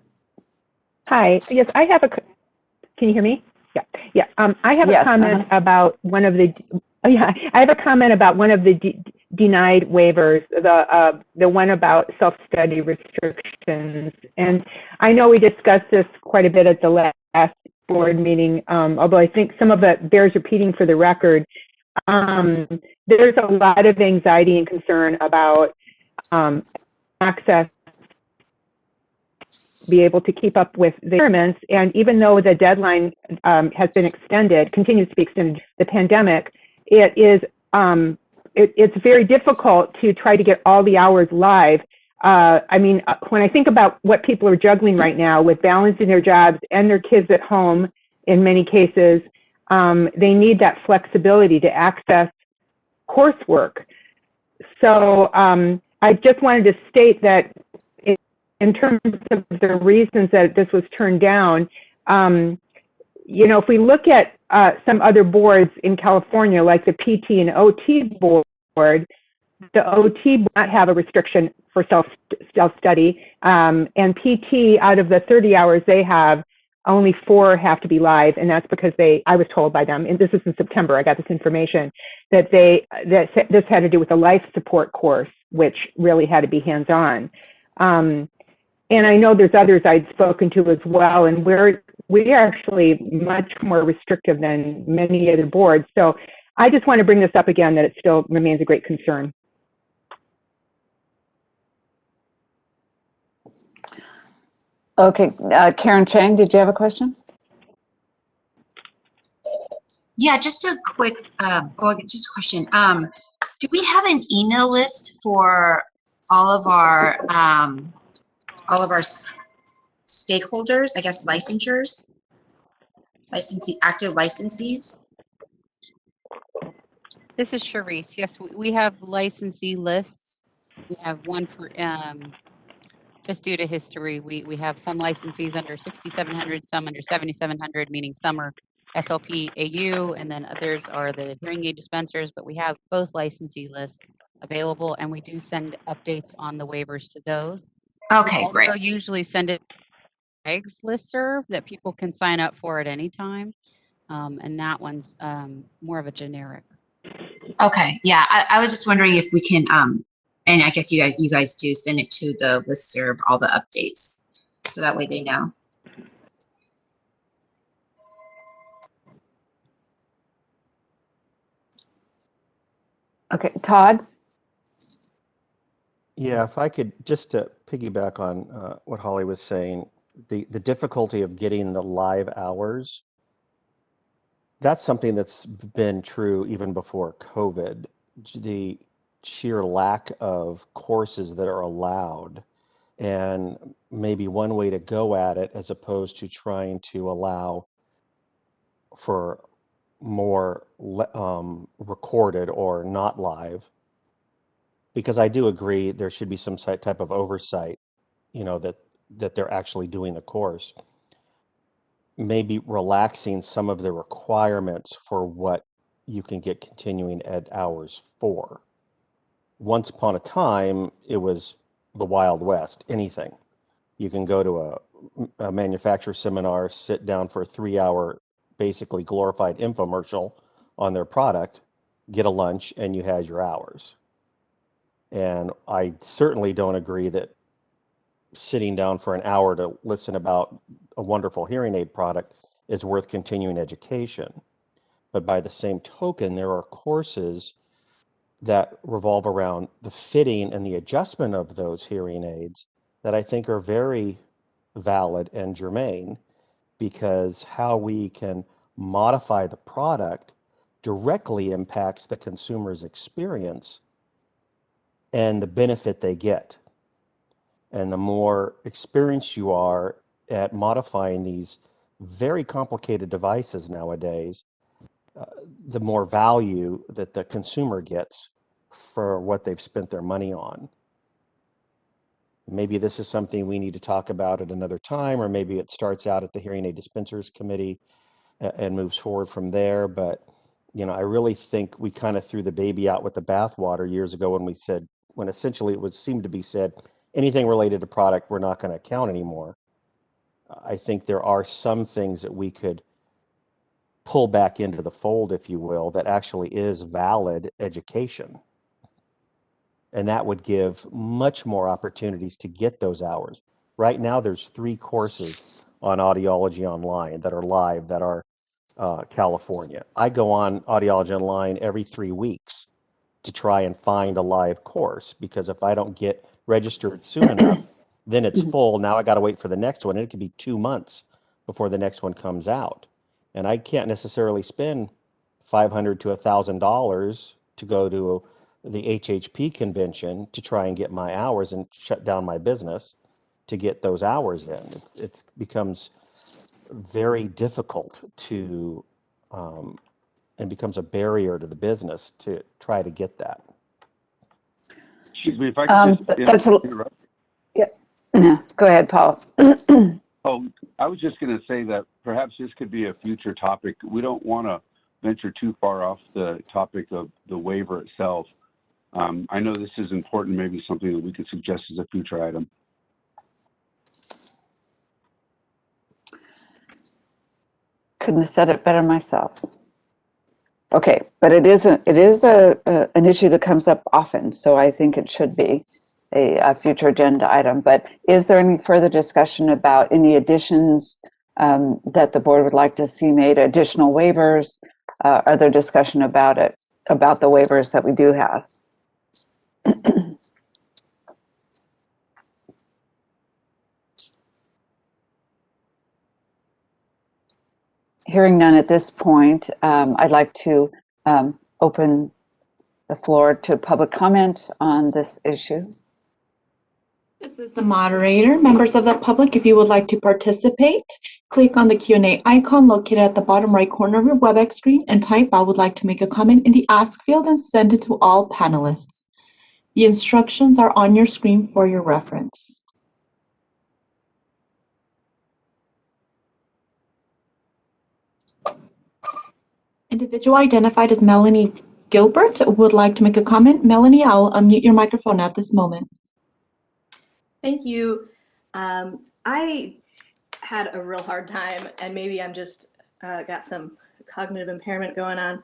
Hi. Yes, I have can you hear me? Yeah. Yeah. I have a comment about one of the, I have a comment about one of the denied waivers, the one about self-study restrictions. And I know we discussed this quite a bit at the last board meeting, although I think some of it bears repeating for the record. There's a lot of anxiety and concern about access, be able to keep up with the experiments. And even though the deadline has been extended, continues to be extended, the pandemic, it's very difficult to try to get all the hours live. I mean, when I think about what people are juggling right now with balancing their jobs and their kids at home, in many cases, they need that flexibility to access coursework. So I just wanted to state that in terms of the reasons that this was turned down, you know, if we look at some other boards in California, like the PT and OT board, the OT will not have a restriction for self-study, and PT, out of the 30 hours they have, only 4 have to be live, and that's because I was told by them, and this is in September, I got this information, that this had to do with a life support course, which really had to be hands-on. And I know there's others I'd spoken to as well, and we're actually much more restrictive than many other boards. So I just want to bring this up again, that it still remains a great concern.
Okay, Karen Chang, did you have a question?
Yeah, just a quick, just a question. Do we have an email list for all of our all of our stakeholders, I guess licensures, active licensees.
This is Charisse. Yes, we have licensee lists. We have one for, just due to history, we have some licensees under 6,700, some under 7,700, meaning some are SLP AU, and then others are the hearing aid dispensers, but we have both licensee lists available, and we do send updates on the waivers to those.
Okay,
We also
great.
usually send it regs listserv that people can sign up for at any time, and that one's more of a generic.
Okay, yeah, I was just wondering if we can, and I guess you guys do send it to the listserv, all the updates, so that way they know.
Okay, Todd?
Yeah, if I could just to piggyback on what Holly was saying, the difficulty of getting the live hours, that's something that's been true even before COVID. The sheer lack of courses that are allowed, and maybe one way to go at it as opposed to trying to allow for more recorded or not live, because I do agree there should be some type of oversight, that they're actually doing the course. Maybe relaxing some of the requirements for what you can get continuing ed hours for. Once upon a time, it was the Wild West, anything. You can go to a manufacturer seminar, sit down for a 3-hour, basically glorified infomercial on their product, get a lunch, and you had your hours. And I certainly don't agree that sitting down for an hour to listen about a wonderful hearing aid product is worth continuing education. But by the same token, there are courses that revolve around the fitting and the adjustment of those hearing aids that I think are very valid and germane, because how we can modify the product directly impacts the consumer's experience and the benefit they get. And the more experienced you are at modifying these very complicated devices nowadays, the more value that the consumer gets for what they've spent their money on. Maybe this is something we need to talk about at another time, or maybe it starts out at the Hearing Aid Dispensers Committee and moves forward from there. But, I really think we kind of threw the baby out with the bathwater years ago when essentially it would seem to be said, anything related to product, we're not going to count anymore. I think there are some things that we could pull back into the fold, if you will, that actually is valid education. And that would give much more opportunities to get those hours. Right now, there's 3 courses on Audiology Online that are live that are California. I go on Audiology Online every 3 weeks to try and find a live course, because if I don't get registered soon enough, then it's full. Now I got to wait for the next one. And it could be 2 months before the next one comes out. And I can't necessarily spend $500 to $1,000 to go to the HHP convention to try and get my hours and shut down my business to get those hours in. It becomes very difficult to, and becomes a barrier to the business to try to get that.
Excuse me, if I could just interrupt.
Yeah. No, go ahead, Paul.
Oh, I was just going to say that perhaps this could be a future topic. We don't want to venture too far off the topic of the waiver itself. I know this is important, maybe something that we could suggest as a future item.
Couldn't have said it better myself. Okay, but it is an issue that comes up often, so I think it should be a future agenda item. But is there any further discussion about any additions that the board would like to see made, additional waivers? Other discussion about it, about the waivers that we do have? Hearing none at this point, I'd like to open the floor to public comment on this issue.
This is the moderator. Members of the public, if you would like to participate, click on the Q&A icon located at the bottom right corner of your WebEx screen and type "I would like to make a comment" in the Ask field and send it to all panelists. The instructions are on your screen for your reference. Individual identified as Melanie Gilbert would like to make a comment. Melanie, I'll unmute your microphone at this moment.
Thank you. I had a real hard time, and maybe I'm just got some cognitive impairment going on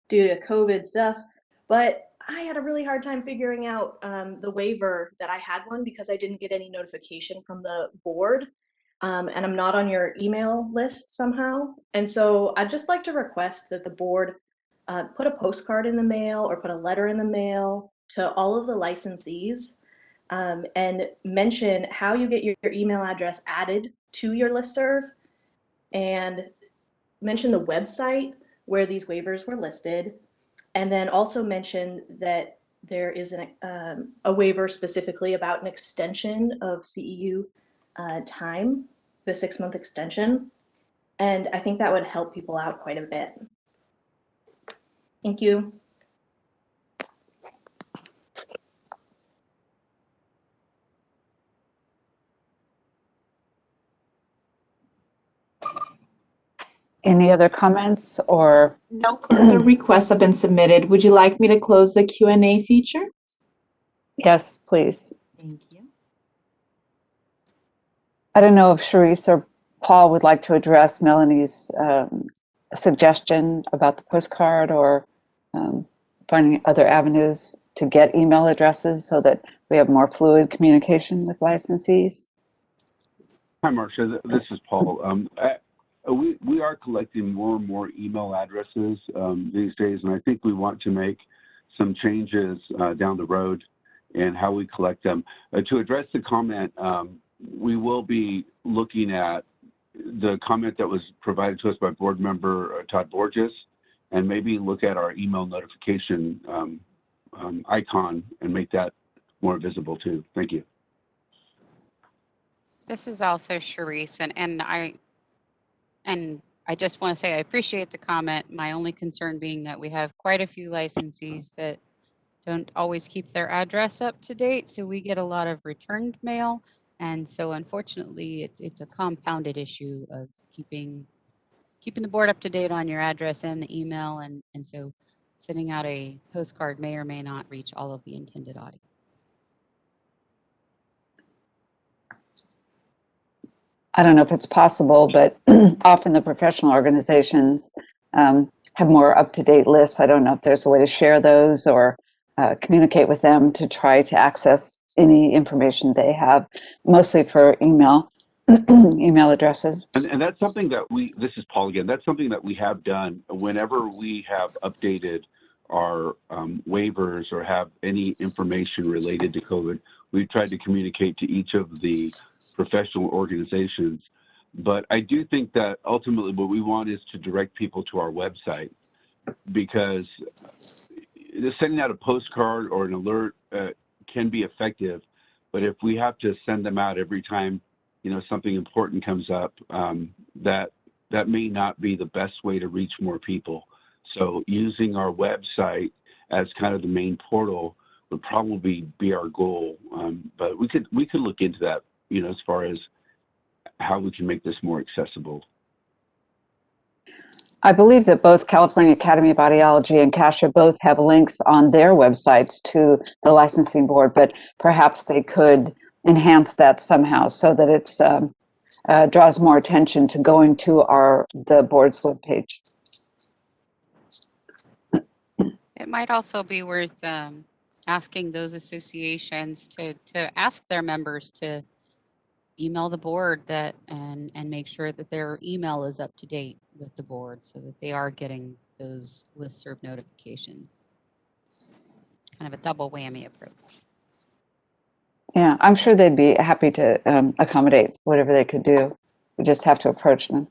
due to COVID stuff, but I had a really hard time figuring out the waiver that I had one because I didn't get any notification from the board, and I'm not on your email list somehow. And so I'd just like to request that the board put a postcard in the mail or put a letter in the mail to all of the licensees and mention how you get your email address added to your listserv, and mention the website where these waivers were listed, and then also mention that there is a waiver specifically about an extension of CEU time, the 6-month extension, and I think that would help people out quite a bit. Thank you.
Any other comments or?
No further requests have been submitted. Would you like me to close the Q&A feature?
Yes, please.
Thank you.
I don't know if Sharice or Paul would like to address Melanie's suggestion about the postcard or finding other avenues to get email addresses so that we have more fluid communication with licensees.
Hi, Marcia. This is Paul. We are collecting more and more email addresses these days, and I think we want to make some changes down the road in how we collect them. To address the comment, we will be looking at the comment that was provided to us by board member Todd Borges, and maybe look at our email notification icon and make that more visible too. Thank you.
This is also Sharice, and I just want to say I appreciate the comment. My only concern being that we have quite a few licensees that don't always keep their address up to date, so we get a lot of returned mail, and so unfortunately it's a compounded issue of keeping the board up to date on your address and the email, and so sending out a postcard may or may not reach all of the intended audience.
I don't know if it's possible, but often the professional organizations have more up-to-date lists. I don't know if there's a way to share those or communicate with them to try to access any information they have, mostly for email, email addresses.
And that's something that this is Paul again, that's something that we have done whenever we have updated our waivers or have any information related to COVID. We've tried to communicate to each of the professional organizations. But I do think that ultimately what we want is to direct people to our website, because sending out a postcard or an alert can be effective. But if we have to send them out every time something important comes up, that may not be the best way to reach more people. So using our website as kind of the main portal would probably be our goal. But we could look into that, as far as how we can make this more accessible.
I believe that both California Academy of Audiology and CASHA both have links on their websites to the licensing board, but perhaps they could enhance that somehow so that it's draws more attention to going to the board's webpage.
It might also be worth asking those associations to ask their members to email the board and make sure that their email is up to date with the board so that they are getting those listserv notifications. Kind of a double whammy approach.
Yeah, I'm sure they'd be happy to accommodate whatever they could do. We just have to approach them.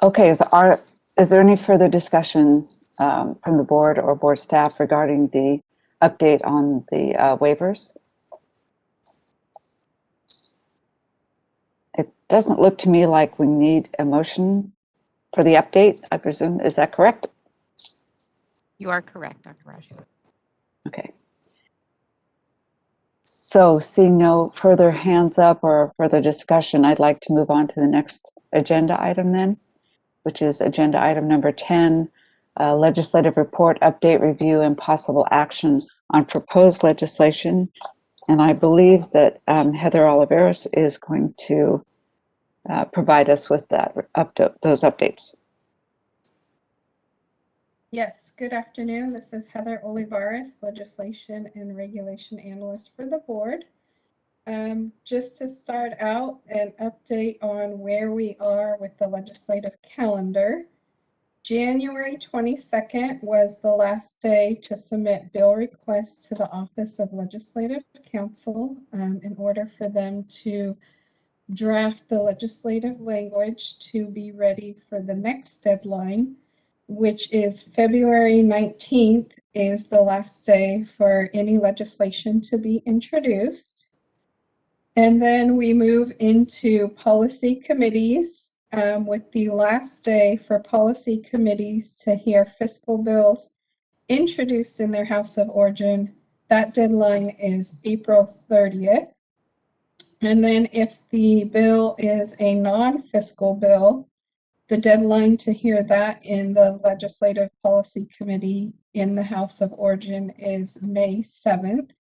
Okay, is there any further discussion from the board or board staff regarding the update on the waivers? It doesn't look to me like we need a motion for the update, I presume. Is that correct?
You are correct, Dr. Raggio.
Okay. So seeing no further hands up or further discussion, I'd like to move on to the next agenda item then, which is agenda item number 10, legislative report, update, review, and possible action on proposed legislation. And I believe that Heather Oliveros is going to provide us with that those updates.
Yes, good afternoon. This is Heather Olivares, Legislation and Regulation Analyst for the board. Just to start out, an update on where we are with the legislative calendar. January 22nd was the last day to submit bill requests to the Office of Legislative Counsel in order for them to draft the legislative language to be ready for the next deadline, which is February 19th is the last day for any legislation to be introduced. And then we move into policy committees with the last day for policy committees to hear fiscal bills introduced in their House of Origin. That deadline is April 30th. And then if the bill is a non-fiscal bill, the deadline to hear that in the Legislative Policy Committee in the House of Origin is May 7th.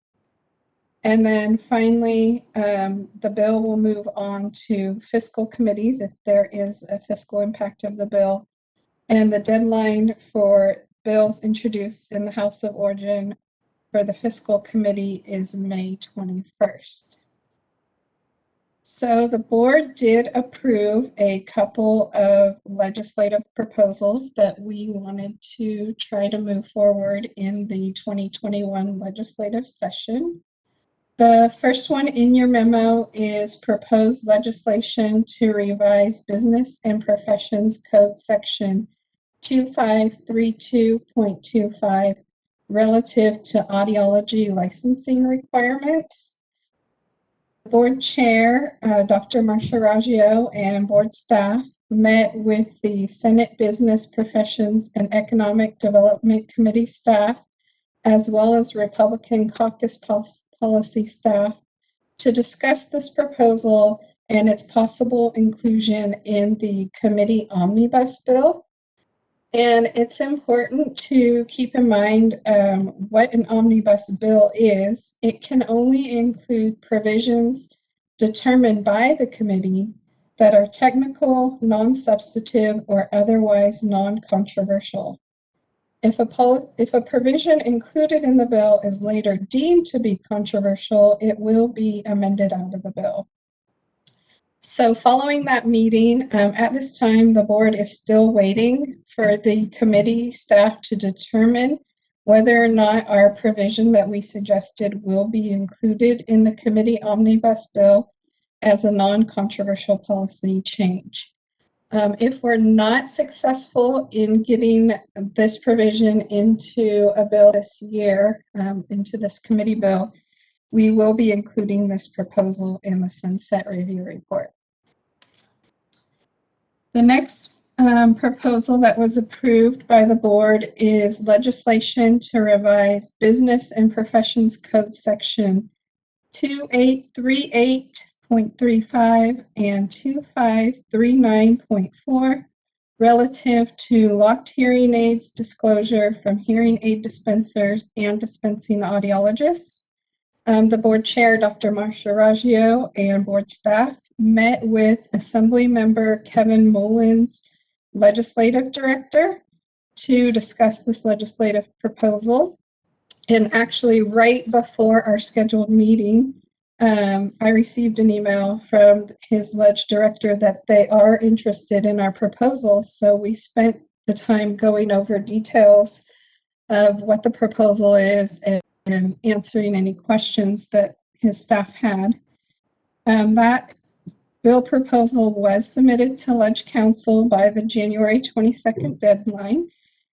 And then finally, the bill will move on to fiscal committees if there is a fiscal impact of the bill. And the deadline for bills introduced in the House of Origin for the fiscal committee is May 21st. So the board did approve a couple of legislative proposals that we wanted to try to move forward in the 2021 legislative session. The first one in your memo is proposed legislation to revise Business and Professions Code Section 2532.25 relative to audiology licensing requirements. Board Chair, Dr. Marcia Raggio, and board staff met with the Senate Business Professions and Economic Development Committee staff, as well as Republican Caucus Policy staff, to discuss this proposal and its possible inclusion in the committee omnibus bill. And it's important to keep in mind what an omnibus bill is. It can only include provisions determined by the committee that are technical, non-substantive, or otherwise non-controversial. If a provision included in the bill is later deemed to be controversial, it will be amended out of the bill. So following that meeting, at this time, the board is still waiting for the committee staff to determine whether or not our provision that we suggested will be included in the committee omnibus bill as a non-controversial policy change. If we're not successful in getting this provision into a bill this year, into this committee bill, we will be including this proposal in the Sunset Review Report. The next proposal that was approved by the board is legislation to revise Business and Professions Code Section 2838.35 and 2539.4 relative to locked hearing aids disclosure from hearing aid dispensers and dispensing audiologists. The board chair, Dr. Marcia Raggio, and board staff met with Assembly Member Kevin Mullins, legislative director, to discuss this legislative proposal. And actually, right before our scheduled meeting, I received an email from his ledge director that they are interested in our proposal. So we spent the time going over details of what the proposal is and answering any questions that his staff had. That bill proposal was submitted to Ledge Council by the January 22nd deadline.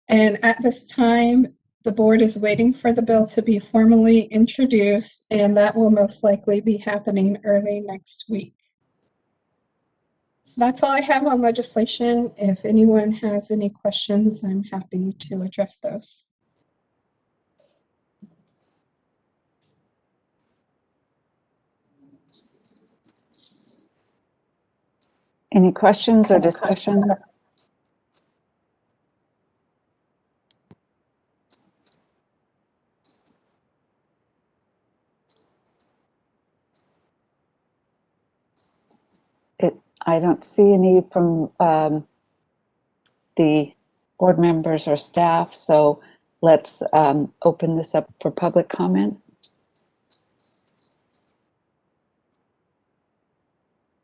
And at this time, The board is waiting for the bill to be formally introduced, and that will most likely be happening early next week. So that's all I have on legislation. If anyone has any questions, I'm happy to address those.
Any questions or discussion? I don't see any from the board members or staff, so let's open this up for public comment.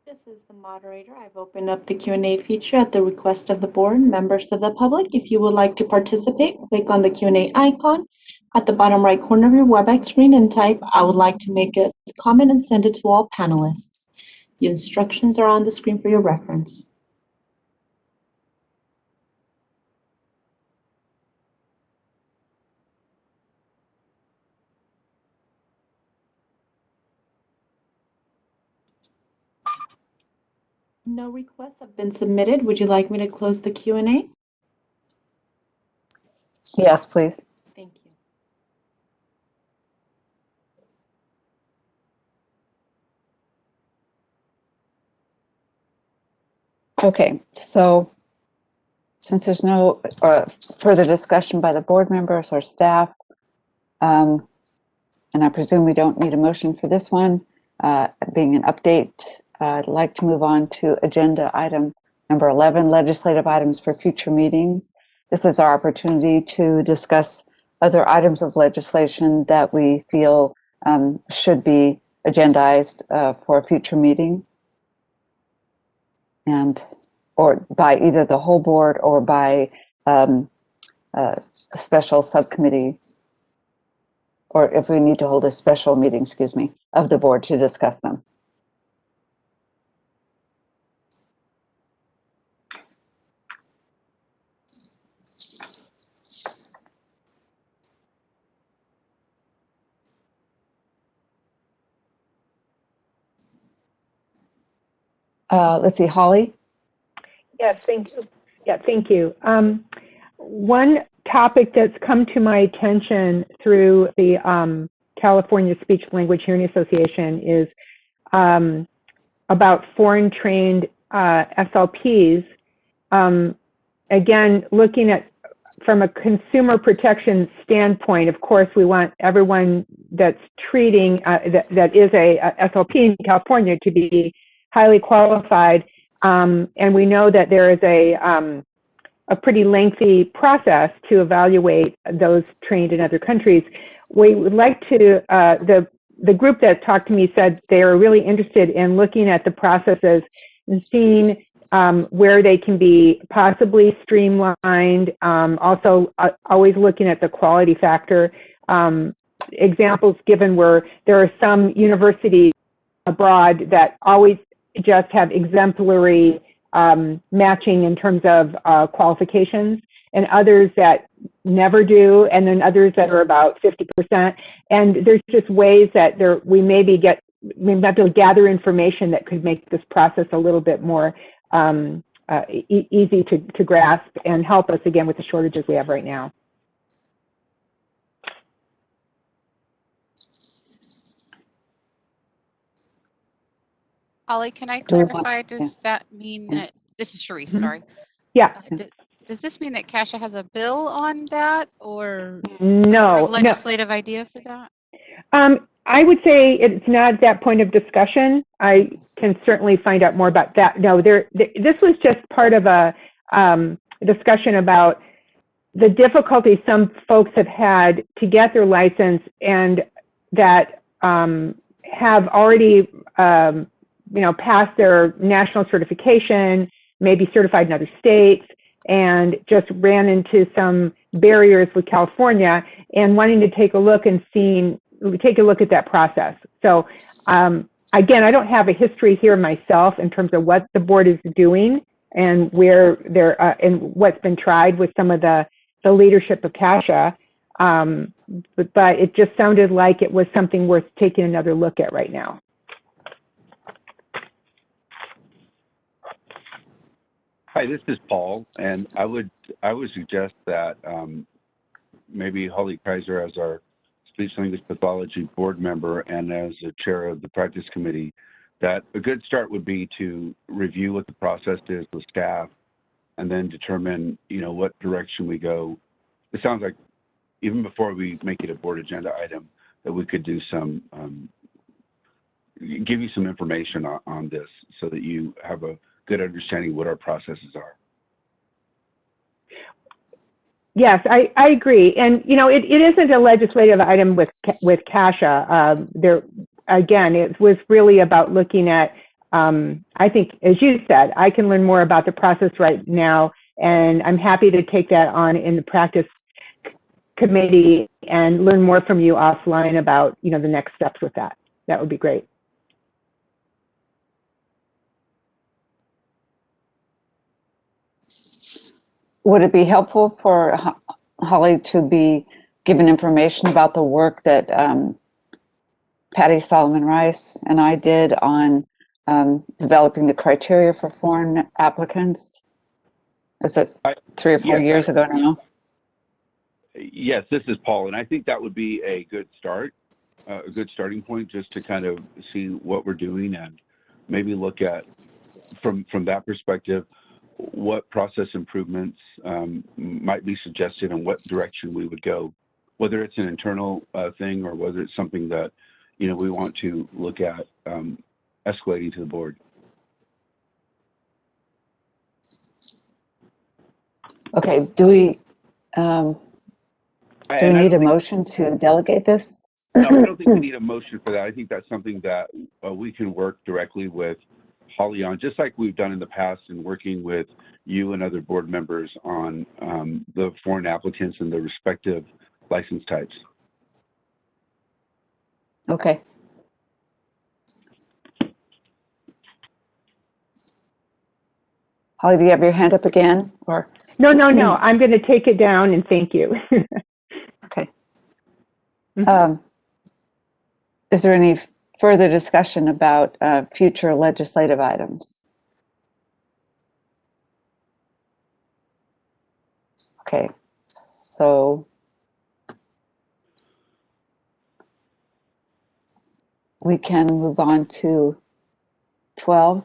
This is the moderator. I've opened up the Q&A feature at the request of the board. Members of the public, if you would like to participate, click on the Q&A icon at the bottom right corner of your WebEx screen and type, "I would like to make a comment," and send it to all panelists. The instructions are on the screen for your reference. No requests have been submitted. Would you like me to close the Q&A?
Yes, please.
Thank you.
Okay, so since there's no further discussion by the board members or staff, and I presume we don't need a motion for this one, being an update, I'd like to move on to agenda item number 11, legislative items for future meetings. This is our opportunity to discuss other items of legislation that we feel should be agendized for a future meeting, and or by either the whole board or by special subcommittees, or if we need to hold a special meeting, excuse me, of the board to discuss them. Let's see, Holly?
Yes, thank you. Yeah, thank you. One topic that's come to my attention through the California Speech Language Hearing Association is about foreign trained SLPs. Again, looking at from a consumer protection standpoint, of course, we want everyone that's treating that is a SLP in California to be highly qualified. And we know that there is a pretty lengthy process to evaluate those trained in other countries. We would like to, the group that talked to me said they are really interested in looking at the processes and seeing where they can be possibly streamlined. Also, always looking at the quality factor. Examples given where there are some universities abroad that always just have exemplary matching in terms of qualifications, and others that never do, and then others that are about 50%. And there's just ways that we maybe have to gather information that could make this process a little bit more easy to grasp and help us again with the shortages we have right now.
Holly, can I clarify? Does that mean that this is Sharice? Sorry.
Yeah.
Does this mean that CASHA has a bill on that, or
no,
some sort of legislative idea for that?
I would say it's not that point of discussion. I can certainly find out more about that. No, this was just part of a discussion about the difficulty some folks have had to get their license, and that have already passed their national certification, maybe certified in other states, and just ran into some barriers with California, and wanting to take a look and take a look at that process. So again, I don't have a history here myself in terms of what the board is doing and where they're and what's been tried with some of the leadership of CASHA. But it just sounded like it was something worth taking another look at right now.
Hi, this is Paul, and I would suggest that maybe Holly Kaiser, as our speech language pathology board member and as the chair of the practice committee, that a good start would be to review what the process is with staff, and then determine, what direction we go. It sounds like even before we make it a board agenda item, that we could do some, give you some information on this so that you have a good understanding of what our processes are.
Yes, I agree. And, it isn't a legislative item with CASHA. Again, it was really about looking at, I think, as you said, I can learn more about the process right now, and I'm happy to take that on in the practice committee and learn more from you offline about, the next steps with that. That would be great.
Would it be helpful for Holly to be given information about the work that Patty Solomon Rice and I did on developing the criteria for foreign applicants? Is it 3 or 4 years ago now?
Yes, this is Paul, and I think that would be a good start, a good starting point, just to kind of see what we're doing and maybe look at, from that perspective, what process improvements might be suggested and what direction we would go, whether it's an internal thing or whether it's something that, we want to look at escalating to the board.
Okay, do we need a motion to delegate this?
No, I don't think we need a motion for that. I think that's something that we can work directly with Holly on, just like we've done in the past in working with you and other board members on the foreign applicants and the respective license types.
Okay. Holly, do you have your hand up again? Or
No. I'm going to take it down and thank you.
Okay. Is there any further discussion about future legislative items? Okay, so we can move on to 12.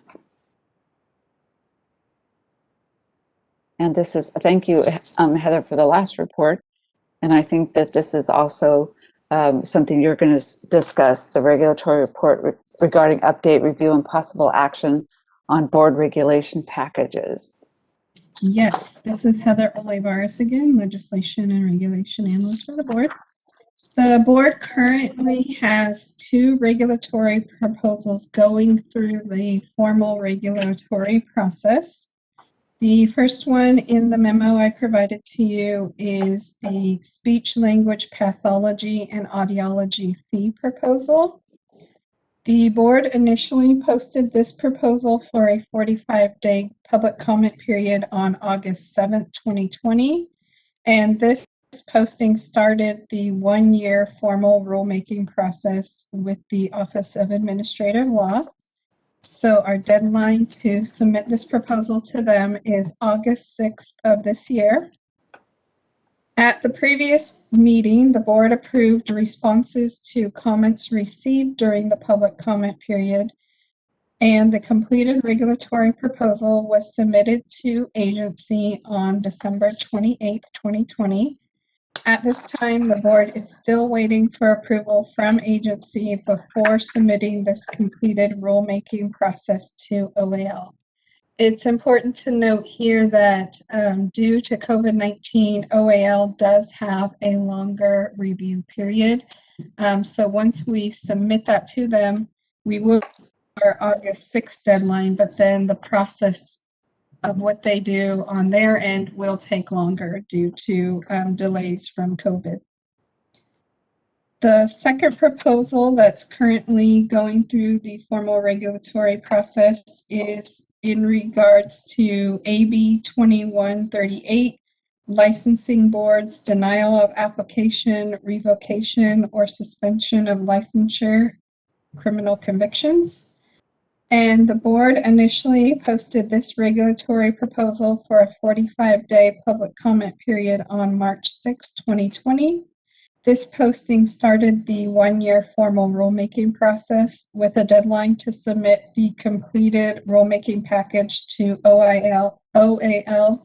And this is, thank you, Heather, for the last report. And I think that this is also something you're going to discuss, the regulatory report regarding update, review, and possible action on board regulation packages.
Yes, this is Heather Olivares again, Legislation and Regulation Analyst for the board. The board currently has 2 regulatory proposals going through the formal regulatory process. The first one in the memo I provided to you is the speech language pathology and audiology fee proposal. The board initially posted this proposal for a 45-day public comment period on August 7th, 2020, and this posting started the 1-year formal rulemaking process with the Office of Administrative Law. So our deadline to submit this proposal to them is August 6th of this year. At the previous meeting, the board approved responses to comments received during the public comment period, and the completed regulatory proposal was submitted to agency on December 28th, 2020. At this time, the board is still waiting for approval from agency before submitting this completed rulemaking process to OAL. It's important to note here that due to COVID-19, OAL does have a longer review period. So once we submit that to them, we will our August 6th deadline, but then the process of what they do on their end will take longer due to delays from COVID. The second proposal that's currently going through the formal regulatory process is in regards to AB 2138, licensing board's denial of application, revocation, or suspension of licensure, criminal convictions. And the board initially posted this regulatory proposal for a 45-day public comment period on March 6, 2020. This posting started the one-year formal rulemaking process with a deadline to submit the completed rulemaking package to OAL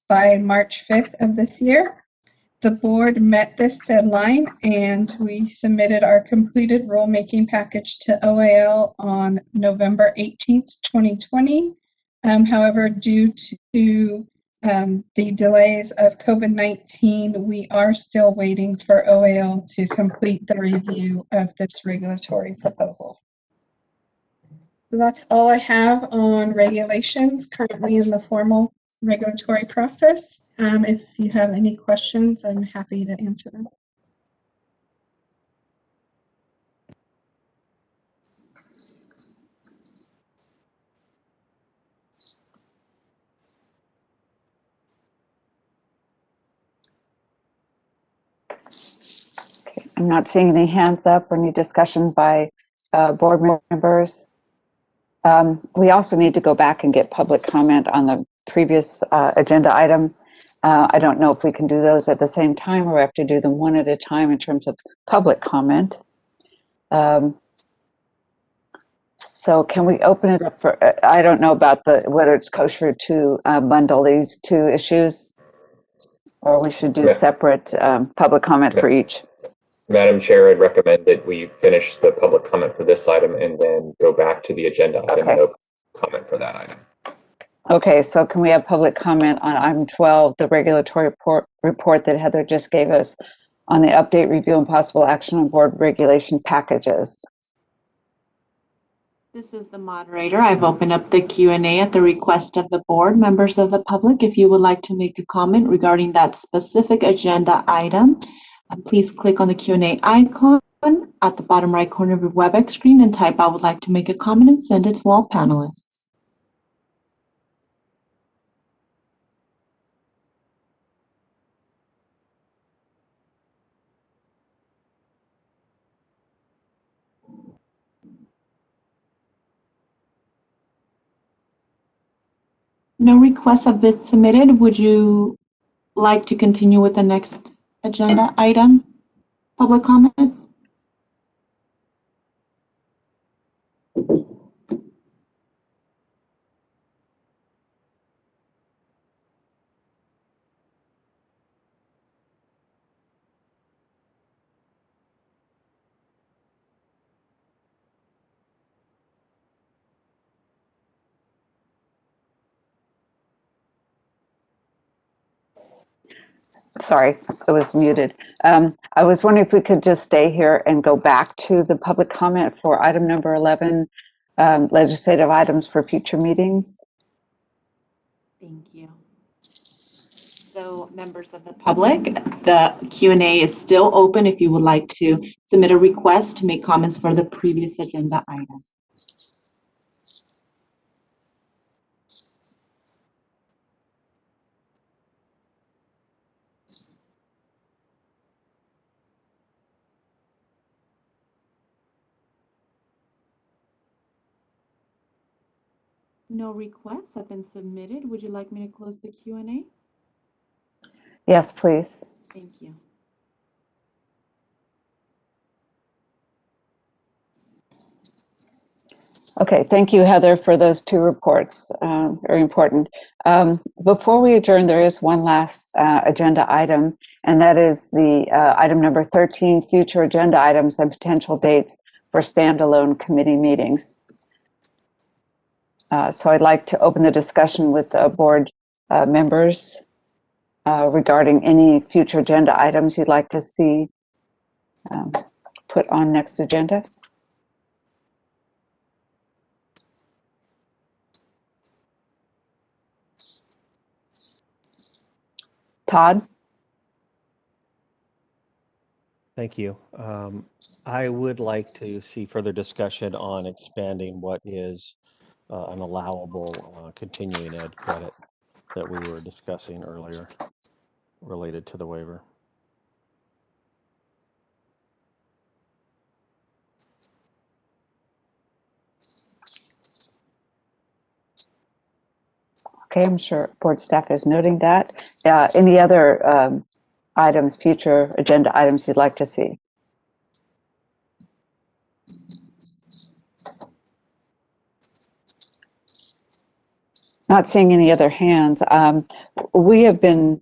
by March 5th of this year. The board met this deadline and we submitted our completed rulemaking package to OAL on November 18th, 2020. However, due to the delays of COVID-19, we are still waiting for OAL to complete the review of this regulatory proposal. So that's all I have on regulations currently in the formal regulatory process. If you have any questions, I'm happy to answer them.
I'm not seeing any hands up or any discussion by board members. We also need to go back and get public comment on the previous agenda item. I don't know if we can do those at the same time or we have to do them one at a time in terms of public comment. So can we open it up for, I don't know about whether it's kosher to bundle these two issues or we should do separate public comment for each.
Madam Chair, I'd recommend that we finish the public comment for this item and then go back to the agenda item and open comment for that item.
Okay, so can we have public comment on item 12, the regulatory report that Heather just gave us on the update, review, and possible action on board regulation packages?
This is the moderator. I've opened up the Q&A at the request of the board. Members of the public, if you would like to make a comment regarding that specific agenda item, please click on the Q&A icon at the bottom right corner of your WebEx screen and type "I would like to make a comment" and send it to all panelists. No requests have been submitted. Would you like to continue with the next agenda item? Public comment?
Sorry, I was muted. I was wondering if we could just stay here and go back to the public comment for item number 11, legislative items for future meetings.
Thank you. So members of the public, the Q&A is still open if you would like to submit a request to make comments for the previous agenda item. No requests have been submitted. Would you like me to close the Q&A?
Yes, please.
Thank you.
Okay, thank you, Heather, for those two reports. Very important. Before we adjourn, there is one last agenda item, and that is the item number 13, future agenda items and potential dates for standalone committee meetings. So I'd like to open the discussion with the board members regarding any future agenda items you'd like to see put on next agenda. Todd?
Thank you. I would like to see further discussion on expanding what is an allowable continuing ed credit that we were discussing earlier. related to the waiver.
Okay, I'm sure board staff is noting that. Any other items, future agenda items you'd like to see? Not seeing any other hands. We have been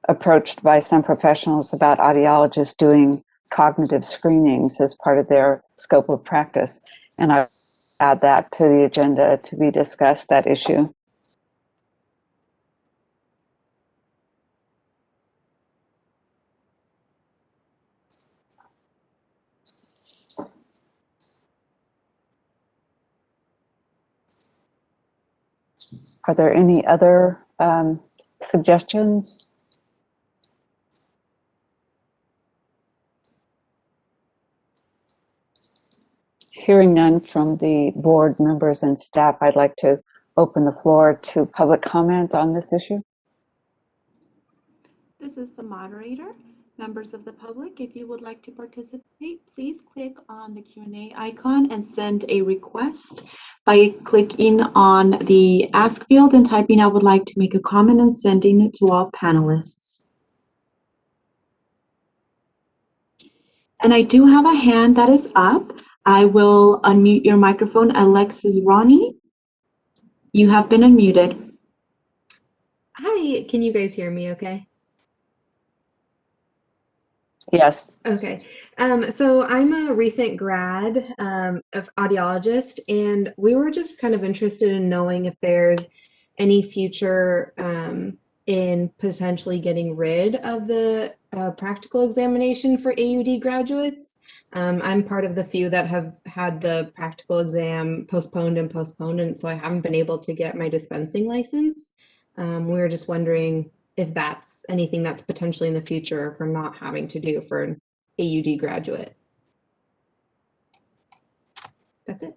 approached by some professionals about audiologists doing cognitive screenings as part of their scope of practice. And I add that to the agenda to be discussed, that issue. Are there any other suggestions? Hearing none from the board members and staff, I'd like to open the floor to public comment on this issue.
This is the moderator. Members of the public, if you would like to participate, please click on the Q&A icon and send a request by clicking on the ask field and typing I would like to make a comment and sending it to all panelists. And I do have a hand that is up. I will unmute your microphone. Alexis Ronnie, you have been unmuted.
Hi, can you guys hear me okay?
Yes.
Okay. So I'm a recent grad of audiologist, and we were just kind of interested in knowing if there's any future in potentially getting rid of the practical examination for AUD graduates. I'm part of the few that have had the practical exam postponed, and so I haven't been able to get my dispensing license. We were just wondering if that's anything that's potentially in the future for not having to do for an AUD graduate. That's it.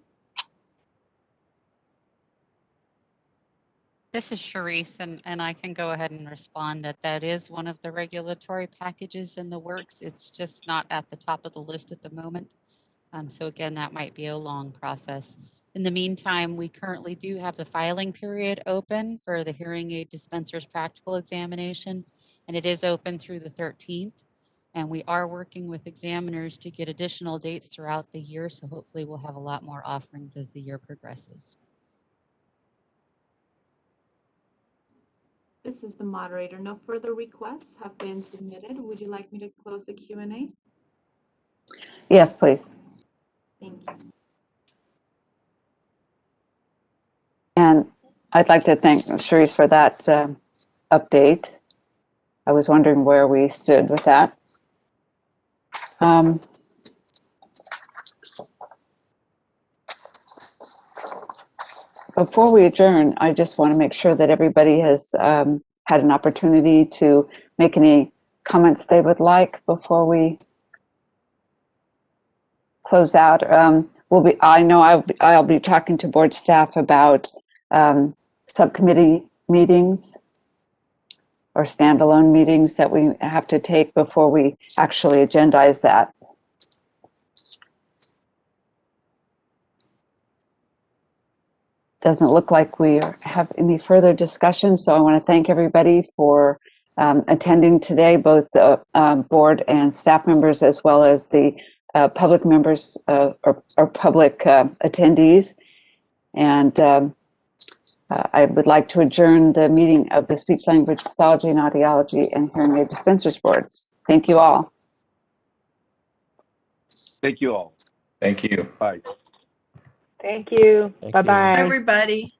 This is Charisse, and I can go ahead and respond that that is one of the regulatory packages in the works. It's just not at the top of the list at the moment. So again, that might be a long process. In the meantime, we currently do have the filing period open for the hearing aid dispensers practical examination, and it is open through the 13th. And we are working with examiners to get additional dates throughout the year, so hopefully we'll have a lot more offerings as the year progresses.
This is the moderator. No further requests have been submitted. Would you like me to close the Q&A?
Yes, please.
Thank you.
And I'd like to thank Charisse for that update. I was wondering where we stood with that. Before we adjourn, I just want to make sure that everybody has had an opportunity to make any comments they would like before we close out. I know I'll be talking to board staff about subcommittee meetings or standalone meetings that we have to take before we actually agendize that. Doesn't look like we have any further discussion, so I want to thank everybody for attending today, both the board and staff members, as well as the public members or public attendees. And I would like to adjourn the meeting of the Speech Language Pathology and Audiology and Hearing Aid Dispensers Board. Thank you all.
Thank you all.
Thank you.
Bye.
Thank you. Bye-bye.
Everybody.